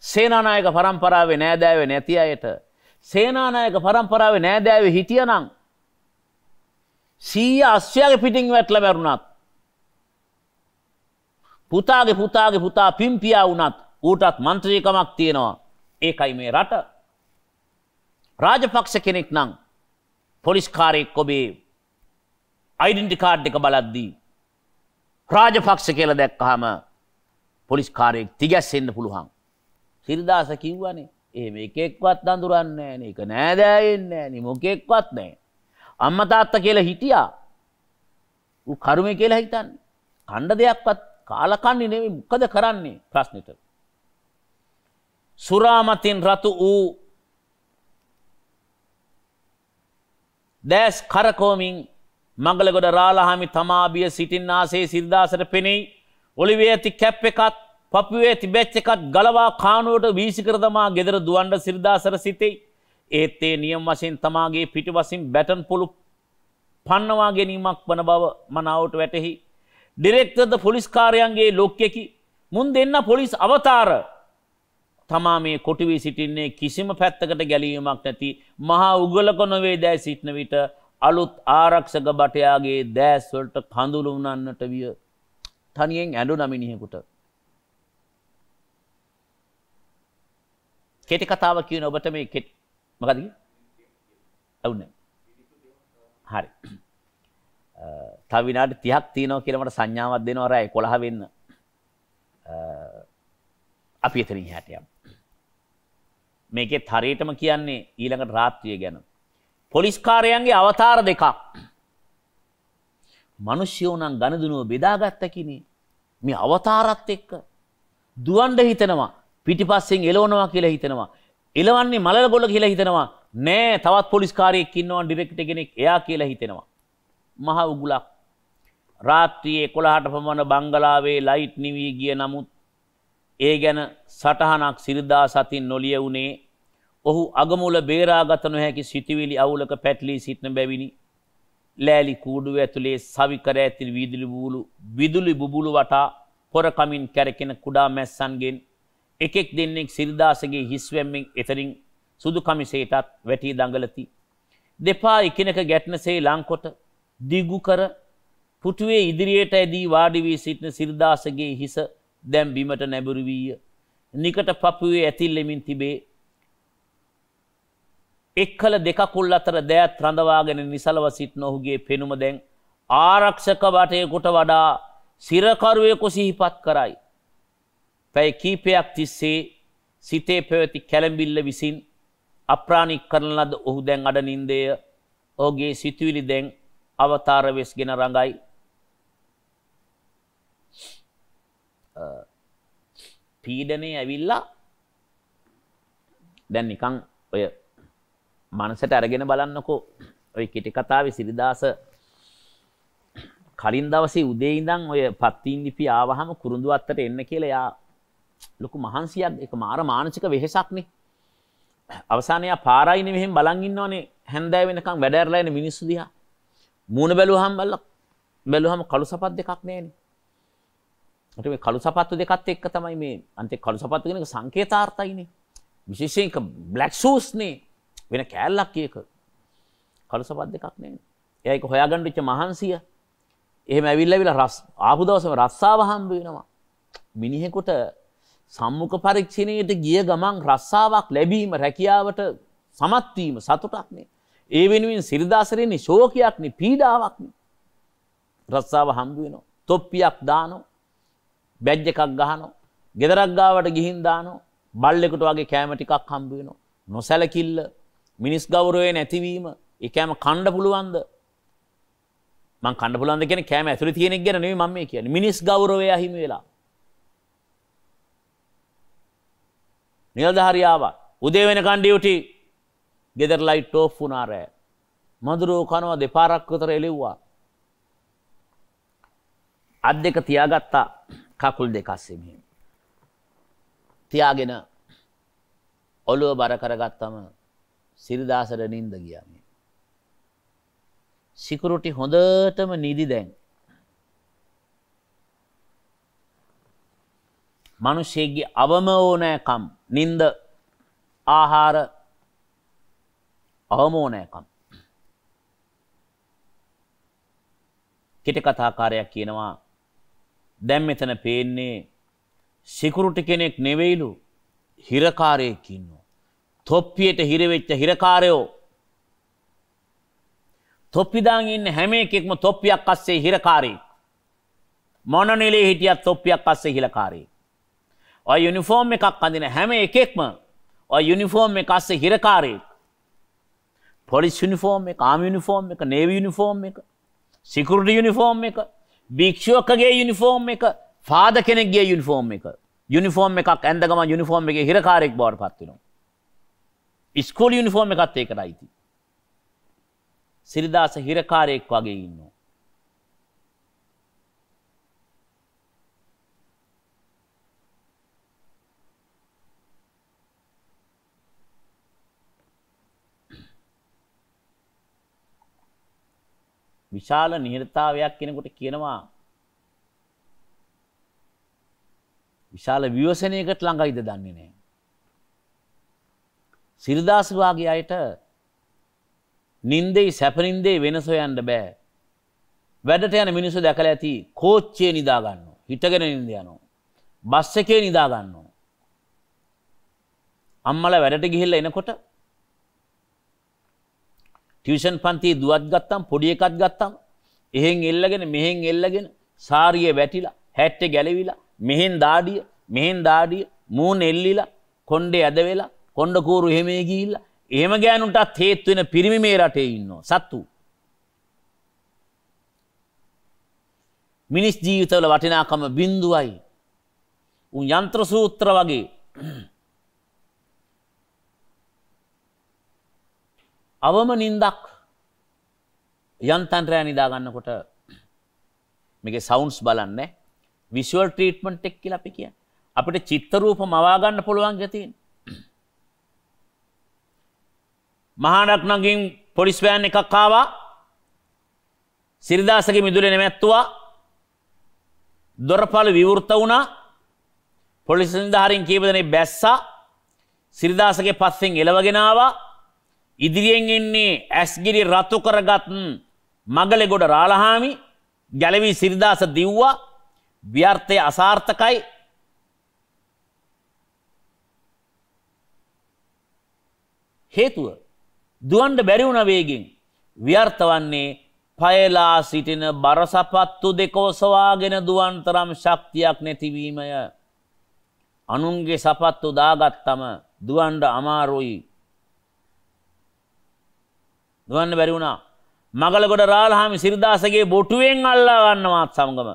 සේනානායක පරම්පරාවේ නෑදෑයෝ නැති අයට. සේනානායක පරම්පරාවේ නෑදෑයෝ හිටියනම් 180ගේ පිටින් වැටලා මැරුණත් පුතාගේ පුතා පිම්පියා වුණත් ඌටත් මන්ත්‍රීකමක් තියෙනවා. ඒකයි මේ රට. රාජපක්ෂ කෙනෙක් නම් පොලිස් කාර්යයක් ඔබේ ඩෙන්ටිටි කාඩ් එක බලද්දී රාජපක්ෂ කියලා දැක්කහම පොලිස් කාර්යයක් තිගැස්සෙන්න පුළුවන්. සිරිදාස කිව්වනේ එහෙම එකෙක්වත් අඳුරන්නේ නැහැ නේ. ඒක නෑදෑයෙන්නේ නැහැ නේ. මොකෙක්වත් නැහැ. අම්මා තාත්තා කියලා හිටියා. ඌ කරුමේ කියලා හිතන්නේ. කණ්ඩ දෙයක්වත් කාලා කන්නේ නෙමෙයි. මොකද කරන්නේ ප්‍රශ්නෙට. සුරාමතින් රතු ඌ දැස් කරකෝමින් මංගලගොඩ රාලහාමි තමාබිය සිටින් ආසේ සිරිදාසට පෙනෙයි. ඔලිවේ ඇති කැප් එකත් පපුවේ ඇති බැච් එකත් ගලවා කානුවට වීසි කර දමා ගෙදර දුවන්න සිරිදාසට සිටෙයි. ඒත් ඒ නියම වශයෙන් තමාගේ පිටිපසින් බැටන් පොළු පන්නවා ගැනීමක් වන බව මනාවට වැටහි. ඩිරෙක්ටර්ද පොලිස් කාර්යයන්ගේ ලොක්කෙකි. මුන් දෙන්න පොලිස් අවතාර. තමා මේ කොටු වී සිටින්නේ කිසිම පැත්තකට ගැලීමක් නැති මහා උගලක නොවේ දැයි සිටින විට අලුත් ආරක්ෂක බටයාගේ දැස් වලට කඳුළු උනන්නට විය. තනියෙන් ඇඬුන මිනිහෙකුට. කෙටි කතාව කියන ඔබට මේ මොකද? අවුනේ. හරි. තව විනාඩි 30ක් තියෙනවා කියලා මට සංඥාවක් දෙනවා රෑ 11 වෙන්න. අපි එතනින් එහාට යමු. මේකේ හරියටම කියන්නේ ඊළඟ රාත්‍රිය ගැන. පොලිස් කාර්යයන්ගේ අවතාර දෙකක්. මිනිස්සුෝ නම් ගණදුනුව බෙදාගත්ත කිනේ. මේ අවතාරත් එක්ක දුවන්න හිතනවා. පිටිපස්සෙන් එලවනවා කියලා හිතනවා. එලවන්නේ මලලගොල්ල කියලා හිතනවා. නෑ තවත් පොලිස් කාර්යයක් ඉන්නවා ඩිරෙක්ටර් කෙනෙක් එයා කියලා හිතනවා. මහ උගුලක්. රාත්‍රියේ 11ට පමණ බංගලාවේ ලයිට් නිවි ගිය නමුත් ඒ ගැන සටහනක් සිරිදාස අතින් නොලිය වුණේ ඔහු අගමුල බේරාගත නොහැකි සිටිවිලි අවුලක පැටලී සිටින බැවිනි. ලෑලි කූඩුව ඇතුලේ සවිකර ඇති විදුලි බුබුලු වටා පොරකමින් කැරකෙන කුඩා මැස්සන්ගෙන් එකෙක් දෙන්නෙක් සිරිදාසගේ හිස්වැම්මෙන් එතරින් සුදු කමිසයටත් වැටී දඟලති. දෙපා එකිනෙක ගැටනසේ ලංකොට දිගු කර පුටුවේ ඉදිරියට ඇදී වාඩි වී සිටින සිරිදාසගේ හිස දැන් බිමට නැඹුරු වීය. නිකට පපුවේ ඇතිල්ලෙමින් තිබේ. එක්කල දෙකකුල් අතර දෑත් රඳවාගෙන නිසලව සිටින ඔහුගේ පෙනුම දැන් ආරක්ෂක බටයෙකුට වඩා සිරකරුවෙකු සිහිපත් කරයි. පැය කීපයක් තිස්සේ සිතේ පැවති කැළඹිල්ල විසින් අප්‍රාණික කරන ලද ඔහු දැන් අඩ නින්දය ඔහුගේ සිතුවිලි දැන් අවතාර වෙස්ගෙන රඟයි. පීඩනේ ඇවිල්ලා දැන් නිකන් ඔය මනසට අරගෙන බලන්නකෝ ඔය කෙටි කතාවේ සිරිදාස කලින් දවසේ උදේ ඉඳන් ඔය පත්තින් ලිපි ආවහම කුරුඳු අත්තට එන්න කියලා යා ලොකු මහන්සියක් ඒක මාර මානසික වෙහෙසක්නේ. අවසානයේ පාරයිනේ මෙහෙම බලන් ඉන්නවනේ හැන්දෑව වෙනකන් වැඩ ඇරලා එන මිනිස්සු දිහා. මූණ බැලුවහම කළු සපත් දෙකක් නැහැනේ. ඒත් මේ කළු සපත්තු දෙකත් එක්ක තමයි මේ අන්තිම කළු සපත්තු කියන එක සංකේතාර්ථයිනේ. විශේෂයෙන් බ්ලැක් ෂූස් නේ වෙන කෑල්ලක් එක. කළු සපත් දෙකක් නැහැනේ. එයා ඒක හොයාගන්න ඉච්ච මහන්සිය. එහෙම ඇවිල්ලා ආපු දවසම රස්සාව හම්බ වෙනවා. මිනිහෙකුට සම්මුඛ පරීක්ෂණයට ගිය ගමන් රස්සාවක් ලැබීම රැකියාවට සමත් වීම සතුටක් නේ. ඒ වෙනුවෙන් සිරිදාසරේනේ ශෝකයක් නේ පීඩාවක් නේ. රස්සාව හම්බ වෙනවා. තොප්පියක් දානවා. බැජ් එකක් ගහනවා. ගෙදරක් ගාවට ගිහින් දානවා. බල්ලෙකුට වගේ කෑම ටිකක් හම්බ වෙනවා. නොසැලකිල්ල මිනිස් ගෞරවය නැතිවීම ඒ කෑම කන්න පුළුවන්ද? මං කන්න පුළුවන්ද කියන්නේ කෑම ඇතුලේ තියෙන එක ගැන නෙවෙයි මම මේ කියන්නේ. මිනිස් ගෞරවය අහිමි වෙලා. නිලධාරියාවා උදේ වෙනකන් ඩියුටි ගෙදර ලයිට් ඕෆ් වුණා රෑ. මදුරෝ කනවා දෙපාරක් විතර එළෙව්වා. අත් දෙක තියාගත්තා කකුල් දෙක අස්සේ මෙහෙම. තියාගෙන ඔළුව බර කරගත්තම සිරිදාසට නිින්ද ගියා මේ. සිකියුරිටි හොඳටම නිදි දැන්. මිනිස්සෙගේ අවම ඕනෑකම් නිින්ද ආහාර අවම ඕනෑකම්. කෙටි කතාකාරයක් කියනවා දැන් මෙතන පේන්නේ සිකියුරිටි කෙනෙක් නෙවෙයිලු හිරකාරයෙක් ඉන්නවා. තොප්පියට හිර වෙච්ච හිරකාරයෝ තොප්පි දාන් ඉන්න හැම එකෙක්ම තොප්පියක් අස්සේ හිරකාරයෙක්. මොන නිලේ හිටියත් තොප්පියක් අස්සේ හිරකාරයෙක්. ඔය යුනිෆෝම් එකක් අඳින හැම එකෙක්ම ඔය යුනිෆෝම් එක අස්සේ හිරකාරයෙක්. පොලිස් යුනිෆෝම් එක, ආර්මි යුනිෆෝම් එක, නේවි යුනිෆෝම් එක, සිකියුරිටි යුනිෆෝම් එක, භික්ෂුවකගේ යුනිෆෝම් එක, ෆාදර් කෙනෙක්ගේ යුනිෆෝම් එක. යුනිෆෝම් එකක් ඇඳ ගමන් යුනිෆෝම් එකේ හිරකාරයෙක් බවට පත් වෙනවා. ඉස්කෝල යුනිෆෝම් එකත් ඒකට අයිති. සිරිදාස හිරකාරයෙක් වගේ ඉන්නවා. විශාල නිහඬතාවයක් කෙනෙකුට කියනවා විශාල විවසනයකට ළඟයිද දන්නේ නැහැ. සිරිදාස වාගේ අයට නින්දේ සැප නින්දේ වෙනස හොයන්න බෑ. වැඩට යන මිනිස්සු දැකලා ඇති කෝච්චියේ නිදා ගන්නවා. හිටගෙන නින්ද යනවා. බස් එකේ නිදා ගන්නවා. අම්මලා වැඩට ගිහිල්ලා එනකොට ටියුෂන් පන්තියේ දුවත් ගත්තම් පොඩි එකක් ගත්තම් එහෙන් එල්ලගෙන මෙහෙන් එල්ලගෙන සාරිය වැටිලා හැට්ටේ ගැලවිලා මෙහෙන් දාඩිය මූණ එල්ලිලා කොණ්ඩේ ඇද වෙලා කොණ්ඩ කූරු එහෙමේ ගිහිල්ලා එහෙම ගෑනුන්ටත් හේතු වෙන පිරිමි මේ රටේ ඉන්නවා සත්තු. මිනිස් ජීවිතවල වටිනාකම බිඳුවයි. උන් යන්ත්‍ර සූත්‍ර වගේ අවම නින්දක් යන්තන් රෑ නිදා ගන්නකොට මේකේ සවුන්ඩ්ස් බලන්න විෂුවල් ට්‍රීට්මන්ට් එක කියලා අපි කියන්නේ. අපිට චිත්ත රූප මවා ගන්න පුළුවන් ගැතින්. මහානක් නගින් පොලිස් වෑන් එකක් ආවා. සිරිදාසගේ මිදුලේ නැමැත්තුවා. දොරපළ විවෘත වුණා. පොලිස් නිලධාරීන් කීප දෙනෙක් බැස්සා. සිරිදාසගේ පස්සෙන් එලවගෙන ආවා. ඉදිරියෙන් එන්නේ ඇස්ගිරි රතු කරගත් මගලෙගොඩ රාලහාමි ගැලවි සිරිදාස දිව්වා. ව්‍යර්ථය අසාර්ථකයි. හේතුව දුවන්න බැරි වුණ වේගෙන් ව්‍යර්ථ වන්නේ පයලා සිටින බරසපත්තු දෙක ඔසවාගෙන දුවන් තරම් ශක්තියක් නැතිවීමය. අනුන්ගේ සපත්තු දාගත්තම දුවන්න අමාරුයි. දුවන්න බැරි වුණා. මගලගොඩ රාලහාමි සිරිදාසගේ බොටුවෙන් අල්ලා ගන්නවත් සමගම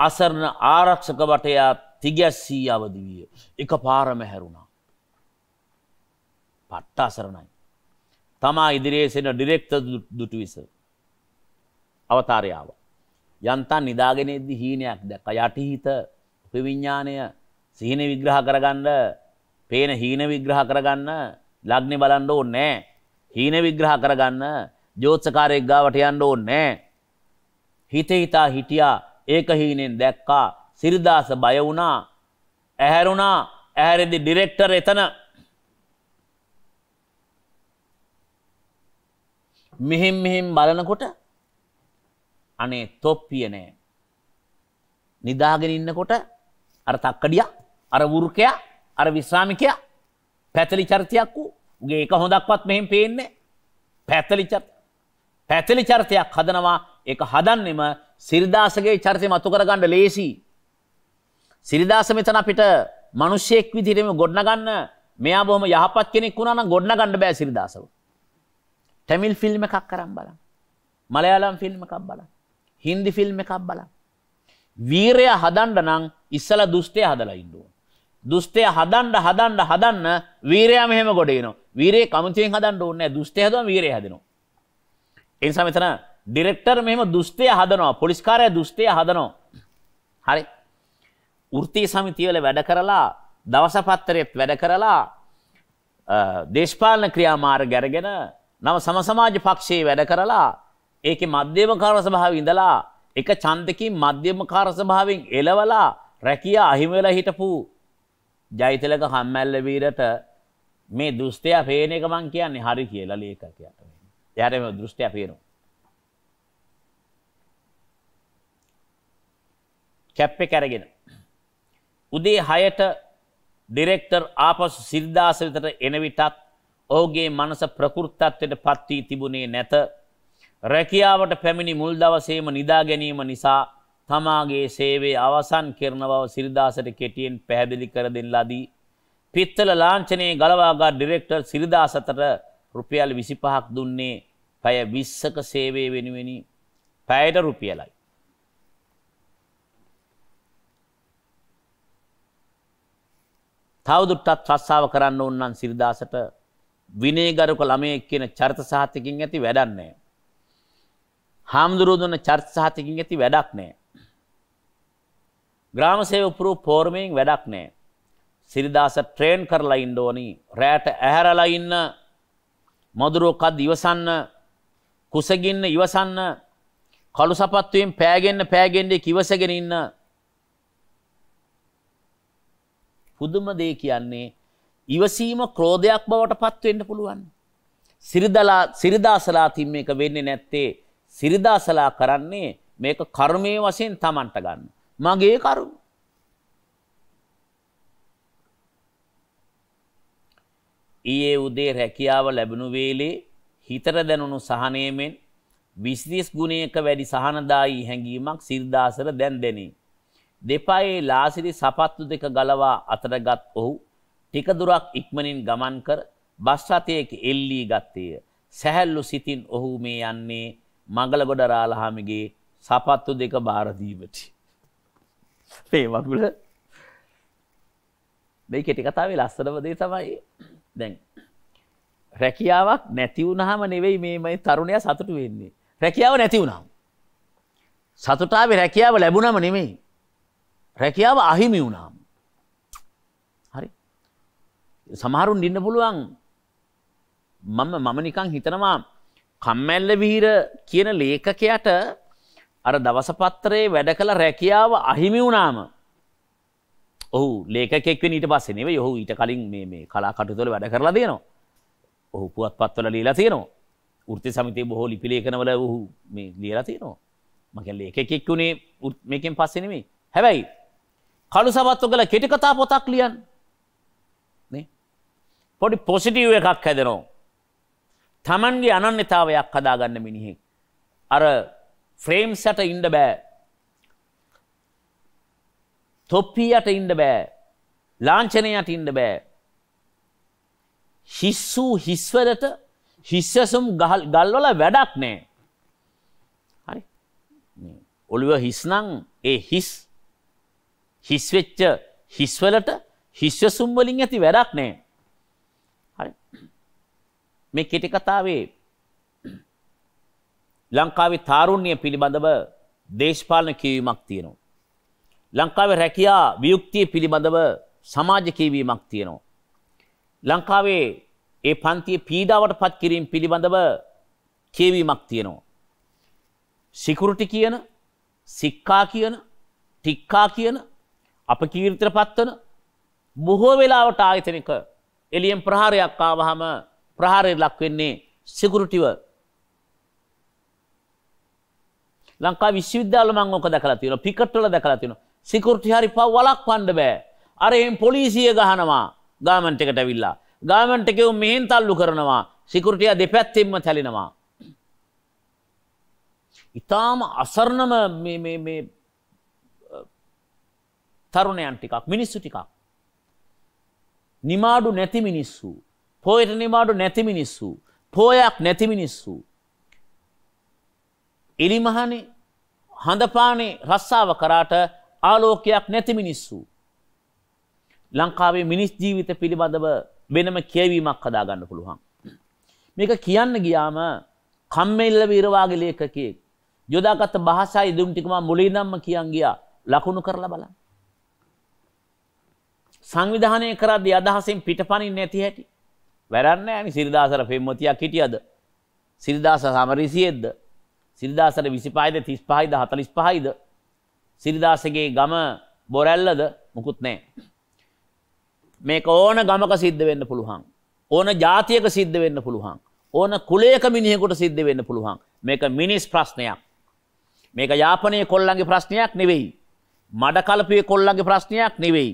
අසරණ ආරක්ෂක වටයා තිගැස්සී අවදි විය. එකපාරම හැරුණා. පට්ට අසරණයි. තමා ඉදිරියේ සිටින ඩිරෙක්ටර් දුටුවිස අවතාරය ආවා. යන්තම් නිදාගෙන ඉද්දි හීනයක් දැක්කා. යටිහිත විඥාණය සිහින විග්‍රහ කරගන්න, පේන හීන විග්‍රහ කරගන්න ලග්නේ බලන්න ඕනේ නැහැ. හීන විග්‍රහ කරගන්න ජෝත්සකාරයෙක් ගාවට යන්න ඕනේ නැහැ. හිතා හිටියා. ඒක හීනෙන් දැක්කා. සිරිදාස බය වුණා. ඇහැරුණා. ඇහැරෙද්දි ඩිරෙක්ටර් එතන. මෙහෙම් බලනකොට අනේ තොප්පිය නෑ. නිදාගෙන ඉන්නකොට අර තක්කඩියා, අර වෘකයා, අර විශ්‍රාමිකයා පැතලි චරිතයක් වූ උගේ එක හොඳක්වත් මෙහෙම පේන්නේ. පැතලි චරිතයක් හදනවා. ඒක හදන්නෙම සිරිදාසගේ චරිතය මතු කරගන්න ලේසි. සිරිදාස මෙතන අපිට මිනිස්සෙක් විදිහටම ගොඩනගන්න, මෙයා බොහොම යහපත් කෙනෙක් වුණා නම් ගොඩනගන්න බෑ සිරිදාසව. තමිල් ෆිල්ම් එකක් කරන් බලන්න. මලයාලම් ෆිල්ම් එකක් බලන්න. හින්දි ෆිල්ම් එකක් බලන්න. වීරය හදන්න නම් ඉස්සලා දුෂ්ටය හදලා ඉන්න ඕන. දුෂ්ටය හදන්න වීරයා මෙහෙම ගොඩ එනවා. වීරේ කමුතියෙන් හදන්න ඕනේ නැහැ. දුෂ්ටය හදුවම වීරය හැදෙනවා. ඒ නිසා මෙතන ඩිරෙක්ටර් මෙහෙම දුෂ්ටය හදනවා. පොලිස්කාරයා දුෂ්ටය හදනවා. හරි. වෘත්තීය සමිතිය වල වැඩ කරලා, දවස පත්තරෙත් වැඩ කරලා, දේශපාලන ක්‍රියාමාර්ග අරගෙන නව සම සමාජ පක්ෂයේ වැඩ කරලා, ඒකේ මධ්‍යමකාර ස්වභාවය ඉඳලා එක ඡන්දකින් මධ්‍යමකාර ස්වභාවයෙන් එළවලා රැකියා අහිමි වෙලා හිටපු ජයතිලක කම්මැල්ල වීරට මේ දෘෂ්ටය පේන එක මං කියන්නේ හරි කියලා ලේඛකයාට. එයාට මේ දෘෂ්ටය පේනවා. කැප් එක අරගෙන උදේ 6ට ඩිරෙක්ටර් ආපසු සිරිදාස වෙතට එන විටත් ඔහුගේ මනස ප්‍රකෘතත්වයට පත් වී තිබුණේ නැත. රැකියාවට පැමිණි මුල් දවසේම නිදා ගැනීම නිසා තමාගේ සේවය අවසන් කරන බව සිරිදාසට කෙටියෙන් පැහැදිලි කර දෙන ලදී. පිත්තල ලාංඡනයේ ගලවාගත් ඩිරෙක්ටර් සිරිදාසට රුපියල් 25ක් දුන්නේ පැය 20ක සේවය වෙනුවෙනි. පැයට රුපියලයි. තවදුරටත් රස්සාව කරන්න ඕන නම් සිරිදාසට විනයගරුක ළමයෙක් කියන චරිත සහතිකින් ඇති වැඩක් නැහැ. හාමුදුරුවෝ දුන්න චරිත සහතිකින් ඇති වැඩක් නැහැ. ග්‍රාම සේවක පෝරමයෙන් වැඩක් නැහැ. සිරිදාස ට්‍රේන් කරලා ඉන්න ඕනි. රැට ඇහැරලා ඉන්න, මధుරෝ කද්ද ඉවසන්න, කුසගින්න ඉවසන්න, කළු සපත්තුවෙන් පෑගෙන්නේ කිවසගෙන ඉන්න. පුදුම දේ කියන්නේ ඉවසීම ක්‍රෝධයක් බවට පත් වෙන්න පුළුවන්. සිරිදාසලා තින් මේක වෙන්නේ නැත්තේ. සිරිදාසලා කරන්නේ මේක කර්මයේ වශයෙන් Tamanට ගන්න. මගේ කර්ම. ඊයේ උදේ රැකියාව ලැබුණු වේලේ හිතට දැනුණු සහනයෙන්ෙන් 20 ගුණයක වැඩි සහනදායී හැඟීමක් සිරිදාසට දැන් දැනේ. දෙපායේ ලාසිරි සපත්තු දෙක ගලවා අතරගත් ඔහු ටික දුරක් ඉක්මනින් ගමන් කර බස් රථයක එල්ලී ගත්තේය. සැහැල්ලු සිතින් ඔහු මේ යන්නේ මගලගොඩ රාලහාමිගේ සපත්තු දෙක බාර දීමට. මේ වගුල මේ කෙටි කතාවේ ලස්සනම දේ තමයි දැන් රැකියාවක් නැති වුනහම නෙවෙයි මේ තරුණයා සතුටු වෙන්නේ. රැකියාව නැති වුනහම. සතුටාවේ රැකියාව ලැබුණම නෙමෙයි. රැකියාව අහිමි වුණාම. හරි. සමහරුන් ඉන්න පුළුවන් මම නිකන් හිතනවා කම්මැල්ල වීර කියන ලේඛකයාට අර දවස පත්‍රයේ වැඩ කළ රැකියාව අහිමි වුණාම ඔහු ලේඛකෙක් වෙන ඊට පස්සේ නෙවෙයි ඔහු ඊට කලින් මේ කලා කටයුතු වල වැඩ කරලා තියෙනවා. ඔහු පුවත්පත්වල ලියලා තියෙනවා. වෘත්ති සමිතියේ බොහෝ ලිපි ලේඛනවල ඔහු මේ ලියලා තියෙනවා. මම කියන්නේ ලේඛකෙක් උනේ මේකෙන් පස්සේ නෙමෙයි. හැබැයි කළු සපත්තු ගල කෙටි කතා පොතක් ලියන්න. නේ? පොඩි පොසිටිව් එකක් හැදෙනවා. Tamanගේ අනන්‍යතාවයක් හදාගන්න මිනිහෙක්. අර ෆ්‍රේම්ස් යට ඉන්න බෑ. තොප්පියට ඉන්න බෑ. ලාංඡනයට ඉන්න බෑ. හිස්සු හිස්වලට හිස්සසුම් ගල්වල වැඩක් නෑ. ඔළුව හිස්නම් ඒ හිස් වෙච්ච හිස්වලට හිස්වසුම් වලින් ඇති වැඩක් නෑ. හරි. මේ කෙටි කතාවේ ලංකාවේ තාරුණ්‍ය පිළිබඳව දේශපාලන කියවීමක් තියෙනවා. ලංකාවේ රැකියා වියුක්තිය පිළිබඳව සමාජ කියවීමක් තියෙනවා. ලංකාවේ ඒ පන්තියේ පීඩාවට පත් කිරීම පිළිබඳව කියවීමක් තියෙනවා. සිකියුරිටි කියන, සික්කා කියන, ටික්කා කියන අපකීර්තියට පත්වන බොහෝ වෙලාවට ආයතනික එළියෙන් ප්‍රහාරයක් ආවහම ප්‍රහාරයට ලක් වෙන්නේ සිකියුරිටිව. ලංකා විශ්වවිද්‍යාල මම ඔක දැකලා තියෙනවා, පිකට් වල දැකලා තියෙනවා. සිකියුරිටි හරි පව් වළක්වන්න බෑ. අර එහෙන් පොලිසිය ගහනවා ගාමන්ට් එකට ඇවිල්ලා. ගාමන්ට් එකේ මෙහෙන් තල්ලු කරනවා. සිකියුරිටිය දෙපැත්තෙන්ම තැලෙනවා. ඉතාම අසරණම මේ තරුණයන් ටිකක්, මිනිස්සු ටිකක්. නිමාඩු නැති මිනිස්සු, පොයට නිමාඩු නැති මිනිස්සු, පොයක් නැති මිනිස්සු. එලිමහනේ හඳපානේ රස්සාව කරාට ආලෝකයක් නැති මිනිස්සු. ලංකාවේ මිනිස් ජීවිත පිළිබඳව වෙනම කියවීමක් හදාගන්න පුළුවන්. මේක කියන්න ගියාම කම්මැල්ල වීරවාගේ ලේඛකයෙක් යොදාගත් භාෂා ඉදුම් ටික මම මුලින්ම කියන් ගියා. ලකුණු කරලා බලන්න. සංවිධානය කරද්දී අදහසෙන් පිටපණින් නැති හැටි. වැරද්ද නැහැ නේ. සිරිදාසර පෙම්වතියක් හිටියද? සිරිදාස සමරිසියෙක්ද? සිරිදාසට 25ද 35ද 45ද? සිරිදාසගේ ගම බොරැල්ලද? මුකුත් නැහැ. මේක ඕන ගමක සිද්ධ වෙන්න පුළුවන්. ඕන ජාතියක සිද්ධ වෙන්න පුළුවන්. ඕන කුලයක මිනිහෙකුට සිද්ධ වෙන්න පුළුවන්. මේක මිනිස් ප්‍රශ්නයක්. මේක යාපනයේ කොල්ලන්ගේ ප්‍රශ්නයක් නෙවෙයි. මඩකලපුවේ කොල්ලන්ගේ ප්‍රශ්නයක් නෙවෙයි.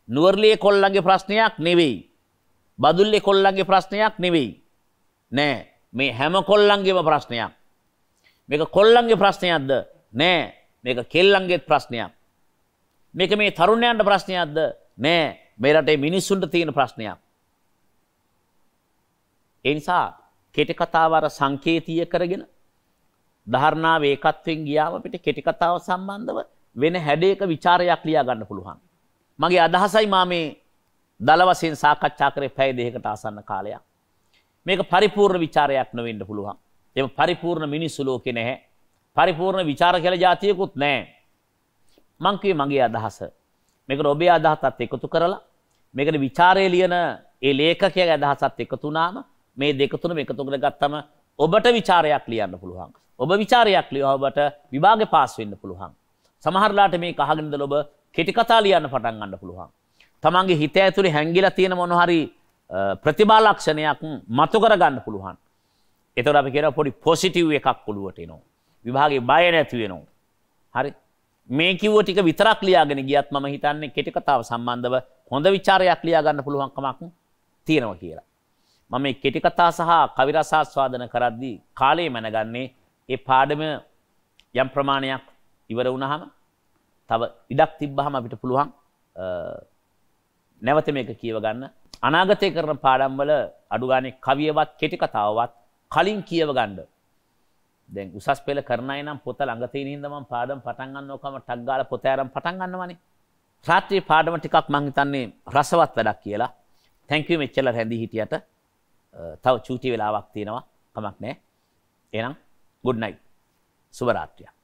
නුවරලියේ කොල්ලන්ගේ ප්‍රශ්නයක් නෙවෙයි. බදුල්ලේ කොල්ලන්ගේ ප්‍රශ්නයක් නෙවෙයි. නෑ. මේ හැම කොල්ලන්ගේම ප්‍රශ්නයක්. මේක කොල්ලන්ගේ ප්‍රශ්නයක්ද? නෑ. මේක කෙල්ලන්ගේ ප්‍රශ්නයක්. මේක මේ තරුණයන්ට ප්‍රශ්නයක්ද? නෑ. මේ රටේ මිනිස්සුන්ට තියෙන ප්‍රශ්නයක්. ඒ නිසා කෙටි කතාව අර සංකේතීය කරගෙන ධාරණාව ඒකත්වෙන් ගියාම අපිට කෙටි කතාව සම්බන්ධව වෙන හැඩයක ਵਿਚාරයක් ලියා ගන්න පුළුවන්. මගේ අදහසයි මා මේ දල වශයෙන් සාකච්ඡා කරේ පැය දෙකකට ආසන්න කාලයක්. මේක පරිපූර්ණ ਵਿਚාරයක් නොවෙන්න පුළුවන්. ඒක පරිපූර්ණ මිනිස්සු ලෝකේ නැහැ. පරිපූර්ණ ਵਿਚාර කියලා જાතියකුත් නැහැ. මං කියේ මගේ අදහස. මේකට ඔබේ අදහසත් එකතු කරලා මේකට ਵਿਚාරය ලියන ඒ ලේඛකයාගේ අදහසත් එකතු වුණාම මේ දෙක තුනම එකතු කරගත්තම ඔබට ਵਿਚාරයක් ලියන්න පුළුවන්. ඔබ ਵਿਚාරයක් ලියව ඔබට විභාගේ පාස් වෙන්න පුළුවන්. සමහරලාට මේක අහගෙන ඉඳලා ඔබ කෙටි කතා ලියන්න පටන් ගන්න පුළුවන්. තමන්ගේ හිත ඇතුලේ හැංගිලා තියෙන මොන හරි ප්‍රතිභා ලක්ෂණයක් මතු කර ගන්න පුළුවන්. ඒතකොට අපි කියනවා පොඩි පොසිටිව් එකක් ඔළුවට එනවා. විභාගේ බය නැති වෙනවා. හරි. මේ කිව්ව ටික විතරක් ලියාගෙන ගියත් මම හිතන්නේ කෙටි කතාව සම්බන්ධව හොඳ ਵਿਚාරයක් ලියා ගන්න පුළුවන් කමක් තියෙනවා කියලා. මම මේ කෙටි කතා සහ කවි රස ආස්වාදන කරද්දී කාලය මැනගන්නේ ඒ පාඩම යම් ප්‍රමාණයක් ඉවර වුණාම තව ඉඩක් තිබ්බහම අපිට පුළුවන් නැවත මේක කියව ගන්න. අනාගතයේ කරන පාඩම් වල අඩු ගානේ කවියවත් කෙටි කතාවවත් කලින් කියව ගන්න. දැන් උසස් පෙළ කරන අය නම් පොත ළඟ තියෙන හින්දා මම පාඩම් පටන් ගන්නවකම ටක් ගාලා පොත අරන් පටන් ගන්නවනේ. රාත්‍රියේ පාඩම ටිකක් මම හිතන්නේ රසවත් වැඩක් කියලා. thank you මෙච්චර රැඳී හිටියට. තව චූටි වෙලාවක් තියෙනවා. කමක් නැහැ. එහෙනම් good night. සුබ රාත්‍රියක්.